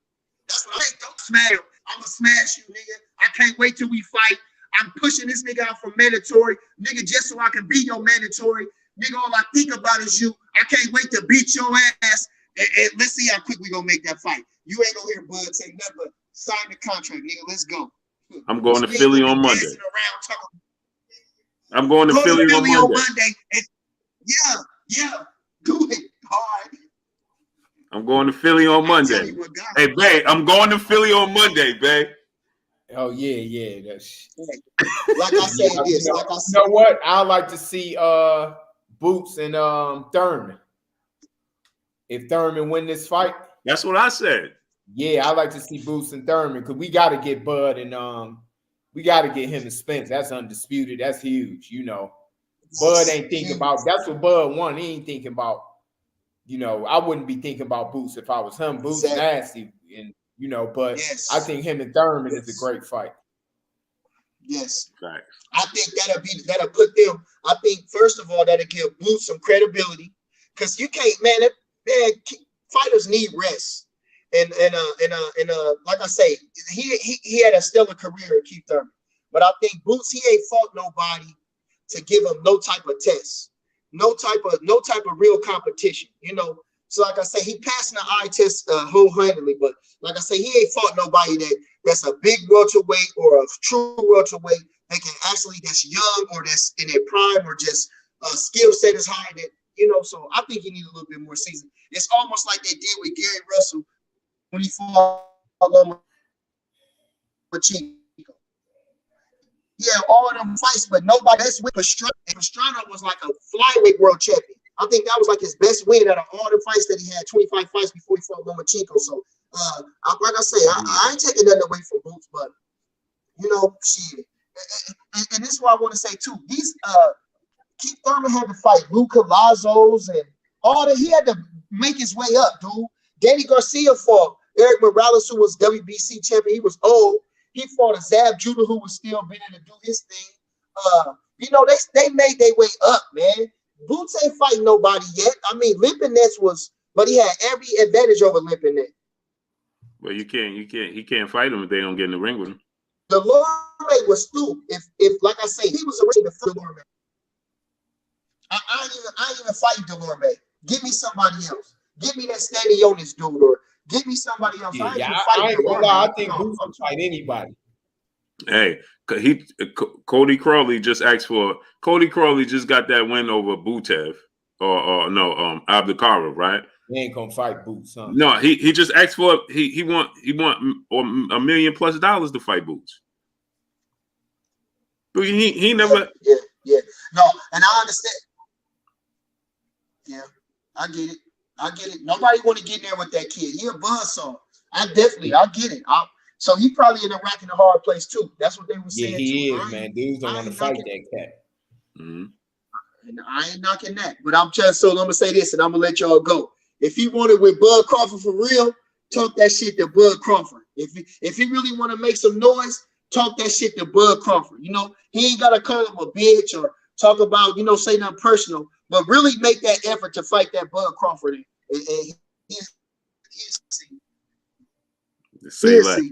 That's what don't smash him. I'ma smash you, nigga. I can't wait till we fight. I'm pushing this nigga out for mandatory, nigga, just so I can be your mandatory. Nigga, all I think about is you. I can't wait to beat your ass. And let's see how quick we gonna make that fight. You ain't gonna hear Bud say nothing but sign the contract, nigga. Let's go. I'm going to Philly on Monday. I'm going to Philly on Monday. Yeah, do it. All right. I'm going to Philly on I'll tell Monday. you what, guys. Hey, babe, I'm going to Philly on Monday, babe. Oh yeah. That's Like I said, this. you know, Like I you said, know what? I like to see Boots and Thurman. If Thurman win this fight, That's what I said. yeah, I like to see Boots and Thurman because we got to get Bud and we got to get him and Spence. That's undisputed. That's huge. You know, Bud ain't thinking about. That's what Bud won. He ain't thinking about. You know, I wouldn't be thinking about Boots if I was him. Boots nasty, and you know, but I think him and Thurman is a great fight. Yes. Right. I think that'll put them. I think first of all that'll give Boots some credibility because you can't, man. Fighters need rest, and like I say, he had a stellar career at Keith Thurman, but I think Boots he ain't fought nobody to give him no type of test, no type of real competition, you know. So like I say, he passing the eye test wholeheartedly, but like I say, he ain't fought nobody that's a big welterweight or a true welterweight that can actually that's young or that's in their prime or just skill set is high that you know. So I think he needs a little bit more season. It's almost like they did with Gary Russell when he fought Lomachenko. Yeah, all of them fights, but nobody. That's with Pastrana. And Pastrana was like a flyweight world champion. I think that was like his best win out of all the fights that he had. 25 fights before he fought Lomachenko. So, like I say, I ain't taking nothing away from Boots, but you know, shit. And this is what I want to say too. These Keith Thurman had to fight Lou Cavazos and all that. He had to make his way up, dude. Danny Garcia fought Eric Morales, who was WBC champion. He was old. He fought a Zab Judah, who was still beginning to do his thing. You know, they made their way up, man. Boots ain't fighting nobody yet. I mean, Limpinets was, but he had every advantage over Limpinets. Well, he can't fight them if they don't get in the ring with him. Delorme was through. If like I say, he was originally the Delorme. I ain't even fighting Delorme. Give me somebody else. Give me that Stanionis dude, or give me somebody else. I ain't gonna lie. I think Boots can fight anybody. Hey, Cody Crawley just got that win over Butev or Abdukara, right? He ain't gonna fight Boots, huh? No, he just asked for he want $1 million+ to fight Boots. But he never. Yeah. No, and I understand. Yeah, I get it. Nobody want to get in there with that kid. He a buzzsaw. I get it. So he probably in a rock and a hard place too. That's what they were saying. Yeah, he too. is, man. Dudes don't want to fight that cat. Mm-hmm. And I ain't knocking that, but I'm gonna say this, and I'm gonna let y'all go. If he wanted with Bud Crawford for real, talk that shit to Bud Crawford. If he really want to make some noise, talk that shit to Bud Crawford. You know, he ain't gotta call him a bitch or talk about, you know, say nothing personal, but really make that effort to fight that Bud Crawford. Say that.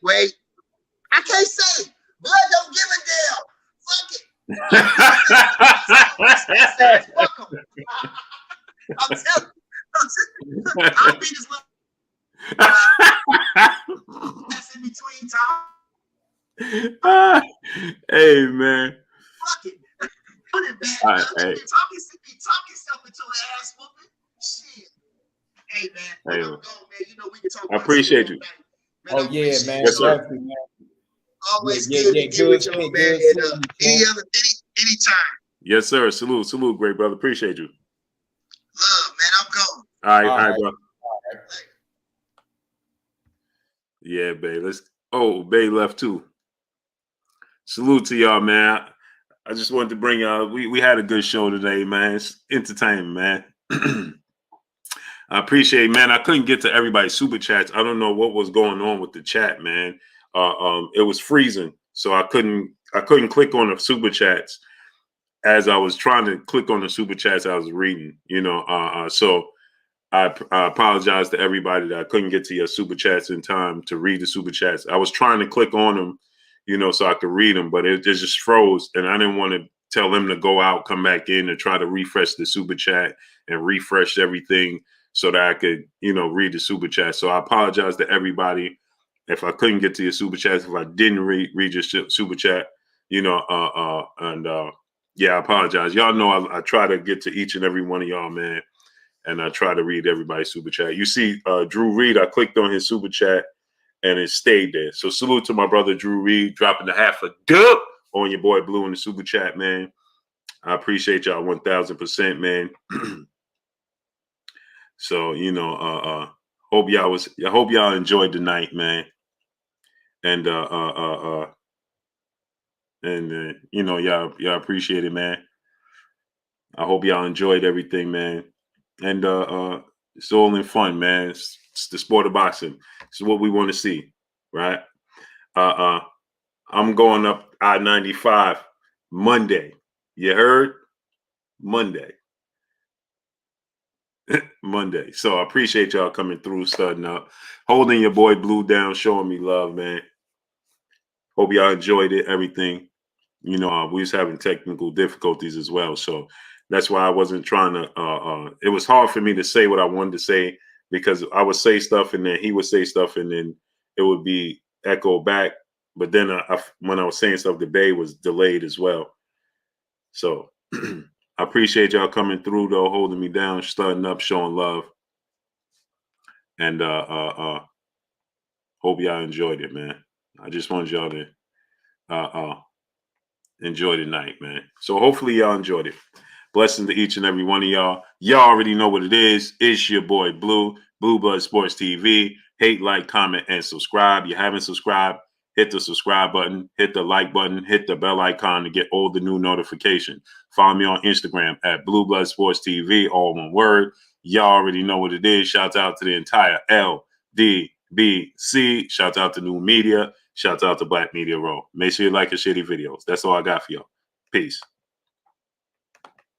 Wait. I can't say it. Bud don't give a damn. Fuck it. Fuck him. I'm telling you. I'll beat his little. That's in between time. Hey, man. Fuck it. All right, hey. Talk yourself into an ass whooping. Shit. Hey, man. Hey, I'm going, man. You know we can talk. I appreciate you. Man, oh yeah, man. Yes, sir. Always good to get with y'all, man. And anytime. Yes, sir. Salute, great brother. Appreciate you. Love, man. I'm going. All right, bro. Yeah, babe. Babe left too. Salute to y'all, man. I just wanted to bring y'all. We had a good show today, man. It's entertainment, man. I appreciate it, man. I couldn't get to everybody's super chats. I don't know what was going on with the chat, man. It was freezing, so I couldn't click on the super chats as I was trying to click on the super chats I was reading. You know, so I apologize to everybody that I couldn't get to your super chats in time to read the super chats. I was trying to click on them, you know, so I could read them, but it just froze, and I didn't want to tell them to go out, come back in, and try to refresh the super chat and refresh everything so that I could, you know, read the super chat. So I apologize to everybody if I couldn't get to your super chats, if I didn't read your super chat, you know, yeah, I apologize. Y'all know I try to get to each and every one of y'all, man. and I try to read everybody's super chat. You see, Drew Reed, I clicked on his super chat and it stayed there. So salute to my brother Drew Reed, dropping the half a dub on your boy Blue in the super chat, man. I appreciate y'all 1000%, man. So hope y'all enjoyed the night, man. And y'all appreciate it, man. I hope y'all enjoyed everything, man. And it's all in fun, man. It's the sport of boxing. It's what we want to see, right? I'm going up I-95 Monday. You heard? Monday. Monday. So I appreciate y'all coming through, starting up, holding your boy Blue down, showing me love, man. Hope y'all enjoyed it, everything. We was having technical difficulties as well. So that's why I wasn't trying to, it was hard for me to say what I wanted to say, because I would say stuff and then he would say stuff and then it would be echoed back. But then when I was saying stuff, the bay was delayed as well. So I appreciate y'all coming through, though, holding me down, starting up, showing love. And hope y'all enjoyed it, man. I just wanted y'all to enjoy the night, man. So hopefully y'all enjoyed it. Blessing to each and every one of y'all. Y'all already know what it is. It's your boy Blue, Blue Blood Sports TV. Hate, like, comment, and subscribe. You haven't subscribed, hit the subscribe button, hit the like button, hit the bell icon to get all the new notifications. Follow me on Instagram at Blue Blood Sports TV, all one word. Y'all already know what it is. Shout out to the entire LDBC. Shout out to New Media. Shout out to Black Media Row. Make sure you like and share these videos. That's all I got for y'all. Peace.